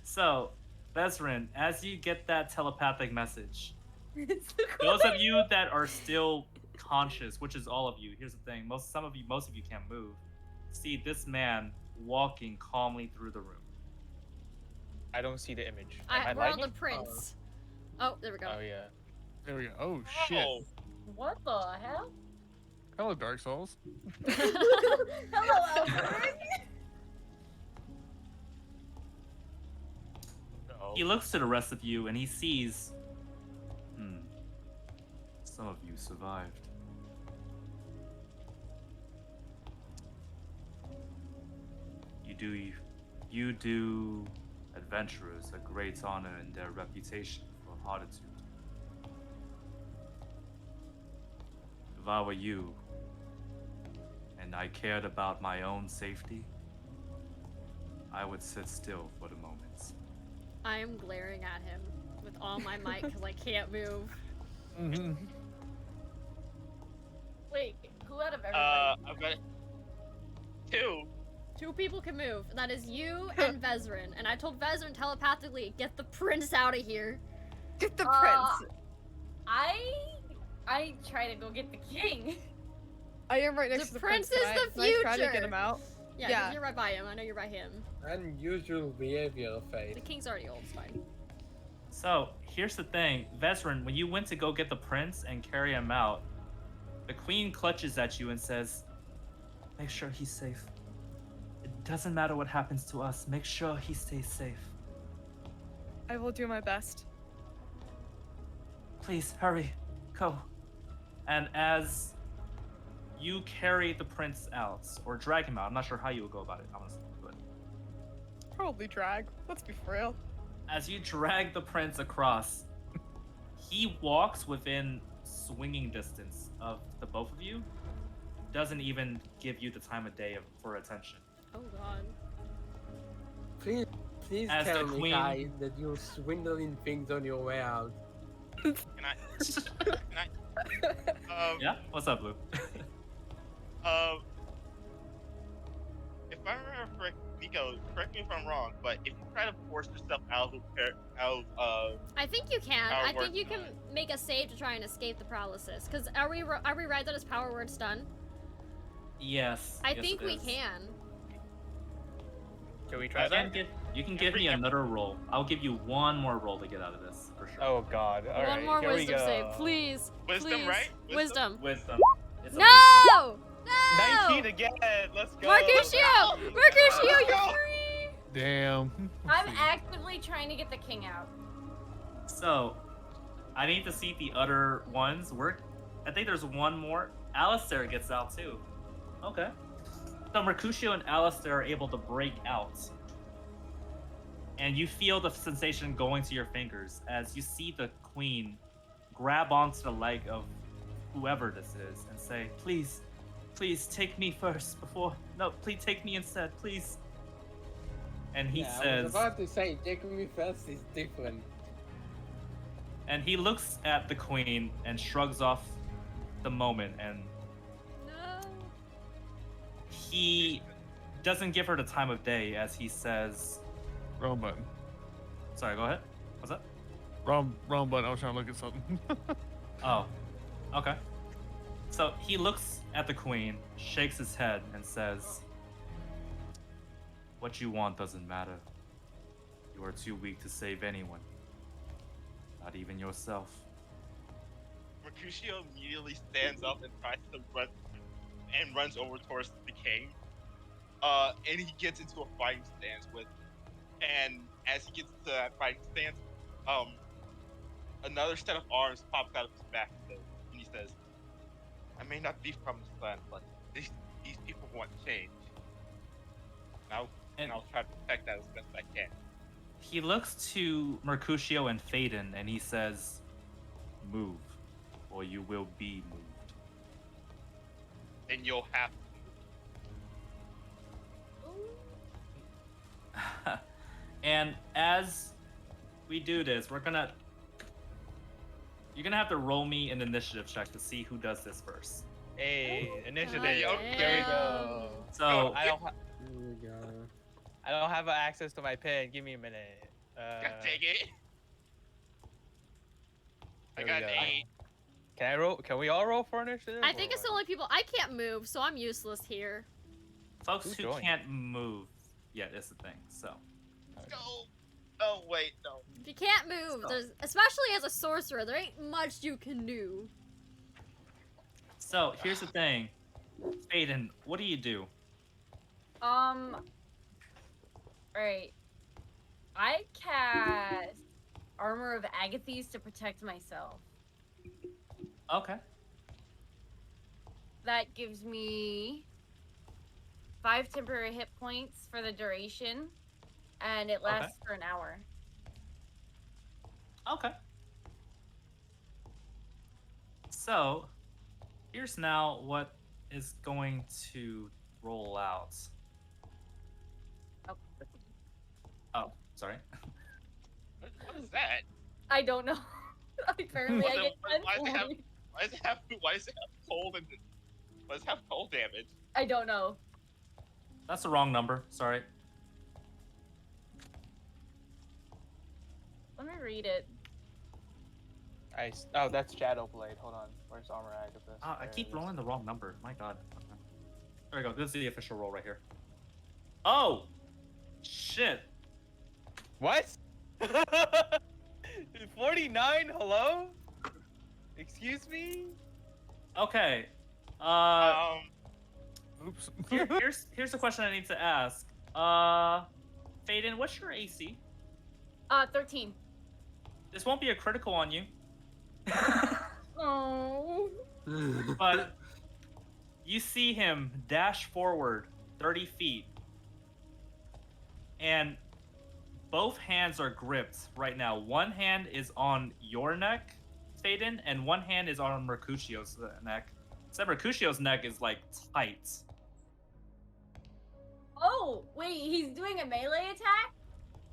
So, Vezrin, as you get that telepathic message, It's the those of you that are still conscious, which is all of you, here's the thing: most of you can't move. See this man walking calmly through the room. I don't see the image. Am I We're on the lagging? prince. Oh, there we go. Oh yeah. There we go. Oh shit. Oh, What the hell? Hello, Dark Souls. Hello, Alfred. no. He looks to the rest of you and he sees, some of you survived. You do adventurers a great honor in their reputation for hardihood. If I were you, and I cared about my own safety, I would sit still for the moment. I am glaring at him with all my might because I can't move. Mm-hmm. Wait, who out of everybody? I've got 2. 2 people can move. And that is you and Vezrin. And I told Vezrin telepathically, get the prince out of here. Get the Uh, prince. I try to go get the king. I am right The next to the prince prince. is the Can I try to future. get him out? Yeah, 'cause Yeah. you're right by him. I know you're by him. Unusual behavior, The Faith. king's already old, it's fine. So, here's the thing, Vezrin, when you went to go get the prince and carry him out, the queen clutches at you and says, "Make sure he's safe. It doesn't matter what happens to us, make sure he stays safe. I will do my best. Please, hurry, go." And as you carry the prince out, or drag him out, I'm not sure how you would go about it, honestly, but Probably drag. Let's be for real. as you drag the prince across, he walks within swinging distance of the both of you, doesn't even give you the time of day for attention. Oh god. Please As the tell me, queen- Kai, that you're swindling things on your way out. Can I? Yeah? What's up, Blue? If I remember correct, Nico, correct me if I'm wrong, but if you try to force yourself out of I think you can. Power I think word you can stun. make a save to try and escape the paralysis. Because are we right that it's power word stun? Yes. I yes, think it we is. can. Can we try that? You can give me another roll. I'll give you one more roll to get out of this, for sure. Oh god. All right. One more here we wisdom go. save, please. Wisdom, please. right? Wisdom. Wisdom. It's a No! No! 19 again. Let's go. Mercutio! Mercutio, Let's you're go. free! Damn. I'm actively trying to get the king out. So, I need to see the other ones work. I think there's one more. Alistair gets out too. Okay. So Mercutio and Alistair are able to break out. And you feel the sensation going to your fingers as you see the queen grab onto the leg of whoever this is and say, "Please, please take me first before... No, please take me instead, please." And he I was says... about to say, taking me first is different. And he looks at the queen and shrugs off the moment, and No. he doesn't give her the time of day as he says, Wrong button. sorry, go ahead. What's that? Wrong button. I was trying to look at something. Oh, okay. So he looks at the queen, shakes his head, and says, "What you want doesn't matter. You are too weak to save anyone, not even yourself." Mercutio immediately stands up and tries to run and runs over towards the king. And he gets into a fighting stance and as he gets to that fighting stance, another set of arms pops out of his back and he says, "I may not be from this land, but these people want change. And I'll try to protect that as best I can." He looks to Mercutio and Phaedon and he says, "Move, or you will be moved." And you'll have to. And as we do this, you're gonna have to roll me an initiative check to see who does this first. Hey, initiative. goddamn. Here we go. So I don't. Here we go. I don't have access to my pen. Give me a minute. God dang it. I There we got an go. 8. Can I roll? Can we all roll for initiative? I think or it's the what? only people. I can't move, so I'm useless here. folks Who's who joined? can't move yet is the thing. So No. Oh, wait, no. If you can't move, So- there's especially as a sorcerer, there ain't much you can do. So here's the thing, Phaedon, what do you do? Alright. I cast Armor of Agathys to protect myself. Okay. That gives me 5 temporary hit points for the duration, and it lasts for an hour. Okay. So here's now what is going to roll out. Oh, Oh, sorry. What is that? I don't know. Apparently, I get Why does it 10 have- points. Why does it have cold and why does it have cold damage? I don't know. That's the wrong number. Sorry. Let me read it. Oh, that's Shadow Blade. Hold on. Where's Armor Agathys? I There keep it is. rolling the wrong number. My God. Okay. There we go. This is the official roll right here. Oh, shit. What? 49? Hello? Excuse me? Okay. Oops. Here's the question I need to ask. Phaedon, what's your AC? 13. This won't be a critical on you. Oh. But you see him dash forward 30 feet. And both hands are gripped right now. One hand is on your neck, Phaedon, and one hand is on Mercutio's neck. Except Mercutio's neck is like tight. Oh, wait, he's doing a melee attack?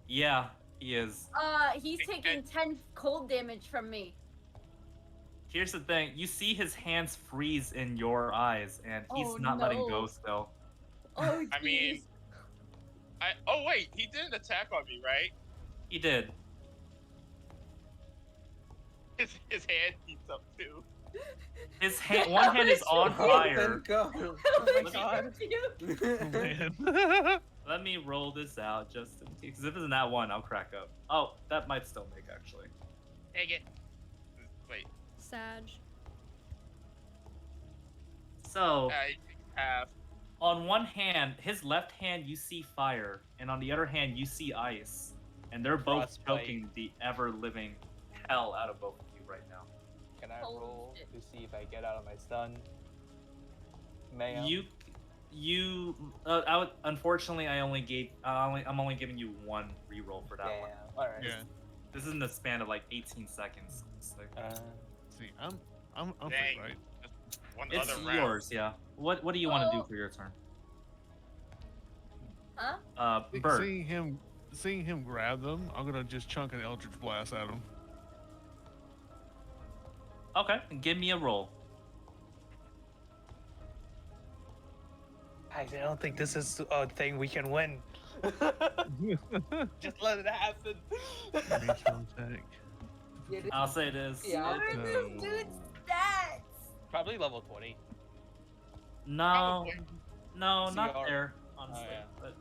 Yeah, he is. He's taking 10 cold damage from me. Here's the thing, you see his hands freeze in your eyes, and he's Oh, not letting no. go still. Oh, I mean, oh wait, he did an attack on me, right? He did. His hand heats up too. His hand, one hand is on fire. Thank God. Oh my god. Man. Let me roll this out just in case. Because if it's not one, I'll crack up. Oh, that might still make actually. Dang it. Wait, Sag. So, I have. on one hand, his left hand, you see fire, and on the other hand, you see ice. And they're both Frostbite. choking the ever-living hell out of both of you right now. Can I Holy roll shit. to see if I get out of my stun? May I? Unfortunately, I'm only giving you one reroll for that Damn. one. Alright. Yeah. This is in the span of like 18 seconds. So See, I'm free, Dang. right? Just one it's other round. yours, yeah. What do you want to do Oh. for your turn? Huh? Bert. Seeing him grab them, I'm gonna just chunk an Eldritch Blast at him. Okay, give me a roll. Guys, I don't think this is a thing we can win. Just let it happen. Natural attack. I'll say this. Yeah. What are this No. dude's stats? Probably level 20. No, no, not CR. there, honestly. yeah. But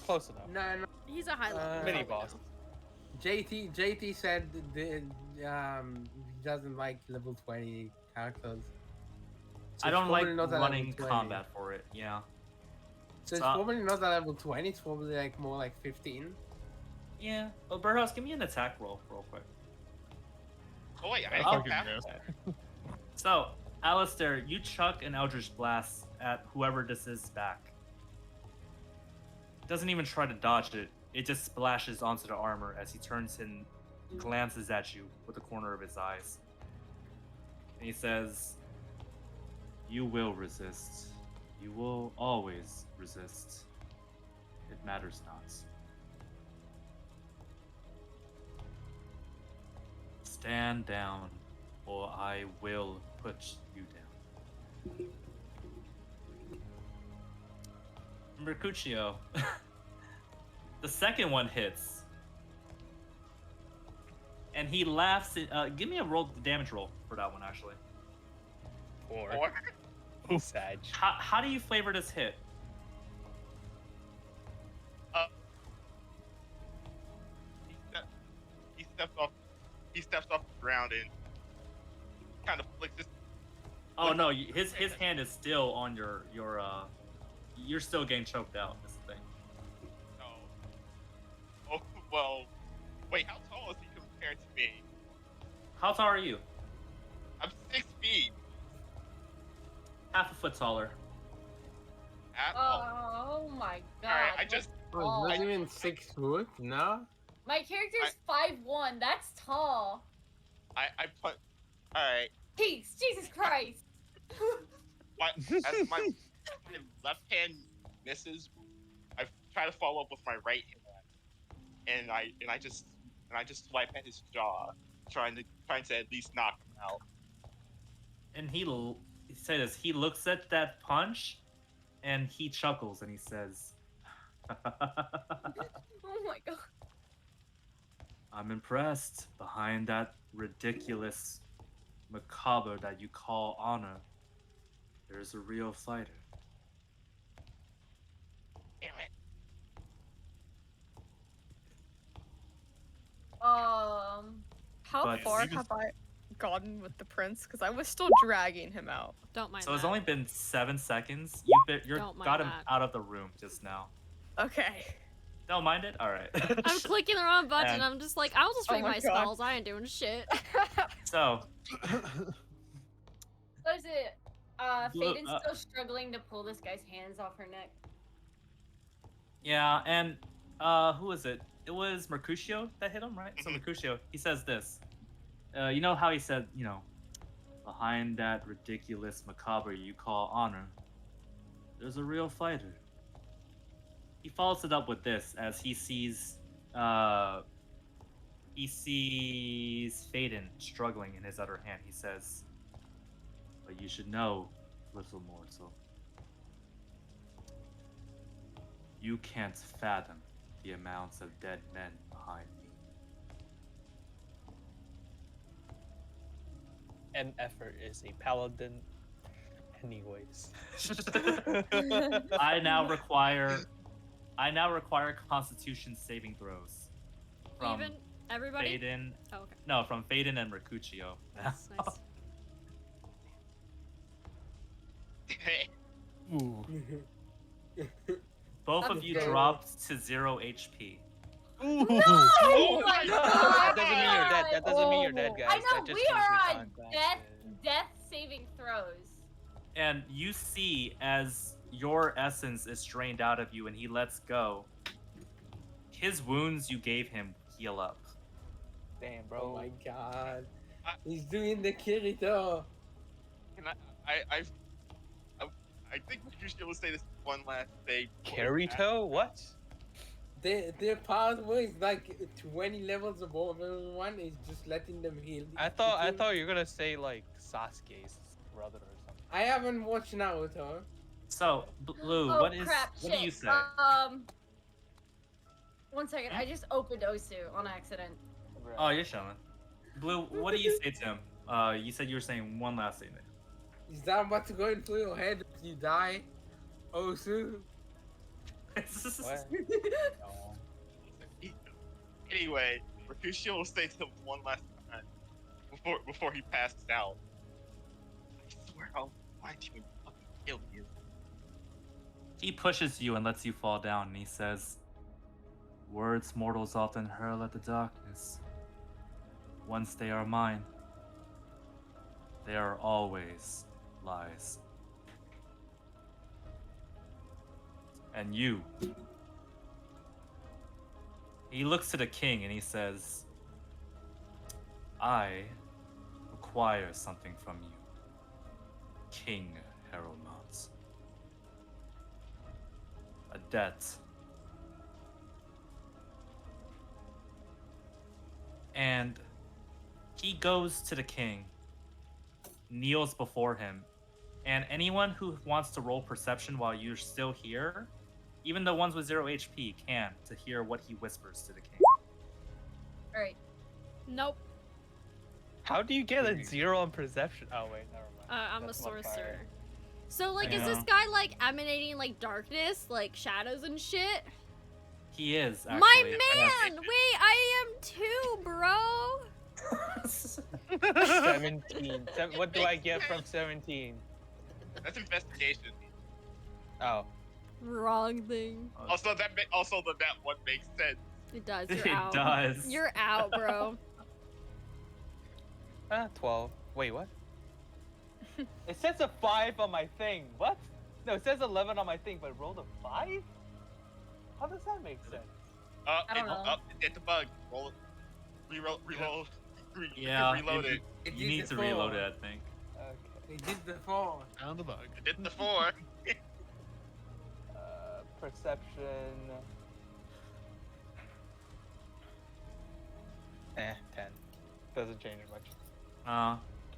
Close enough. No, He's a high level. Mini all we boss. know. JT said he doesn't like level 20 characters. So I it's don't like probably not at running level 20. combat for it. Yeah. So it's So- probably not at level 20. It's probably like more like 15. Yeah. Oh, Burhouse, give me an attack roll real quick. Oh wait, I I don't fucking have missed. that. So, Alistair, you chuck an Eldritch Blast at whoever this is back. Doesn't even try to dodge it. It just splashes onto the armor as he turns and glances at you with the corner of his eyes. And he says, "You will resist. You will always resist. It matters not. Stand down, or I will put you down." Mercutio. The second one hits. And he laughs. Give me a damage roll for that one, actually. Or Sag. How do you flavor this hit? He steps off the ground and kind of flicks his. Oh no, his hand is still on your you're still getting choked out. This thing. Oh well. Wait, how tall is he compared to me? How tall are you? I'm 6 feet. Half a foot taller. Oh my god. Alright, I just. Oh, it's not even 6 foot, no? My character's 5'1". That's tall. I put. Alright. Peace. Jesus Christ. As my left hand misses, I try to follow up with my right hand, and I just swipe at his jaw, trying to at least knock him out. And he says he looks at that punch, and he chuckles and he says, Oh my god. "I'm impressed. Behind that ridiculous macabre that you call honor, there's a real fighter." Damn it. How But far he have I gotten with the prince? Because I was still dragging him out. Don't mind So that. it's only been 7 seconds. You're Don't mind got him that. out of the room just now. Okay. Don't mind it. All right. I'm clicking the wrong button. And- I'm just like, I'll just Oh read my my God. spells. I ain't doing shit. So What is it? Blue- Faden's still struggling to pull this guy's hands off her neck. yeah, and who was it? It was Mercutio that hit him, right? So Mercutio, he says this. You know how he said, behind that ridiculous macabre you call honor, there's a real fighter. He follows it up with this as he sees Faden struggling in his other hand. He says, "But you should know, little mortal, you can't fathom the amounts of dead men behind me." An effort is a paladin, anyways. I now require Constitution saving throws from Even everybody. Faden. Oh, okay. No, from Faden and Mercutio. Nice, nice. Ooh. Both of you Okay. dropped to 0 HP. Ooh. Oh my That god! doesn't mean you're dead. That doesn't mean you're dead, guys. I know, That just we means are you're on not death saving throws. And you see as your essence is drained out of you and he lets go, his wounds you gave him heal up. Damn, Oh bro. my god. He's doing the Kirito. Can I think you should say this one last thing. Kirito? What? Their power is like 20 levels above everyone. Is just letting them heal. I thought you were gonna say like Sasuke's brother or something. I haven't watched Naruto. So, Blue, Oh what crap! do you shit. say? 1 second. I just opened Osu on accident. Oh, you're showing. Blue, what do you say to him? You said you were saying one last thing. Is that what's going through your head if you die? Oh, soon. What? No. Anyway, Mercutio will say to him one last time before he passes out. I swear I'll find you and fucking kill you. He pushes you and lets you fall down, and he says, "Words mortals often hurl at the darkness. Once they are mine, they are always lies." And you. He looks to the king and he says, "I require something from you, King Harrowmont. A debt." And he goes to the king, kneels before him, and anyone who wants to roll perception while you're still here, even the ones with 0 HP, can, to hear what he whispers to the king. All right. Nope. How do you get a 0 on perception? Oh wait, never mind. I'm a That's modifier. sorcerer. So like, I is this know. guy like emanating like darkness, like shadows and shit? He is, actually. My man! Wait, I am too, bro. 17. What do I get from 17? That's investigation. Oh. Wrong thing. Also, that one makes sense. It does. You're It out. does. You're out, bro. 12. Wait, what? It says a 5 on my thing. What? No, it says 11 on my thing, but it rolled a 5? How does that make sense? I don't know. It's a bug. Roll it. Reload. Yeah, Reload it. You need to reload it, I think. Okay. It did the 4. Found the bug. It did the 4. Perception. 10. Doesn't change much.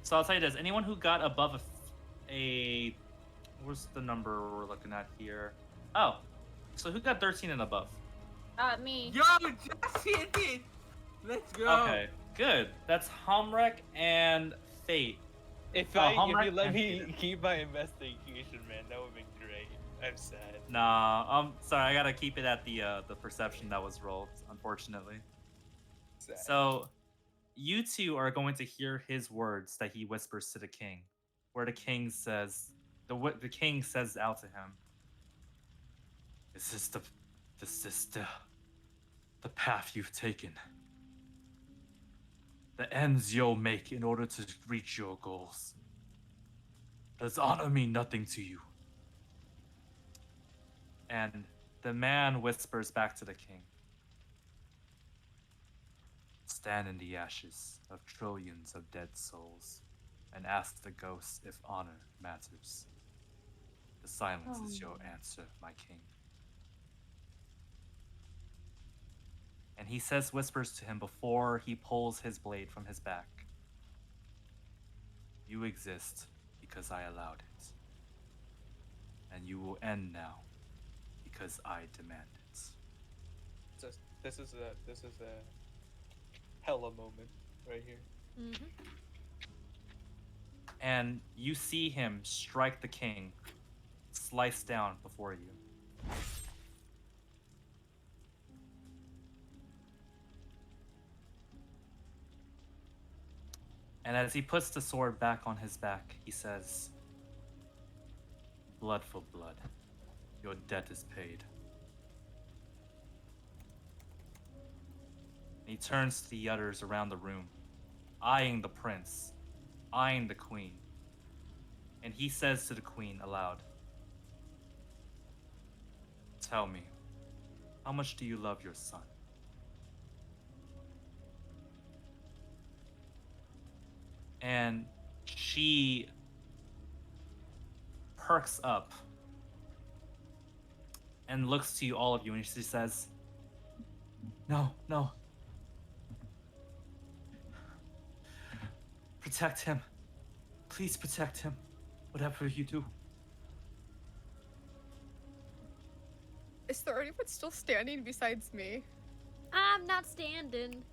So I'll tell you this: anyone who got above a where's the number we're looking at here? Oh, so who got 13 and above? Me. Yo, just hit it! Let's go! Okay, good. That's Homrek and Fate. If Hallmark you let and me Fate. keep my investigation, man, that would be great. I'm sad. Nah, sorry, I gotta keep it at the perception that was rolled, unfortunately. Sad. So, you two are going to hear his words that he whispers to the king, where the king says, the king says out to him, "Is this the path you've taken? The ends you'll make in order to reach your goals? Does honor mean nothing to you?" And the man whispers back to the king, "Stand in the ashes of trillions of dead souls and ask the ghosts if honor matters. The silence is your answer, my king." And he whispers to him before he pulls his blade from his back, "You exist because I allowed it. And you will end now because I demand it." This is a hella moment right here. Mm-hmm. And you see him strike the king, slice down before you. And as he puts the sword back on his back, he says, "Blood for blood. Your debt is paid." And he turns to the others around the room, eyeing the prince, eyeing the queen. And he says to the queen aloud, "Tell me, how much do you love your son?" And she perks up and looks to all of you, and she says, No. Protect him. Please protect him, whatever you do." Is there anyone still standing besides me? I'm not standing.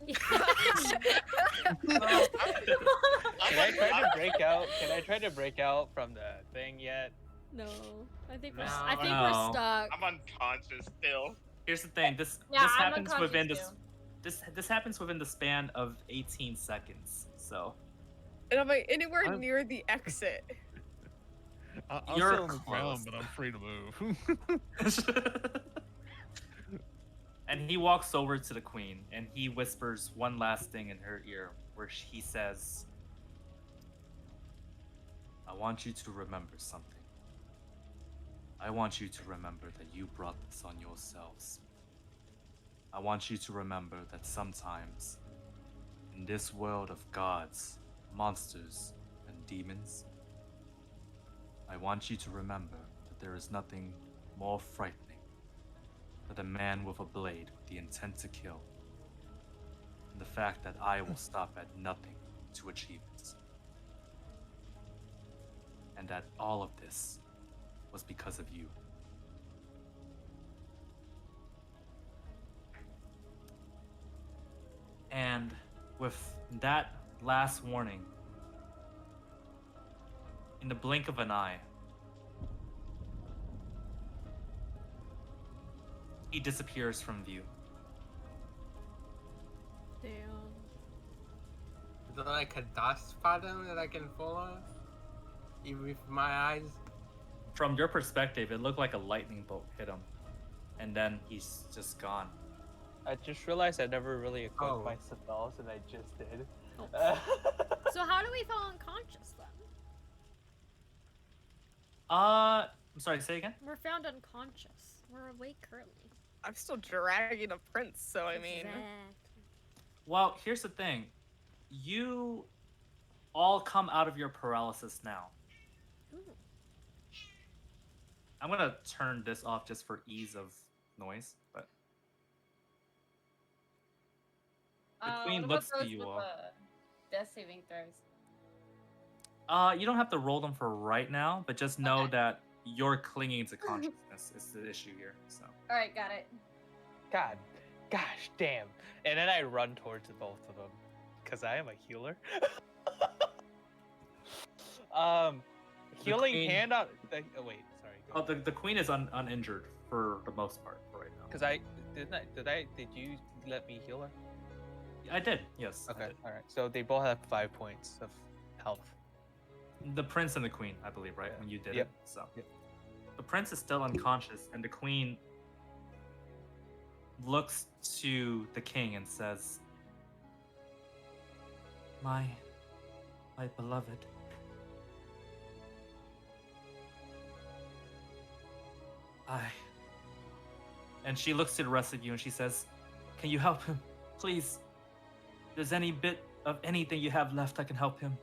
Can I try to break out? Can I try to break out from the thing yet? No, I think we're No. I think No. we're stuck. I'm unconscious still. Here's the thing. This Yeah, this I'm happens within unconscious this happens within the span of 18 seconds. So And I'm like anywhere I'm- near the exit. I'm You're still on the ground, close. but I'm free to move. And he walks over to the queen and he whispers one last thing in her ear where he says, I want you to remember something. I want you to remember that you brought this on yourselves. I want you to remember that sometimes in this world of gods, monsters, and demons, I want you to remember that there is nothing more frightening than a man with a blade with the intent to kill, and the fact that I will stop at nothing to achieve it. And that all of this was because of you. And with that last warning, in the blink of an eye, he disappears from view. Damn. Is there like a dust pattern that I can follow? Even with my eyes? From your perspective, it looked like a lightning bolt hit him, and then he's just gone. I just realized I never really equipped Oh. my spells, and I just did. Oh. So how do we fall unconscious then? I'm sorry, say again? We're found unconscious. We're awake currently. I'm still dragging a prince, so I mean. Exactly. Well, here's the thing. You all come out of your paralysis now. Ooh. I'm gonna turn this off just for ease of noise, but The queen what looks about to those you with all. the death saving throws? you don't have to roll them for right now, but just know Okay. that you're clinging to consciousness is the issue here. So All right, got it. God, gosh, damn. And then I run towards both of them, cause I am a healer. Healing queen- hand on. Oh wait, sorry. Go the queen is uninjured for the most part for right now. Cause did you let me heal her? I did, yes. I Okay, did. all right. So they both have 5 points of health. The prince and the queen, I believe, right? Yeah. When you did Yep. it. So Yep. the prince is still unconscious, and the queen looks to the king and says, My beloved. And she looks to the rest of you and she says, Can you help him? Please. If there's any bit of anything you have left, I can help him.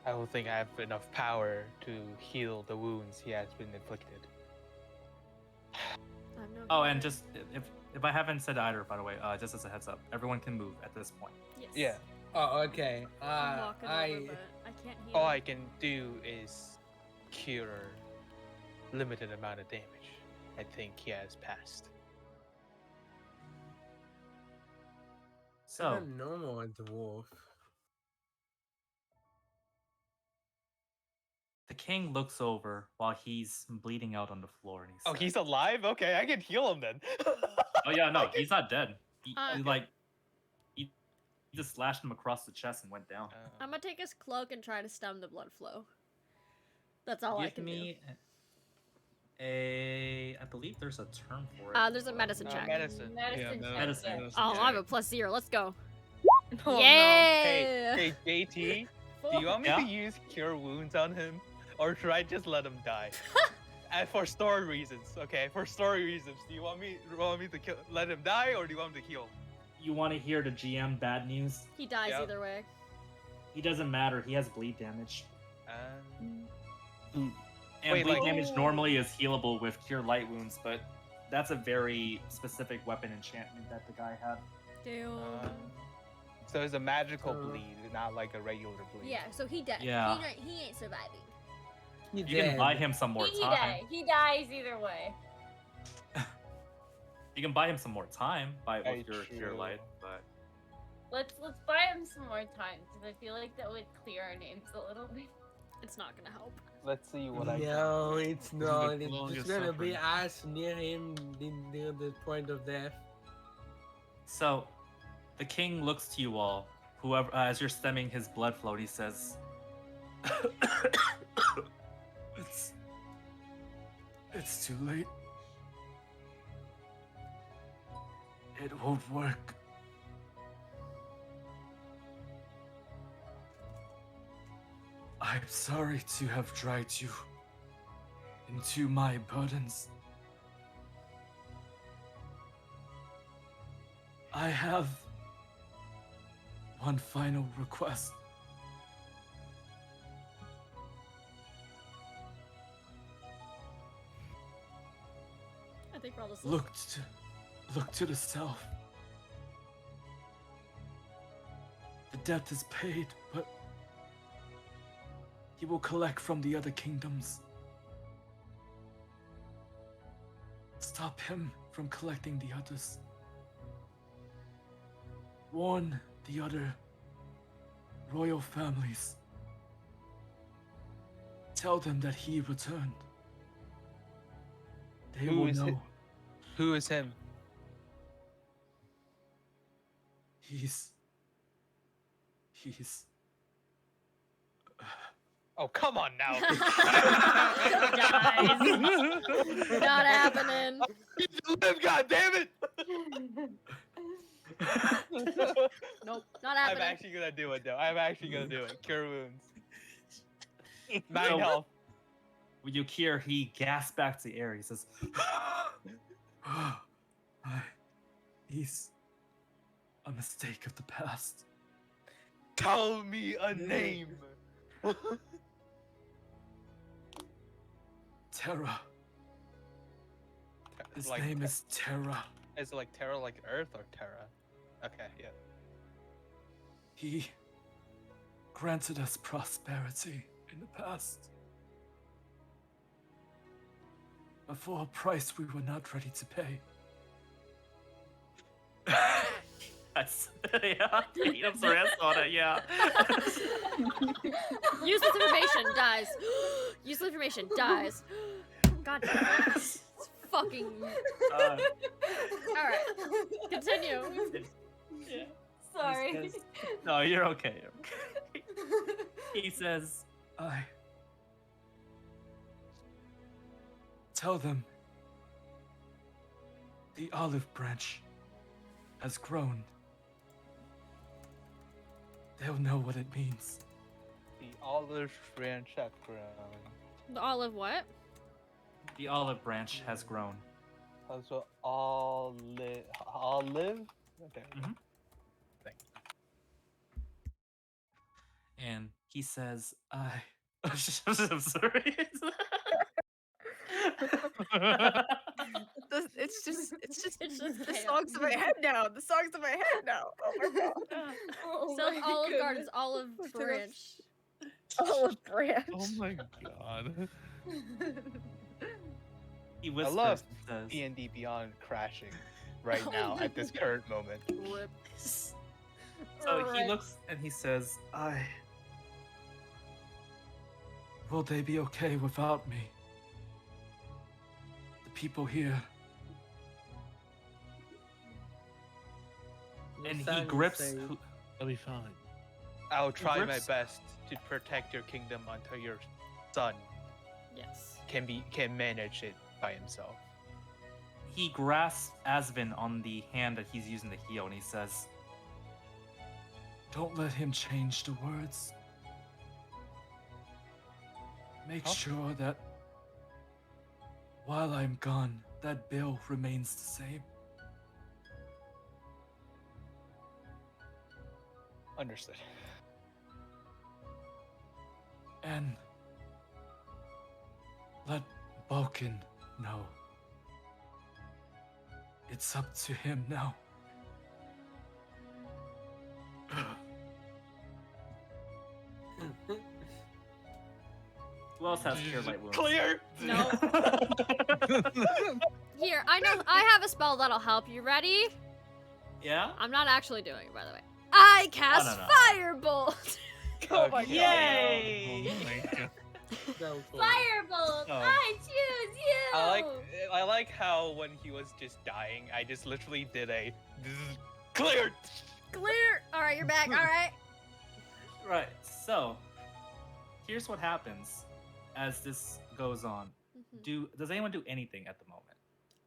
I don't think I have enough power to heal the wounds he has been inflicted. I have no Oh, healer. and just if I haven't said either, by the way, just as a heads up, everyone can move at this point. Yes. Yeah. Oh, okay. I'm walking I over, but I can't heal. All I can do is cure limited amount of damage. I think he has passed. So I'm normal a dwarf. the king looks over while he's bleeding out on the floor, and he Oh, says, he's alive? Okay, I can heal him then. Oh yeah, no, he's not dead. He Okay. he just slashed him across the chest and went down. I'm gonna take his cloak and try to stem the blood flow. That's all I Give can do. me I believe there's a term for it. There's a medicine check. Medicine. Medicine check. medicine. yeah. Oh, I have a +0. Let's go. Oh, no. Yeah. Hey, JT, do you want me Yeah? to use cure wounds on him? Or should I just let him die? And for story reasons, okay? For story reasons, do you want me to let him die, or do you want him to heal? You want to hear the GM bad news? He dies Yep. either way. He doesn't matter. He has bleed damage. And Wait, bleed like- damage normally is healable with cure light wounds, but that's a very specific weapon enchantment that the guy had. Damn. So it's a magical Uh, bleed, not like a regular bleed. Yeah, so he died. Yeah. He ain't surviving. He You can buy him some more He time. dies. He dies either way. You can buy him some more time by Very with your cure true. light, but Let's buy him some more time because I feel like that would clear our names a little bit. It's not gonna help. Let's see what I No, it's the not. It's longest just gonna be suffering. us near him near the point of death. so the king looks to you all, whoever as you're stemming his blood flow, and he says, "It's too late. It won't work." I'm sorry to have dragged you into my burdens. I have one final request. I think we're all just Look to the south. The debt is paid, but he will collect from the other kingdoms. Stop him from collecting the others. Warn the other royal families. Tell them that he returned. They Who will is it? know Who is him? he's Oh, come on now. Guys. Not happening. Live, God damn it! Nope, not I'm happening. actually gonna do it though. I'm actually gonna do it. Cure wounds. 9 So- health. When you hear, he gasps back to the air. He says, "He's a mistake of the past." Tell me a name. Terra. His Like, name is Terra. Is it like Terra like Earth or Terra? Okay, yeah. He granted us prosperity in the past, but for a price we were not ready to pay. That's yeah. I'm sorry, I saw that. Yeah. Useless information dies. Useless information dies. God damn it. It's fucking. Alright, continue. Yeah. Sorry. He says- no, you're okay. You're okay. He says, "I tell them the olive branch has grown. They'll know what it means." The olive branch have grown. The olive what? The olive branch has grown. Also, olive. Okay. Mhm. Thank And he says, "I." I'm sorry. It's just It's just the chaos. songs in my head now. The songs in my head now. Oh my god. Oh Sells my Olive goodness. Garden's olive Look at branch. Olive branch. Oh my god. He I whispers love and says, D&D Beyond crashing right now at this current moment. Rip. So he Right. looks and he says, "I. Will they be okay without me? The people here." And he Simon grips. says, That'll be fine. I'll try my grips- best to protect your kingdom until your son Yes. can manage it by himself. He grasps Asvin on the hand that he's using to heal, and he says, "Don't let him change the words. Make Huh? sure that while I'm gone, that bill remains the same." Understood. And let Balkan know. It's up to him now. Who else has cure light wounds? Clear. No. Here, I know I have a spell that'll help. You ready? Yeah? I'm not actually doing it, by the way. I cast no. Firebolt. Oh my Okay. Yay! Oh my God. So cool. Firebolt! Oh. I choose you! I like how when he was just dying, I just literally did a clear. Clear. All right, you're back. All right. Right, so here's what happens as this goes on. Does anyone do anything at the moment?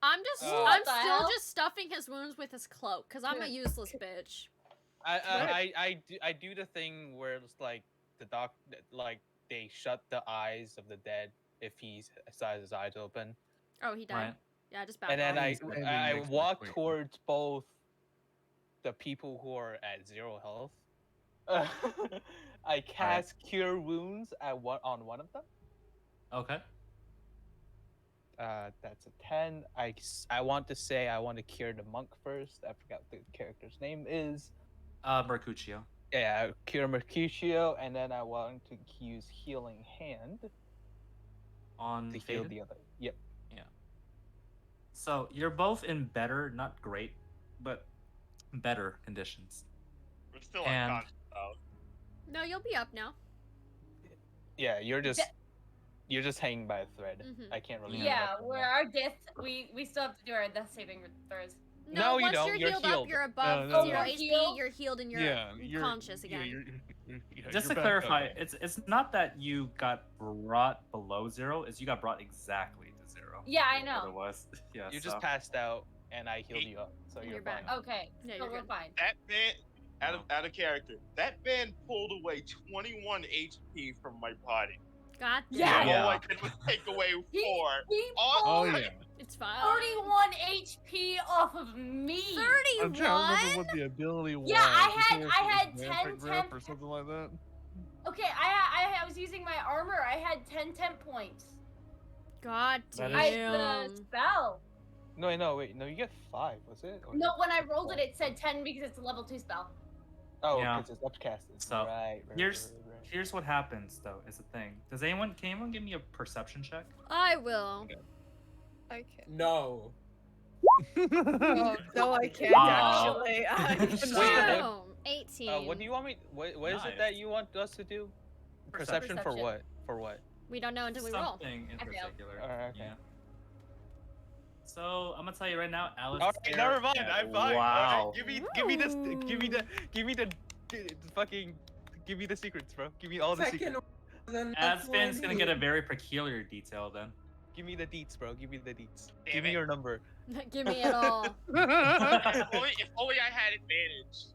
I'm just, Oh. I'm What the still hell? just stuffing his wounds with his cloak, cause I'm a useless bitch. I do the thing where it's like like they shut the eyes of the dead if he has his eyes open, Oh, he died. Right. Yeah, just back and then off. He's standing I next to the walk queen. towards both the people who are at 0 health. I cast Cure Wounds on one of them. Okay. That's a 10. I want to say I want to cure the monk first. I forgot the character's name is. Mercutio. Yeah, cure Mercutio, and then I want to use Healing Hand On to heal Faden? the other. Yep. So you're both in better, not great, but better conditions. We're still And- unconscious though. No, you'll be up now. Yeah, you're just hanging by a thread. Mhm. I can't really. Yeah, interrupt them we're now. our death. We still have to do our death saving throws. No, you once don't. you're You're healed, healed. up, you're above No, no, 0 no. HP. Healed? You're healed and you're You're conscious again. Just to you're back clarify, up. it's not that you got brought below 0, it's you got brought exactly to 0. Yeah, I know. Otherwise, yeah. You so. just passed out, and I healed you up, so And you're you're back. fine. Okay, Yeah, so you're we're good. fine. That man, out of character. That man pulled away 21 HP from my body. God damn. Yeah. All I Yeah. did was take away 4. He Oh pulled yeah. It's fine. 31 HP off of me. 31. I'm trying to remember what the ability was. Yeah, I Is had- there I had some 10 vampire grip temp- or something like that. Okay, I was using my armor. I had 10 temp points. God That damn. is- The spell. No, wait, no, you get 5, was it? Or No, when I just rolled it, 4? it said 10 because it's a level 2 spell. Oh, Yeah. because it's upcasted. So, right. Here's what happens though, is the thing. Can anyone give me a perception check? I will. I can't. No. Oh, no, I can't Wow. actually. I Wait, cannot. Boom. 18. What do you want me? What is it Nice. that you want us to do? Perception for Perception. what? For what? We don't know until we roll. Something in I failed. particular. Alright, okay. Yeah. So I'm gonna tell you right now, Alice. Alright, never mind. I'm fine. Wow. Alright, give me the secrets, bro. Give me all the secrets. Second. Aspen's gonna get a very peculiar detail then. Give me the deets, bro. Give me the deets. Damn Give me it. your number. Give me it all. If only I had advantage.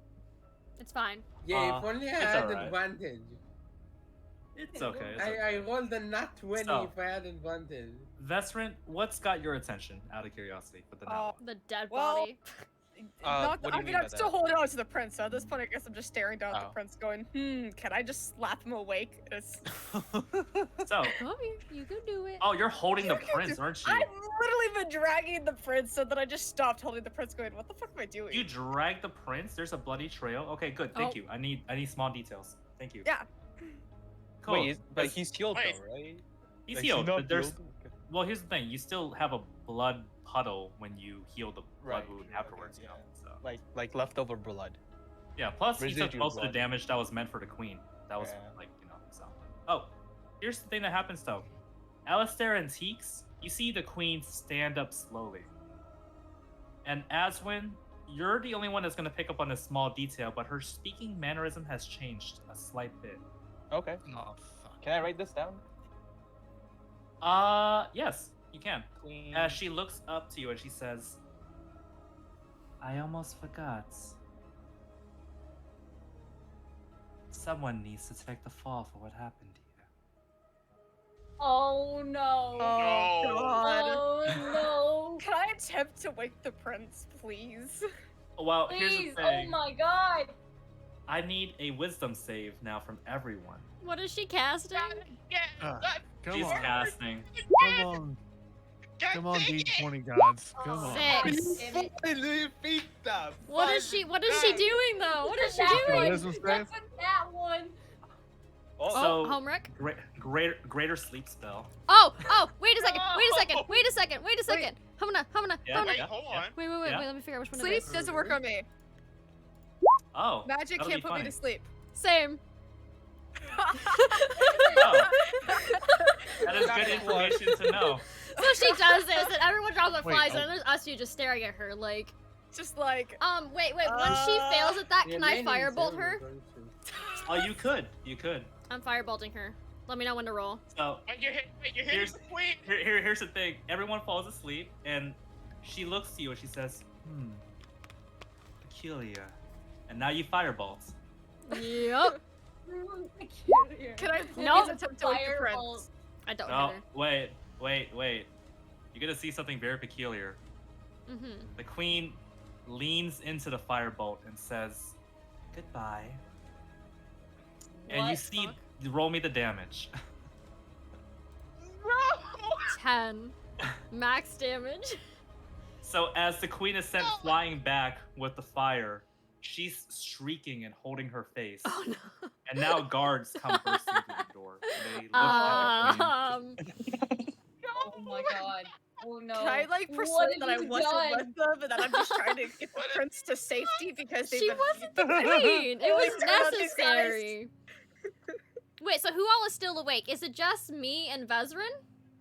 It's fine. Yeah, if only I it's had alright. advantage. It's okay. It's okay. I rolled a nat 20 So- if I had advantage. Vesrant, what's got your attention? Out of curiosity, for the now. The dead Well, body. what do you I mean mean, by I'm still that? holding on to the prince, so at this point, I guess I'm just staring down at the Oh. prince, going, can I just slap him awake? It's... So, Come here. You can do it. oh, you're holding the prince, aren't you? I've literally been dragging the prince, so that I just stopped holding the prince, going, what the fuck am I doing? You drag the prince. There's a bloody trail. Okay, good. Thank Oh. you. I need small details. Thank you. Yeah. Cool. Wait, but That's- he's healed Wait. though, right? he's Like, healed, not but there's. healed? Okay. Well, here's the thing. You still have a blood puddle when you heal the blood Right, wound okay, afterwards. You know. yeah. So Like leftover blood. yeah. Plus, he took Residual most of the blood. damage that was meant for the queen. That was Yeah. like So. Oh, here's the thing that happens though. Alistair and Teeks, you see the queen stand up slowly. And Aswin, you're the only one that's gonna pick up on this small detail, but her speaking mannerism has changed a slight bit. Okay. Oh fuck. Can I write this down? Yes, you can. Queen. As she looks up to you and she says, I almost forgot. Someone needs to take the fall for what happened here. Oh no. Oh, No. God. Oh Can I attempt to wake the prince, please? Well, no. here's Please. the Oh thing. my god. I need a wisdom save now from everyone. What is she casting? Yeah. Ah, Come She's on. casting. Come on. God Come on, dang it. D20 gods. Come on. 6. Damn it. What is she doing though? What is she That doing? one. Wisdom save? That's that one. Oh, Oh, So- Homerick. Greater sleep spell. Oh, wait a second. Wait a second. Hamna. Yeah, Wait, yeah. hold yeah. on. Wait. Yeah. Let me figure out which one Sleep it is. doesn't work on me. Oh, Magic that'll can't be put me fine. to sleep. Same. Oh, that is good That's information to know. So she does this, and everyone drops like Wait, flies, oh. and there's us two just staring at her like, Just like wait. Once she fails at that, The can I remaining firebolt two her? are going to- Oh, you could. I'm firebolting her. Let me know when to roll. So When you're hitting Here's- the queen. here's the thing. Everyone falls asleep, and she looks to you and she says, peculiar. And now you firebolt. Yep. can I No. please attempt to wake the Firebolt. prince? I don't No, hit her. wait. You're gonna see something very peculiar. Mm-hmm. The queen leans into the firebolt and says, goodbye. And you What? see, roll me the damage. 10. Max damage. So as the queen is sent flying back with the fire, she's shrieking and holding her face. Oh no. And now guards come bursting through the door. And they look at the queen. Oh my god. Oh no. Can I like What persuade that I have you wasn't done? with them and that I'm just trying to get the prince to safety because they've She been wasn't the queen. It was Holy God, these guys. necessary. Wait, so who all is still awake? Is it just me and Vezrin?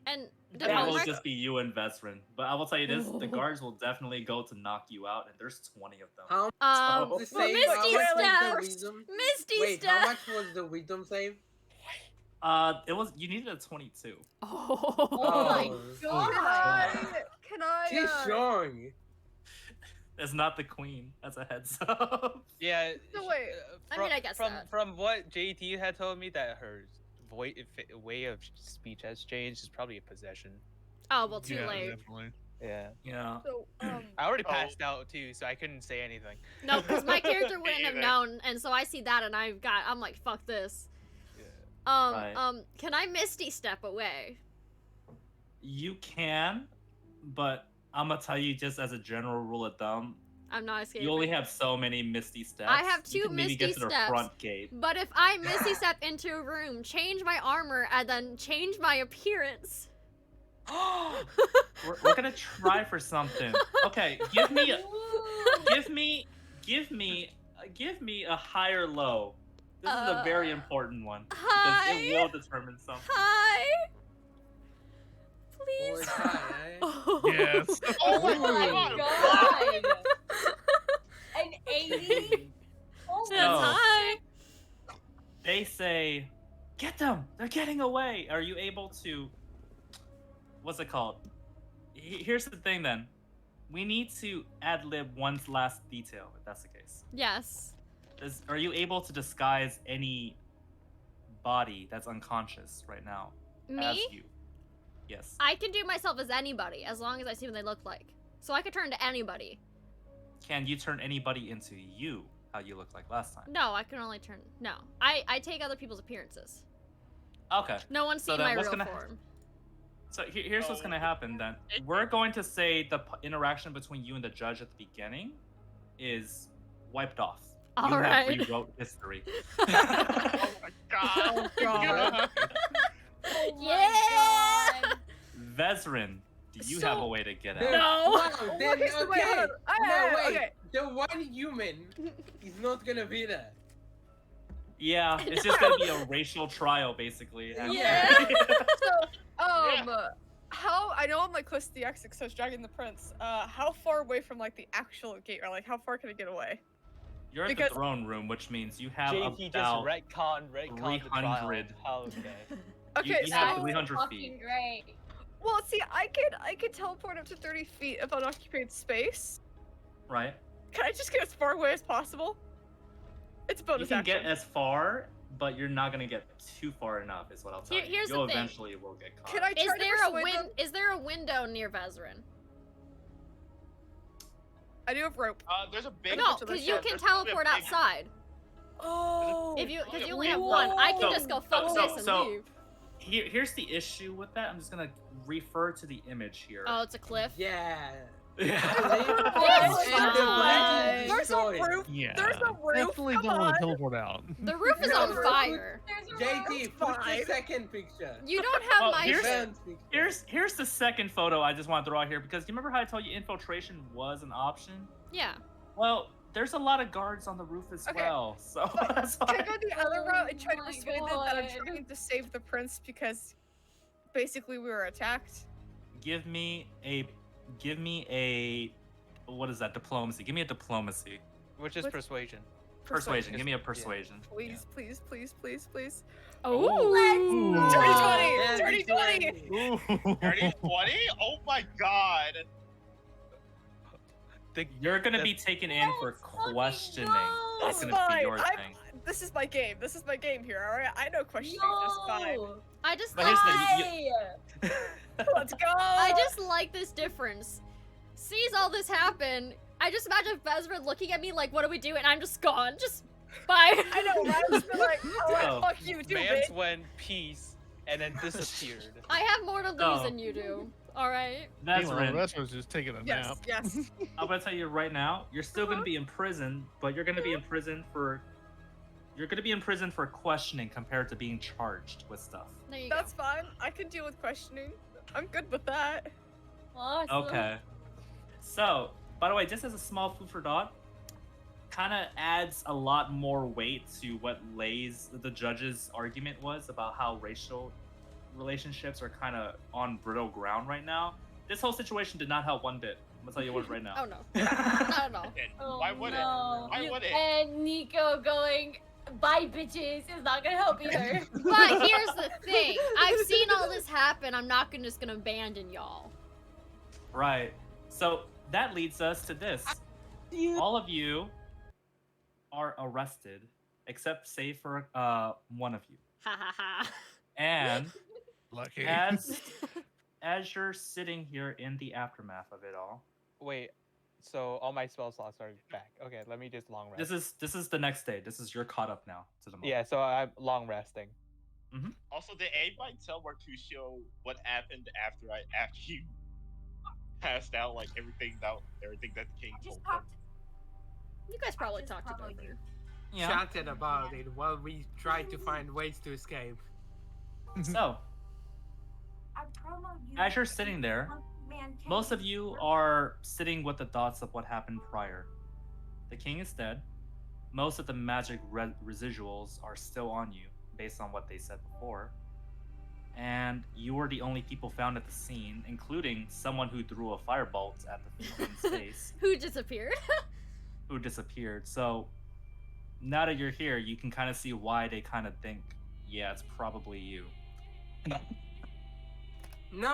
And did It will Homerick? just be you and Vesrin. But I will tell you this, the guards will definitely go to knock you out, and there's 20 of them. How Um, the well, save? Misty How much was the steps. wisdom? Misty Wait, step. how much was the wisdom save? You needed a 22. Oh. Oh my Oh. god. Can I She's strong. That's not the queen. That's a heads up. Yeah. No, wait. I mean, I guess from that. from what JT had told me that her way of speech has changed is probably a possession. Oh, well, too Yeah, late. definitely. Yeah. Yeah. So, I already Oh. passed out too, so I couldn't say anything. No, because my character wouldn't have either. known, and so I see that, and I'm like, fuck this. Yeah. Right. Can I Misty step away? You can, but I'm gonna tell you just as a general rule of thumb, I'm not escaping. you only have so many Misty steps. I have You two can maybe Misty get to the steps. front gate. But if I Misty step into a room, change my armor, and then change my appearance. we're gonna try for something. Okay, give me a higher low. This is a very important one because Hi. it will determine something. Hi. Oh, Please. it's high, eh? Oh. Yes. Oh my Ooh. god. An 80? Oh That's No. high. They say, "Get them! They're getting away." Are you able to? What's it called? Here's the thing. Then, we need to ad lib one last detail. If that's the case, Yes. are you able to disguise any body that's unconscious right now as Me? you? Yes. I can do myself as anybody, as long as I see what they look like. So I could turn to anybody. Can you turn anybody into you? How you look like last time? No, I can only turn. No. I take other people's appearances. Okay. No one's So seen then my what's real gonna- form. So here's what's gonna happen then. We're going to say the interaction between you and the judge at the beginning is wiped off. You All have right. rewrote history. Oh my god. God. Oh my Yeah! god. Vesrin, do you have a So- way to get Dude, out? No. Wow, then, Okay, so wait, okay. hold on. No, wait. Okay. The one human is not gonna be there. Yeah, it's just gonna be a racial trial, basically. after. Yeah. How I know I'm like close to the exit because I was dragging the prince. How far away from like the actual gate, or like how far can I get away? You're at Because- the throne room, which means you have JT just about retcon the trial. 300. How okay. Okay, you have so 300 Fucking feet. great. well, see, I could teleport up to 30 feet of unoccupied space. Right? Can I just get as far away as possible? It's a You bonus can action. get as far, but you're not gonna get too far enough, is what I'll tell you. Here's the You'll thing. eventually will get caught. Can I Is try to there a persuade them? Is there a window near Vezrin? I do have rope. There's a big. No, to the because you shed. can There's probably a teleport big- outside. Oh. If you, because you only Whoa. have one, I can So- just go fuck so- this and so- leave. Here's the issue with that. I'm just gonna refer to the image here. Oh, it's a cliff. Yeah. Yeah. It's And the bridge is There's a destroyed. roof. Yeah. There's a roof. Definitely Come don't want on. to teleport out. The roof is No, on no, fire. There's a JT, put the fine. second picture. You don't have Well, my here's- shit. Advanced picture. Here's the second photo I just want to throw out here because you remember how I told you infiltration was an option? Yeah. Well, there's a lot of guards on the roof as Okay. well, so Fine. that's Can I why. go the other route and try to Oh my persuade them that I'm God. trying to save the prince because basically we were attacked? Give me a what is that? Diplomacy. Give me a diplomacy. Which is What? persuasion. Persuasion. Give me a Yeah. persuasion. Please, please, please, please, please. Oh. Yeah, Dirty 20! Ooh. 30, 20? Oh my god. You're gonna be That's- taken in for Let's fucking questioning. go. It's That's gonna be fine. your thing. This is my game. This is my game here, alright? I know questioning just fine. No. I just But like here's this. the- Let's go! I just like this difference. Sees all this happen. I just imagine Vezra looking at me like, "What do we do?" And I'm just gone. Just bye. I know, right? I just been like, Oh. fuck you, too, Mans bitch. went peace and then disappeared. I have more to lose Oh. than you do. All right. That's Meanwhile, the right. rest was just taking a Yes, nap. yes. I'm gonna tell you right now, you're still gonna be in prison, but you're gonna be in prison for questioning compared to being charged with stuff. There you That's fine. I can deal with questioning. I'm good with that. Awesome. Okay. So, by the way, just as a small food for thought, kind of adds a lot more weight to what the judge's argument was about how racial relationships are kind of on brittle ground right now. This whole situation did not help one bit. I'm gonna tell you what right go. now. Oh no. Not at all. And Oh, why would no. it? Why would it? And Nico going, "Bye, bitches," is not gonna help either. But here's the thing. I've seen all this happen. I'm not just gonna abandon y'all. Right. So that leads us to this. All of you are arrested, except save for one of you. Ha ha ha. And Lucky. as you're sitting here in the aftermath of it all, Wait, so all my spell slots are back. Okay, let me just long rest. this is the next day. This is you're caught up now to the moment. Yeah, so I'm long resting. Also, did anybody tell Martusio what happened after you passed out? Like everything that the king told them. You guys probably Just talked it probably over. Yeah. Chatted about it while we tried to find ways to escape. So as you're sitting there, most of you are sitting with the thoughts of what happened prior. The king is dead. Most of the magic residuals are still on you, based on what they said before. And you were the only people found at the scene, including someone who threw a firebolt at the king's face, Who disappeared? who disappeared. So now that you're here, you can kind of see why they kind of think, yeah, it's probably you. No,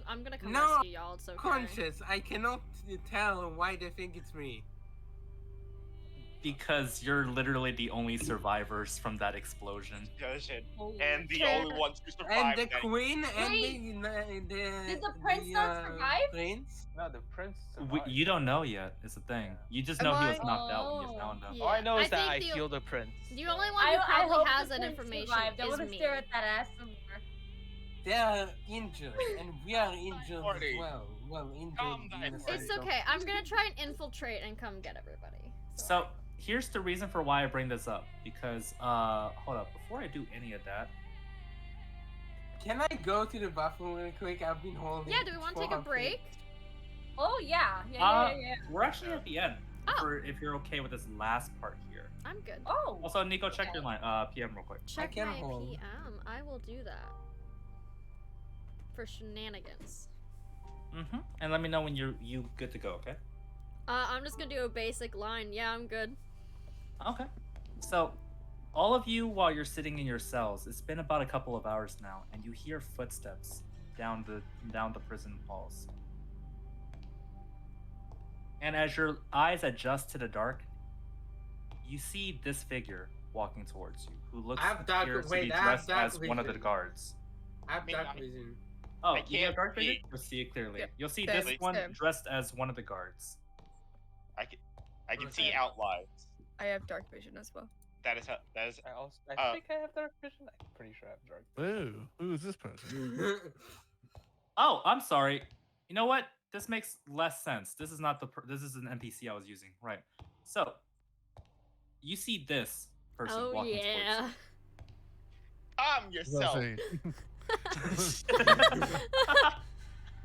I'm gonna come No, rescue y'all. It's okay. conscious. I cannot tell why they think it's me. Because you're literally the only survivors from that explosion. And the Okay. only ones who And survived. the that- queen and Wait, the did the prince not survive? Prince? No, the prince. You don't know yet. Is the thing. You just Am know he was I- knocked out when you Oh. found him. Yeah. All I know is that I think healed the prince. The only one I who probably hope has the that prince information survived. I is want to me. stare at that ass some more. They are injured, and we are injured Party. as well. Well, injured. Calm in down, the party. sense It's of- okay. I'm gonna try and infiltrate and come get everybody. So here's the reason for why I bring this up. Because hold up, before I do any of that, Can I go to the bathroom real quick? I've been holding. Yeah, do we want to take a break? Oh yeah, yeah. we're actually at the end. Oh. If you're okay with this last part here. I'm good. Oh. Also, Nico, check your line, PM real quick. Check can my hold. PM. I will do that. For shenanigans. And let me know when you good to go. Okay. I'm just gonna do a basic line. Yeah, I'm good. Okay. So, all of you, while you're sitting in your cells, it's been about a couple of hours now, and you hear footsteps down the prison halls. And as your eyes adjust to the dark, you see this figure walking towards you, who looks I have dark- appears to wait, be I have dressed dark as one of the vision. guards. I have Me, dark I- vision. Oh, I you have can't dark vision? see. You'll see it clearly. Yeah. You'll see Same, this one same. dressed as one of the guards. I can see Okay. outlines. I have dark vision as well. That is I think I have dark vision. I'm pretty sure I have dark vision. Ooh, who is this person? Oh, I'm sorry. You know what? this makes less sense. This is not this is an NPC I was using, right? So you see this person Oh walking yeah. Calm I was about yourself. to say,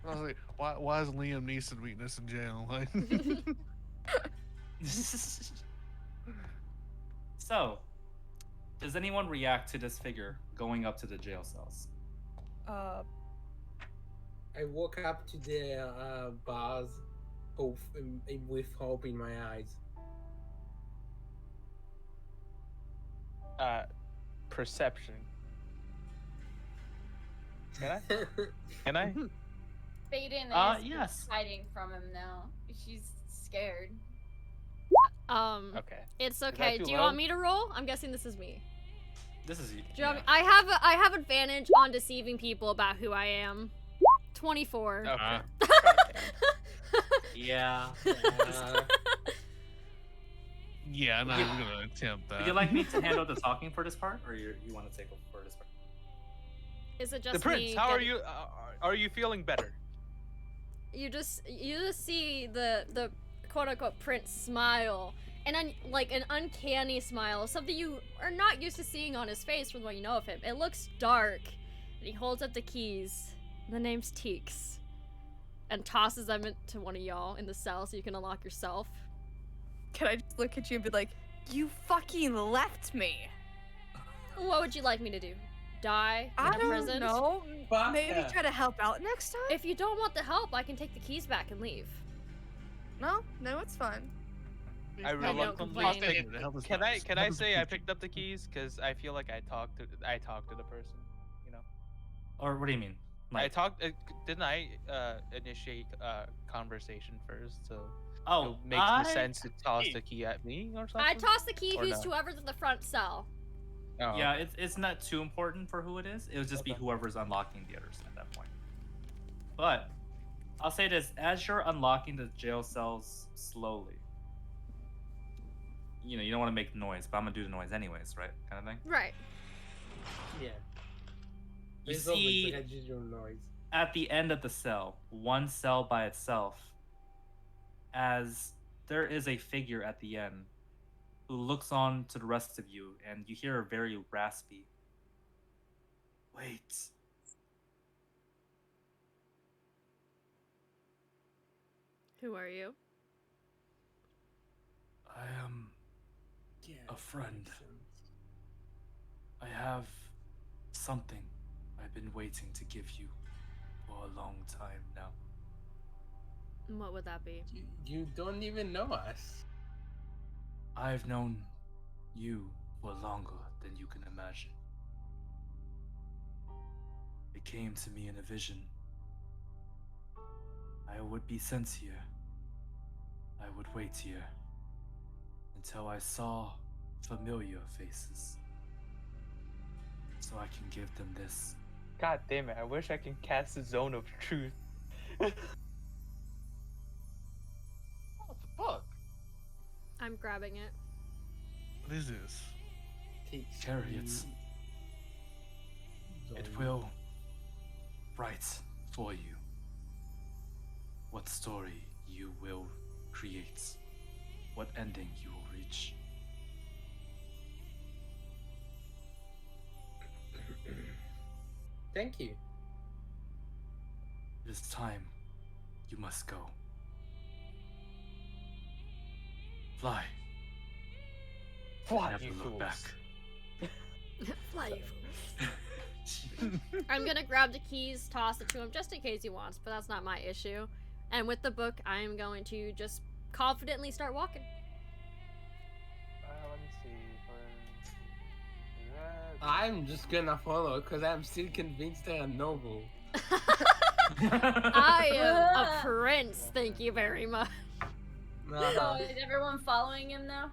I was like, why is Liam Neeson meeting us in jail? Like, towards. So, does anyone react to this figure going up to the jail cells? Uh, I walk up to the bars, hope, with hope in my eyes. Perception. Can I? Can I? Faden is yes. hiding from him now. She's scared. Okay. It's that okay. too Do you low? want me to roll? I'm guessing this is me. This is you. Do you want me- I have advantage on deceiving people about who I am. 24. Okay. Yeah. Uh, yeah, I'm not Yeah. even gonna attempt that. Would you like me to handle the talking for this part, or you want to take over for this part? Is it just The prince, me how are getting- you? Are you feeling better? You just see the quote unquote prince smile, and like an uncanny smile, something you are not used to seeing on his face from what you know of him. It looks dark, and he holds up the keys. The name's Teeks, and tosses them to one of y'all in the cell so you can unlock yourself. can I just look at you and be like, you fucking left me? What would you like me to do? Die in I a don't prison? know. Fuck Maybe her. try to help out next time? If you don't want the help, I can take the keys back and leave. No, it's fine. I don't reluctantly complain. pick- The hell does Can that- I how does say the I future- picked up the keys because I feel like I talked to the person, you know. Or what do you mean? I talked. Didn't I initiate conversation first? So Oh, it makes no sense to toss the key at me or something. I toss the key Or who's no? to whoever's in the front cell. Oh, Yeah, it's not too important for who it is. It would just be Okay. whoever's unlocking the others at that point. But I'll say this: as you're unlocking the jail cells slowly, you know you don't want to make noise, but I'm gonna do the noise anyways, right? Kind of thing. Right. Yeah. You There's always see a residual noise. at the end of the cell, one cell by itself, as there is a figure at the end who looks on to the rest of you, and you hear a very raspy, "Wait." Who are you? I am Yeah. a friend. makes sense. I have something I've been waiting to give you for a long time now. And what would that be? You don't even know us. I've known you for longer than you can imagine. It came to me in a vision. I would be sent here. I would wait here until I saw familiar faces, so I can give them this. God damn it! I wish I can cast the zone of truth. What the fuck? I'm grabbing it. What is this? Takes Chariots. you- It will write for you what story you will create, what ending you will reach. Thank you. It is time. You must go. Fly. Fly, Never you look fools. back. Fly, you fools. I'm gonna grab the keys, toss it to him just in case he wants, but that's not my issue. And with the book, I am going to just confidently start walking. Let me see. I'm just gonna follow because I'm still convinced they are noble. I am a prince, thank you very much. So Uh-huh. is everyone following him now?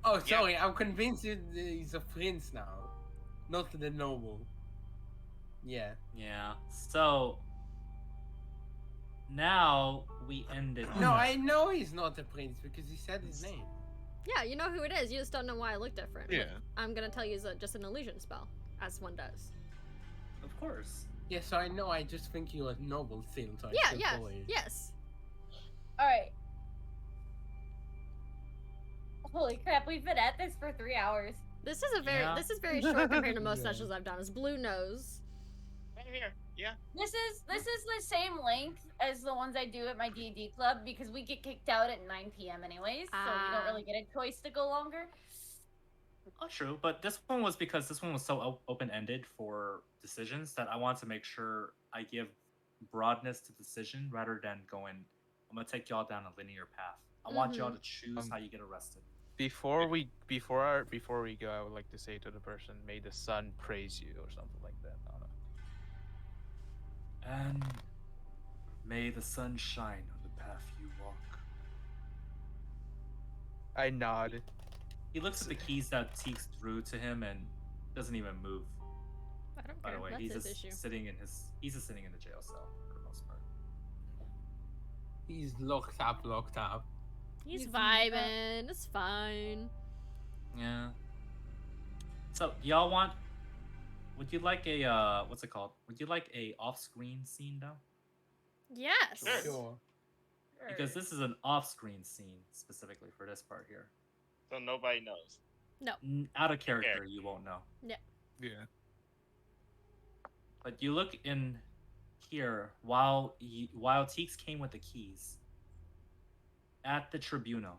Oh, sorry, I'm convinced he's a prince now, not the noble. Yeah. Yeah. So now we end it. No, I know he's not a prince because he said his name. Yeah, you know who it is, you just don't know why I look different. Yeah. I'm gonna tell you it's just an illusion spell, as one does. Of course. Yeah, so I know. I just think you are noble still, so I Yeah, still yeah, fully. yes. All right. Holy crap, we've been at this for 3 hours. This is Yeah. this is very short compared to most Yeah. sessions I've done. It's Blue Nose. Right here. Yeah. This is the same length as the ones I do at my D&D club because we get kicked out at 9 p.m. anyways, so we don't really get a choice to go longer. Oh, true, but this one was because this one was so open-ended for decisions that I wanted to make sure I give broadness to decision rather than going, I'm gonna take y'all down a linear path. I want y'all to choose how you get arrested. Before we go, I would like to say to the person, "May the sun praise you" or something like that. I don't know. And may the sun shine on the path you walk. I nod. He looks at the keys that Teeks threw to him and doesn't even move. I don't By care. the way, That's he's his just issue. sitting in he's just sitting in the jail cell for the most part. He's locked up. He's He's vibing. It's fine. Yeah. So y'all want? Would you like a what's it called? Would you like a off-screen scene though? Yes. Sure. Because this is an off-screen scene specifically for this part here. So nobody knows. Out of character, you won't know. Yeah. But you look in here while Teeks came with the keys at the tribunal.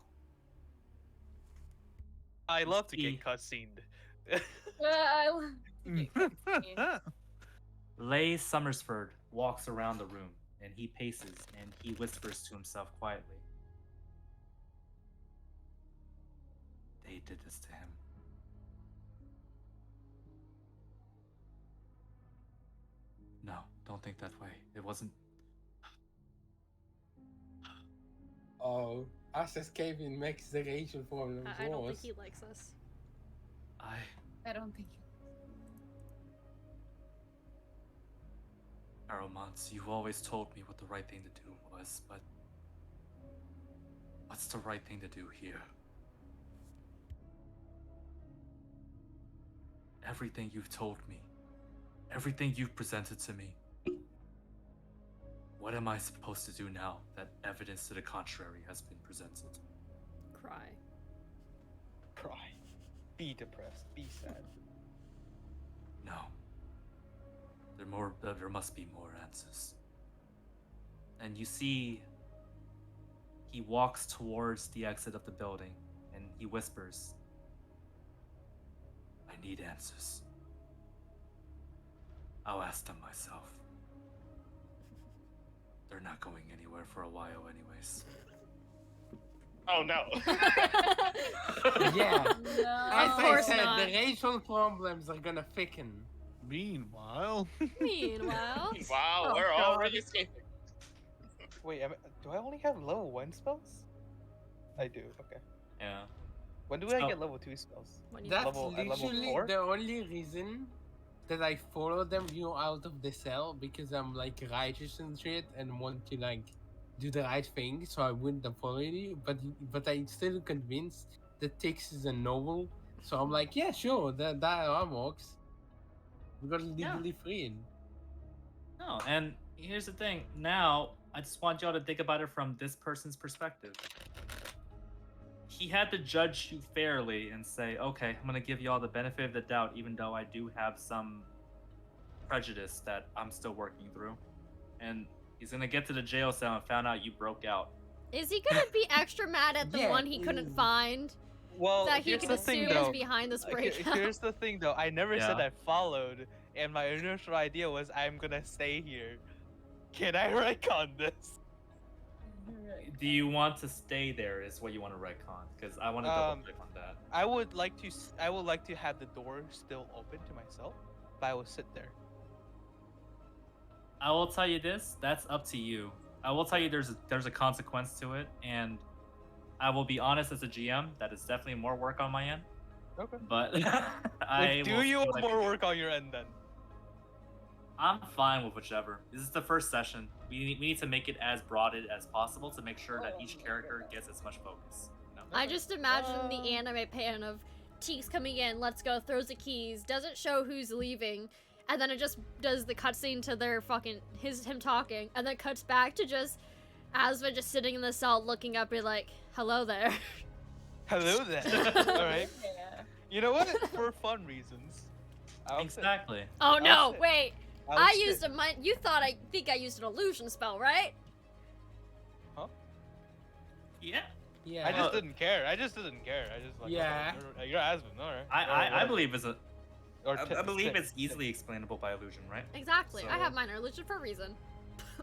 I love to See- get cutscened. Leigh Summersford walks around the room and he paces and he whispers to himself quietly. They did this to him. No, don't think that way. It wasn't. Oh, us escaping makes the racial problems I don't think worse. he likes us. I don't think. Aromance, you've always told me what the right thing to do was, but what's the right thing to do here? Everything you've told me, everything you've presented to me. What am I supposed to do now that evidence to the contrary has been presented? Cry. Cry. Be depressed. Be sad. No. There must be more answers. And you see, he walks towards the exit of the building and he whispers, I need answers. I'll ask them myself. They're not going anywhere for a while anyways. Oh no. Yeah. No. As Of I course said, not. the racial problems are gonna thicken. Meanwhile, Meanwhile. Wow, Oh, we're God. already escaping. Wait, do I only have level 1 spells? I do. Okay. Yeah. When do I So- get level 2 spells? When you That's Level- at level literally 4? the only reason that I follow them you out of the cell, because I'm like righteous and shit and want to like do the right thing, so I wouldn't have followed you. But I'm still convinced that Tix is a noble, so I'm like, yeah, sure, that works. We got legally freed. No, and here's the thing. Now, I just want y'all to think about it from this person's perspective. He had to judge you fairly and say, okay, I'm going to give y'all the benefit of the doubt, even though I do have some prejudice that I'm still working through. And he's going to get to the jail cell and found out you broke out. Is he gonna be extra mad at the Yeah, one he couldn't mm. find? Well, That he here's can the thing assume is though. behind this Okay, breakout? here's the thing though. I never said Yeah. I followed, and my initial idea was I'm gonna stay here. Can I retcon this? Do you want to stay there is what you want to retcon? Because I want to double check on that. I would like to have the door still open to myself, but I will sit there. I will tell you this, that's up to you. I will tell you there's a consequence to it, and I will be honest as a GM, that is definitely more work on my end. Okay. But Do will you see want what I more can do. work on your end then? I'm fine with whichever. This is the first session. We need to make it as broaded as possible to make sure that each character gets as much focus. You know? I just imagine the anime pan of Teeks coming in, let's go, throws the keys, doesn't show who's leaving, and then it just does the cutscene to their fucking him talking, and then cuts back to just Asva just sitting in the cell looking up, be like, "Hello there." Hello there. All right. Yeah. You know what? For fun reasons. I'll sit. Exactly. Oh no! sit. Wait, I'll I sit. used you thought I think I used an illusion spell, right? Yeah. Yeah. I just didn't care. I just like. Yeah. Okay, you're Asvin, all right. I believe it's a. Or I believe Tim. it's easily explainable by illusion, right? Exactly. I So- have minor illusion for a reason.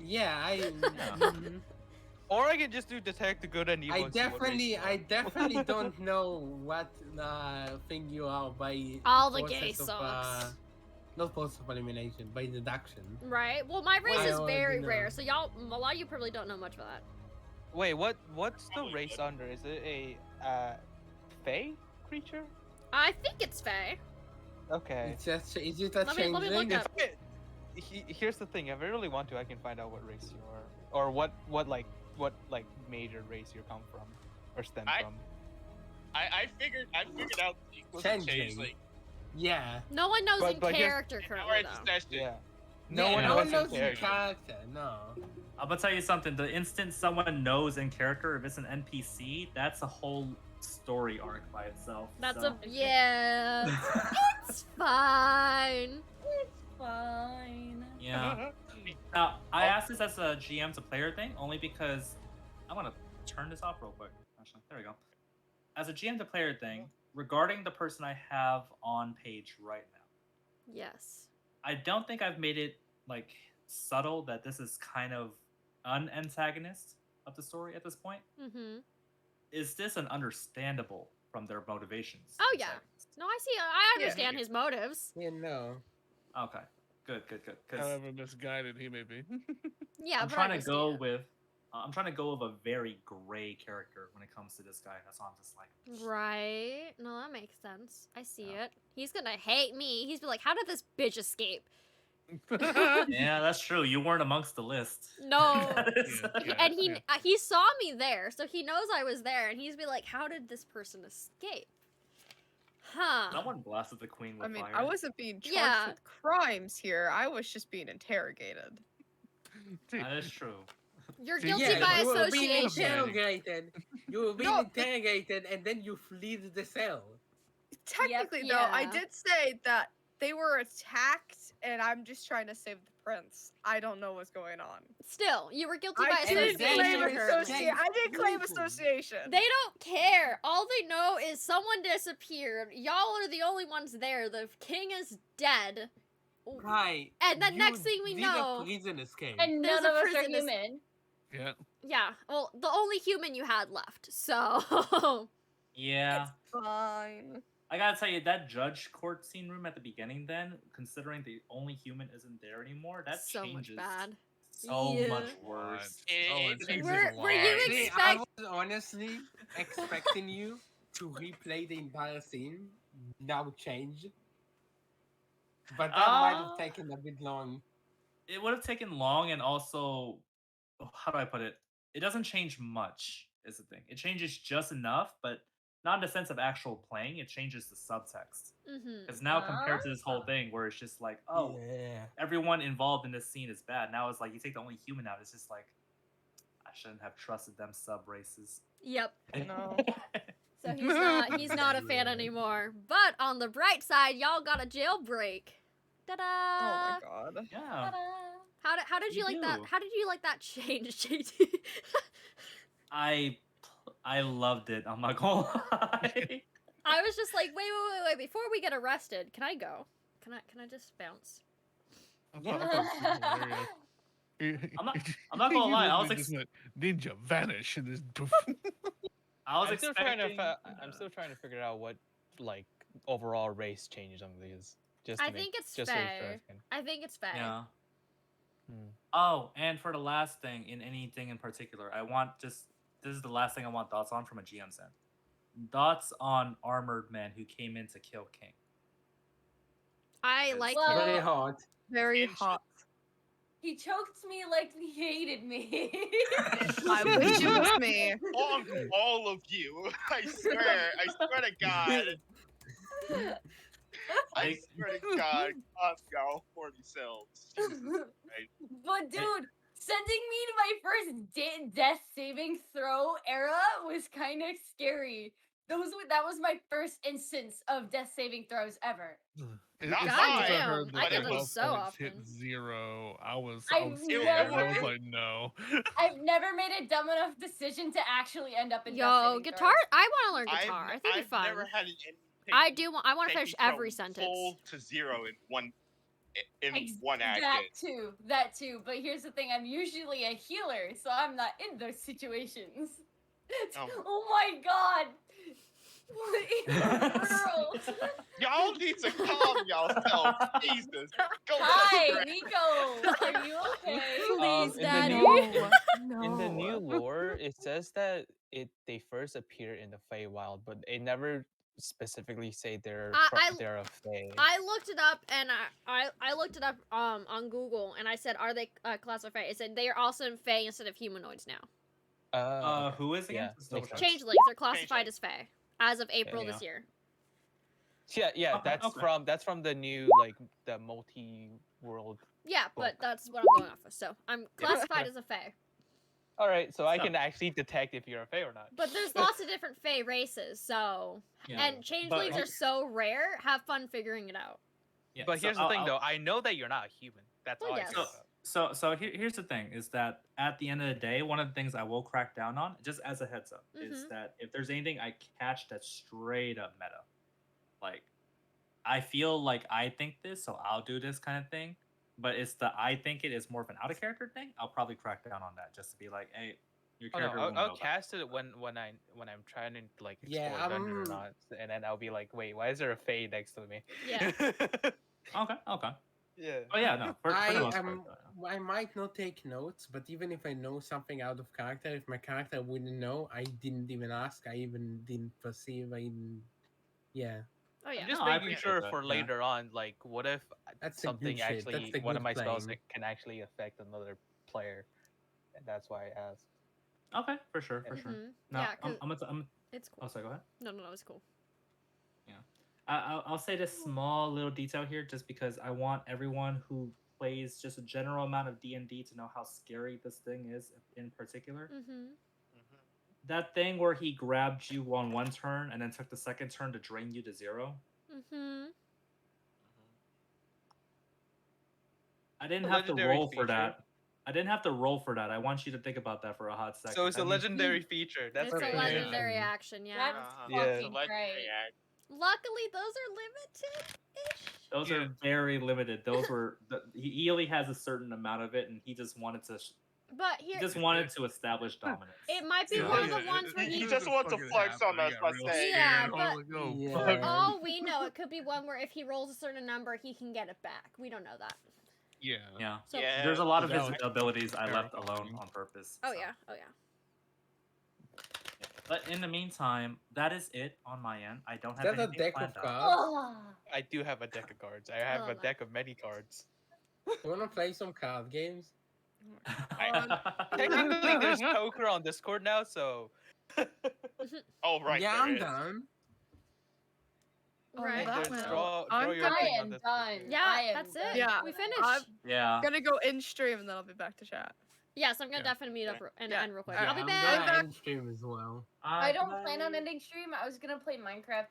Yeah, I. Or I can just do detect the good and evil. I and see what race you I are. definitely don't know what thing you are by All the process gay of, sucks. not process of elimination, by deduction. Right. Well, my race I is already very know. rare, so y'all, a lot of you probably don't know much about that. Wait, what's the race under? Is it a fae creature? I think it's Fae. Okay. It's just is it a Let me look changeling? up. Here's the thing. If I really want to, I can find out what race you are, or what major race you come from, or stem from. I figured out the equals to Changeling. changeling. Yeah. No one knows in But here's- character And now currently I though. just dashed it. Yeah. No one one knows knows in in character. character. No. I'm gonna tell you something. The instant someone knows in character, if it's an NPC, that's a whole story arc by itself. That's so. yeah. It's fine. Fine. Yeah. Now, I asked this as a GM to player thing only because I want to turn this off real quick. Actually, there we go. As a GM to player thing, regarding the person I have on page right now, Yes. I don't think I've made it like subtle that this is kind of an antagonist of the story at this point. Mm-hmm. Is this an understandable from their motivations? Oh, yeah. antagonist? No, I see. I Yeah. understand his motives. Yeah, no. Okay. Good. Because However misguided he may be. Yeah, I'm but trying I to go understand. with a very gray character when it comes to this guy. That's why I'm just like, Right. No, that makes sense. I see Yeah. it. He's gonna hate me. He's be like, how did this bitch escape? yeah, that's true. You weren't amongst the list. No. That is- Yeah. And he saw me there, so he knows I was there, and he's be like, how did this person escape? Huh. Someone blasted the queen with I mean, fire. I wasn't being charged Yeah. with crimes here. I was just being interrogated. That is true. You're So, guilty yeah, by you were being association. interrogated. You were being No, interrogated, and then you flee the cell. Technically, though, I yeah. did say that they were attacked, and I'm just trying to save the prince. I don't know what's going on. Still, you were guilty by I didn't association. claim association. association. I didn't claim People. association. They don't care. All they know is someone disappeared. Y'all are the only ones there. The king is dead. Right. And then you next thing we did know- a prison escape. And There's none a of us are prison is- human. Yeah. Yeah, well, the only human you had left. So, Yeah. Fine. I gotta tell you, that judge court scene room at the beginning, then, considering the only human isn't there anymore, that so much changes bad. so Yeah. much worse. It changes Were- a were you lot. See, I expect- was honestly expecting you to replay the entire scene, now change. But that might have taken a bit long. It would have taken long, and also, how do I put it? It doesn't change much, is the thing. It changes just enough, but not in the sense of actual playing. It changes the subtext. Mm-hmm. Because now, compared to this whole thing, where it's just like, oh, Yeah. everyone involved in this scene is bad. Now it's like you take the only human out. It's just like, I shouldn't have trusted them sub races. Yep. No. So he's not a fan Yeah. anymore. But on the bright side, y'all got a jailbreak. Ta-da! Oh my god. Yeah. How did you You like that? do. How did you like that change, JT? I loved it. I'm not gonna lie. I was just like, wait, before we get arrested, can I go? Can I just bounce? I thought it was hilarious. I'm not gonna He lie, I was literally just went, ninja vanish and this poof. I was I'm still trying expecting. to. I'm still trying to figure out what like overall race changes on these. Just to I make- think it's just so fair. can- I think it's fair. Yeah. Hmm. Oh, and for the last thing, in anything in particular, I want just this is the last thing I want thoughts on from a GM's end. Thoughts on armored men who came in to kill King. I Yes. like Well- him. Very hot. Very Inch- hot. He choked me like he hated me. I wish it was me. All of you. I swear to God. I Like- swear to God, Costco 40 cells. Jesus Christ. But dude, sending me to my first death saving throw era was kind of scary. That was my first instance of death saving throws ever. Not As God soon as I damn, heard I that get the those health so points often. hit 0, I was I've scared. never- I was like, no. I've never made a dumb enough decision to actually end up in death Yo, saving guitar. throws. I want to learn guitar. I think it'd I've be fun. never had an enemy I take do. I want to take finish me from every sentence. full to 0 in one That action. that too. But here's the thing: I'm usually a healer, so I'm not in those situations. Oh. Oh my god! What in the world? Y'all need to calm yourselves. Jesus. Go Hi, touch Nico. Are you okay? Please, in the Daddy. new- No. In the new lore, it says that they first appear in the Feywild, but it never specifically say they're they're a Fey. I looked it up and I looked it up on Google and I said, are they classified? It said they are also in Fey instead of humanoids now. Okay. Who is again? Yeah, Just double makes check. sense. Changelings are classified Changeling. as Fey as of April yeah. this year. Yeah, Okay, that's okay. from the new like the multi-world. Yeah, but Book. that's what I'm going off of. So I'm classified as a Fey. All right, so I So- can actually detect if you're a Fey or not. But there's lots of different Fey races, so Yeah. and changelings But- are so rare. Have fun figuring it out. Yeah, But so here's the I'll- thing, I'll- though. I know that you're not a human. That's Well, all yes. I care about. So here's the thing: is that at the end of the day, one of the things I will crack down on, just as a heads up, is Mhm. that if there's anything I catch that's straight up meta, like I feel like I think this, so I'll do this kind of thing, but it's the I think it is more of an out of character thing. I'll probably crack down on that just to be like, hey, your Oh no, character won't I'll know that. cast it when I'm trying to like Yeah, explore a dungeon or not, and then I'll be like, wait, why is there a Fey next to me? Yeah. Okay. Yeah. Oh yeah, no. For the most part, though, I might not take notes, but even if I know something out of character, if my character wouldn't know, I didn't even ask. I even didn't perceive. Yeah. Oh yeah. I'm just No, I making appreciate sure that, for yeah. later on, like, what if That's the something good shit. actually That's the one of good my spells playing. can actually affect another player, and that's why I asked. Okay, for sure. Mhm. No, Yeah, I'm 'cause I'm. it's cool. Oh, sorry. Go ahead. No, it's cool. I'll say this small little detail here, just because I want everyone who plays just a general amount of D&D to know how scary this thing is in particular. Mm-hmm. That thing where he grabbed you on one turn and then took the second turn to drain you to 0. Mm-hmm. I didn't A have to legendary roll for feature. that. I didn't have to roll for that. I want you to think about that for a hot second. So it's I a mean, legendary feature. That's It's a great. Yeah. legendary action, yeah. That's Yeah. fucking Legendary great. act. Luckily, those are limited-ish. Those Yeah. are very limited. Those were he only has a certain amount of it, and he just wanted to. But He here, just wanted to establish dominance. it might be Yeah, one of yeah, the ones where he he. just wants to fucking flex on happened. us I by got real saying- Yeah, scared. I was but- like, oh, Yeah. For fuck. all we know, it could be one where if he rolls a certain number, he can get it back. We don't know that. Yeah. Yeah. So, Yeah. There's a lot of That his was abilities I left alone terrifying. on purpose. Oh so. yeah. But in the meantime, that is it on my end. I don't Is have that a anything deck planned of out. cards? Oh, I do have a deck of cards. I have love a that. deck of many cards. You wanna play some card games? Technically, there's poker on Discord now, so. Oh, right. yeah, there I'm is. done. Oh, Right. that There's went draw, well. draw I'm your gonna- I thing on am Discord, done. too. Yeah, I am that's it. done. Yeah, We finished. I'm Yeah. gonna go in stream and then I'll be back to chat. Yes, I'm gonna Yeah. definitely mute up and Yeah. end real quick. Yeah, I'll be I'm back. gonna end stream as well. I don't plan on ending stream. I was gonna play Minecraft.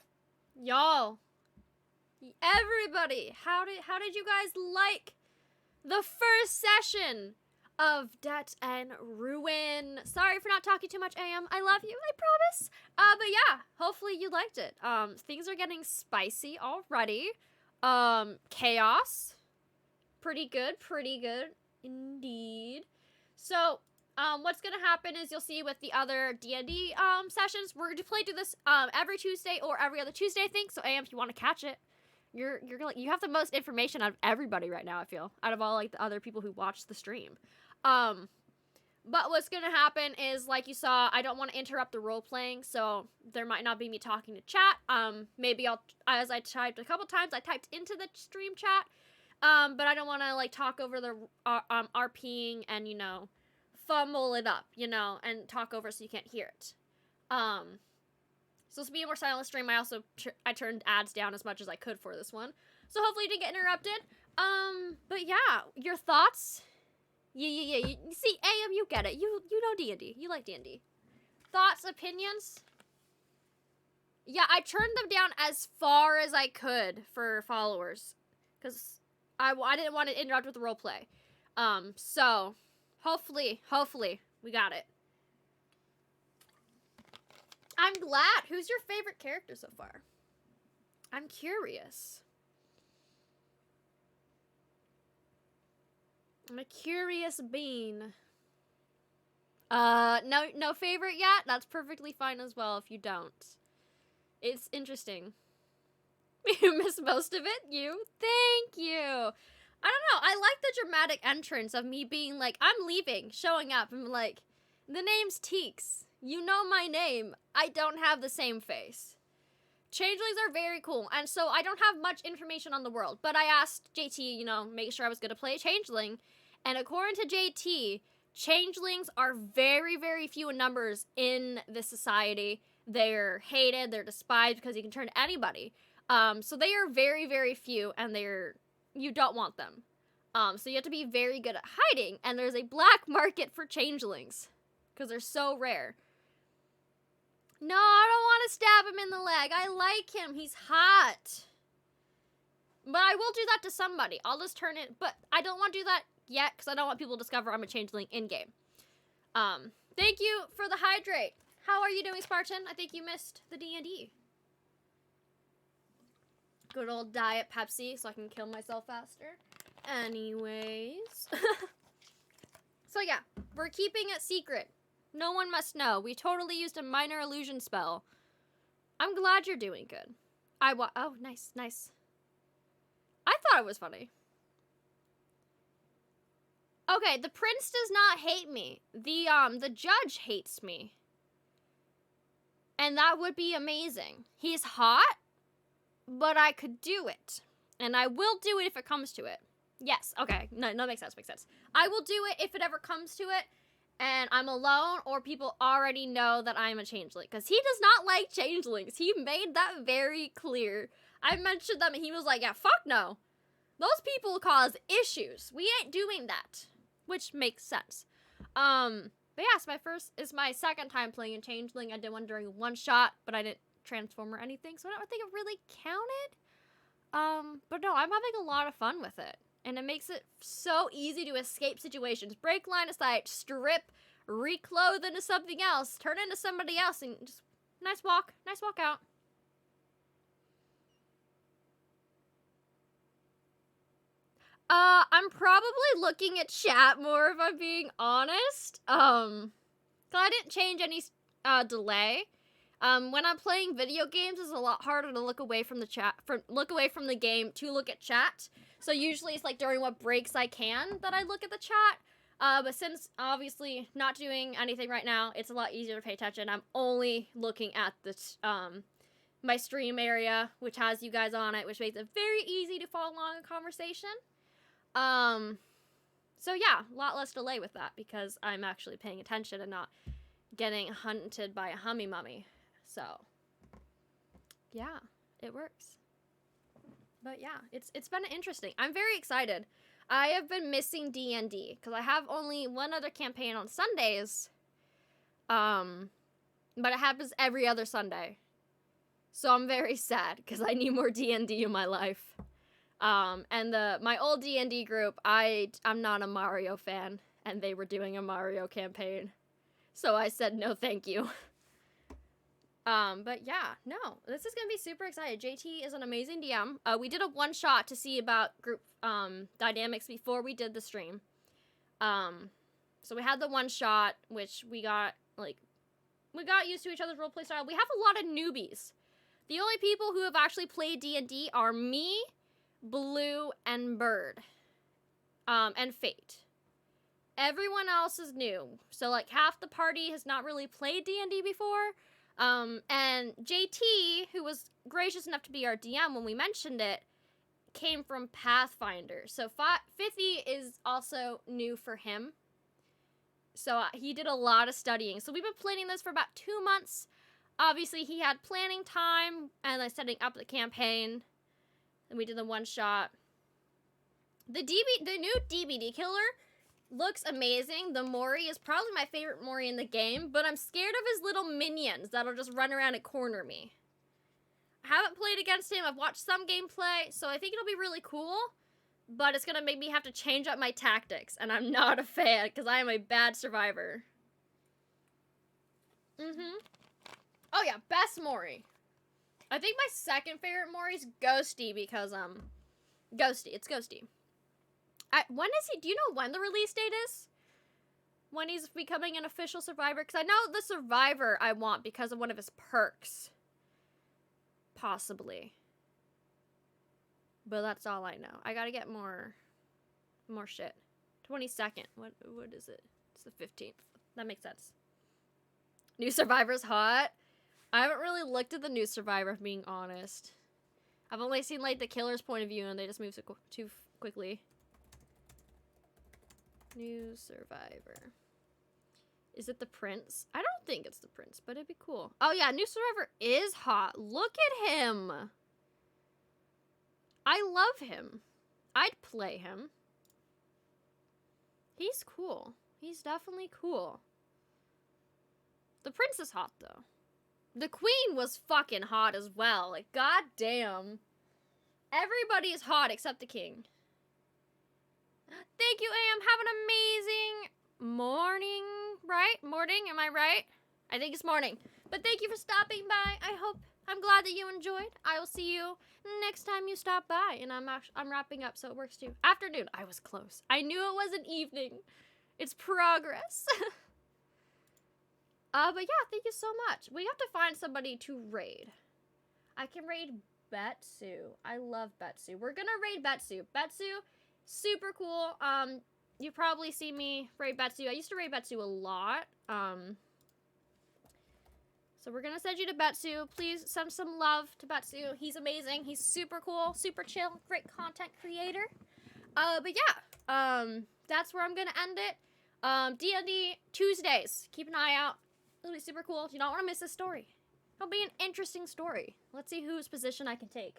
Y'all, everybody, how did you guys like the first session of Debt and Ruin? Sorry for not talking too much, AM. I love you, I promise. But yeah, hopefully you liked it. Things are getting spicy already. Chaos, pretty good indeed. So, what's gonna happen is you'll see with the other D&D sessions, we're gonna do this every Tuesday or every other Tuesday, I think. So, AM, if you want to catch it, you have the most information out of everybody right now. I feel out of all like the other people who watch the stream. But what's gonna happen is, like you saw, I don't want to interrupt the role playing, so there might not be me talking to chat. Maybe as I typed a couple times, I typed into the stream chat. But I don't want to like talk over the RPing and fumble it up, and talk over so you can't hear it. So this will be a more silent stream. I also I turned ads down as much as I could for this one. So hopefully you didn't get interrupted. But yeah, your thoughts? Yeah. You see, AM, you get it. You know D&D. You like D&D. Thoughts, opinions? Yeah, I turned them down as far as I could for followers. Because I didn't want to interrupt with the roleplay. So, hopefully, we got it. I'm glad. Who's your favorite character so far? I'm curious. I'm a curious bean. No favorite yet? That's perfectly fine as well if you don't. It's interesting. You missed most of it? You? Thank you. I don't know. I like the dramatic entrance of me being like, I'm leaving, showing up, and like, the name's Teeks. You know my name. I don't have the same face. Changelings are very cool, and so I don't have much information on the world, but I asked JT, you know, make sure I was going to play a changeling, and according to JT, changelings are very, very few in numbers in this society. They're hated, they're despised because you can turn anybody. So they are very, very few, and you don't want them. So you have to be very good at hiding, and there's a black market for changelings because they're so rare. No, I don't want to stab him in the leg. I like him. He's hot. But I will do that to somebody. I'll just turn it, but I don't want to do that yet because I don't want people to discover I'm a changeling in-game. Thank you for the hydrate. How are you doing, Spartan? I think you missed the D&D. Good old diet Pepsi so I can kill myself faster. Anyways. So yeah, we're keeping it secret. No one must know. We totally used a minor illusion spell. I'm glad you're doing good. Oh, nice. I thought it was funny. Okay, the prince does not hate me. The judge hates me. And that would be amazing. He's hot, but I could do it. And I will do it if it comes to it. Yes, okay. No, makes sense. I will do it if it ever comes to it. And I'm alone, or people already know that I'm a changeling. Because he does not like changelings. He made that very clear. I mentioned them, and he was like, yeah, fuck no. Those people cause issues. We ain't doing that. Which makes sense. But yeah, it's my second time playing a changeling. I did one during one shot, but I didn't transform or anything, so I don't think it really counted. But no, I'm having a lot of fun with it. And it makes it so easy to escape situations. Break line of sight, strip, reclothe into something else, turn into somebody else, and just nice walk out. I'm probably looking at chat more if I'm being honest. 'Cause I didn't change any delay. When I'm playing video games, it's a lot harder to look away from the game to look at chat. So usually it's like during what breaks I can that I look at the chat. But since obviously not doing anything right now, it's a lot easier to pay attention. I'm only looking at this my stream area, which has you guys on it, which makes it very easy to follow along a conversation. So yeah, a lot less delay with that because I'm actually paying attention and not getting hunted by a hummy mummy. So yeah, it works. But yeah, it's been interesting. I'm very excited. I have been missing D&D because I have only one other campaign on Sundays. But it happens every other Sunday. So I'm very sad because I need more D&D in my life. And my old D&D group, I'm not a Mario fan, and they were doing a Mario campaign. So I said no thank you. But yeah, no, this is gonna be super excited. JT is an amazing DM. We did a one shot to see about group dynamics before we did the stream. So we had the one shot, which we got used to each other's roleplay style. We have a lot of newbies. The only people who have actually played D&D are me, Blue, and Bird, and Fate. Everyone else is new. So like half the party has not really played D&D before. And JT, who was gracious enough to be our DM when we mentioned it, came from Pathfinder. So 50 is also new for him. So he did a lot of studying. So we've been planning this for about 2 months. Obviously, he had planning time and like setting up the campaign. And we did the one shot. The new DBD killer looks amazing. The Mori is probably my favorite Mori in the game, but I'm scared of his little minions that'll just run around and corner me. I haven't played against him. I've watched some gameplay, so I think it'll be really cool. But it's gonna make me have to change up my tactics, and I'm not a fan because I am a bad survivor. Oh yeah, best Mori. I think my second favorite Mori is Ghosty because Ghosty. It's Ghosty. When is he? Do you know when the release date is? When he's becoming an official survivor? Because I know the survivor I want because of one of his perks. Possibly. But that's all I know. I gotta get more shit. 22nd. What is it? It's the 15th. That makes sense. New Survivor's hot. I haven't really looked at the new Survivor, if being honest. I've only seen like the killer's point of view and they just move too quickly. New Survivor. Is it the Prince? I don't think it's the Prince, but it'd be cool. Oh yeah, new Survivor is hot. Look at him. I love him. I'd play him. He's cool. He's definitely cool. The Prince is hot though. The Queen was fucking hot as well. Like, goddamn. Everybody is hot except the King. Thank you, Am. Have an amazing morning, right? Morning, am I right? I think it's morning. But thank you for stopping by. I'm glad that you enjoyed. I will see you next time you stop by. And I'm wrapping up, so it works too. Afternoon. I was close. I knew it was an evening. It's progress. But yeah, thank you so much. We have to find somebody to raid. I can raid Betsu. I love Betsu. We're gonna raid Betsu. Betsu, super cool. You probably see me raid Betsu. I used to raid Betsu a lot. So we're gonna send you to Betsu. Please send some love to Betsu. He's amazing. He's super cool, super chill, great content creator. But yeah, that's where I'm gonna end it. D&D Tuesdays. Keep an eye out. It'll be super cool. You don't want to miss this story. It'll be an interesting story. Let's see whose position I can take.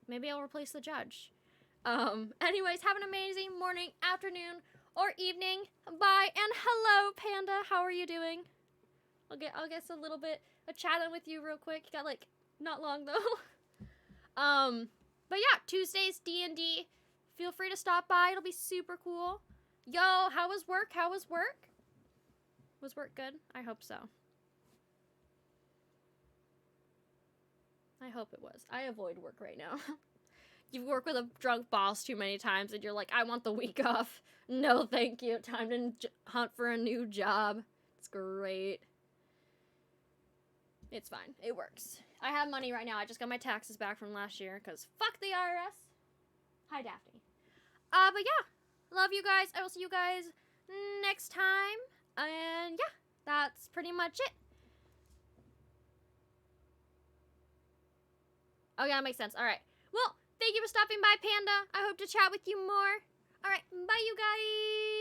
Maybe I'll replace the judge. Anyways, have an amazing morning, afternoon, or evening. Bye, and hello, Panda. How are you doing? I'll get a little bit of chatting with you real quick. Got like not long though. But yeah, Tuesdays D&D. Feel free to stop by. It'll be super cool. Yo, how was work? How was work? Was work good? I hope so. I hope it was. I avoid work right now. You've worked with a drunk boss too many times and you're like, I want the week off. No, thank you. Time to hunt for a new job. It's great. It's fine. It works. I have money right now. I just got my taxes back from last year because fuck the IRS. Hi, Daphne. But yeah. Love you guys. I will see you guys next time. And yeah, that's pretty much it. Oh yeah, that makes sense. Alright. Well, thank you for stopping by, Panda. I hope to chat with you more. Alright, bye you guys.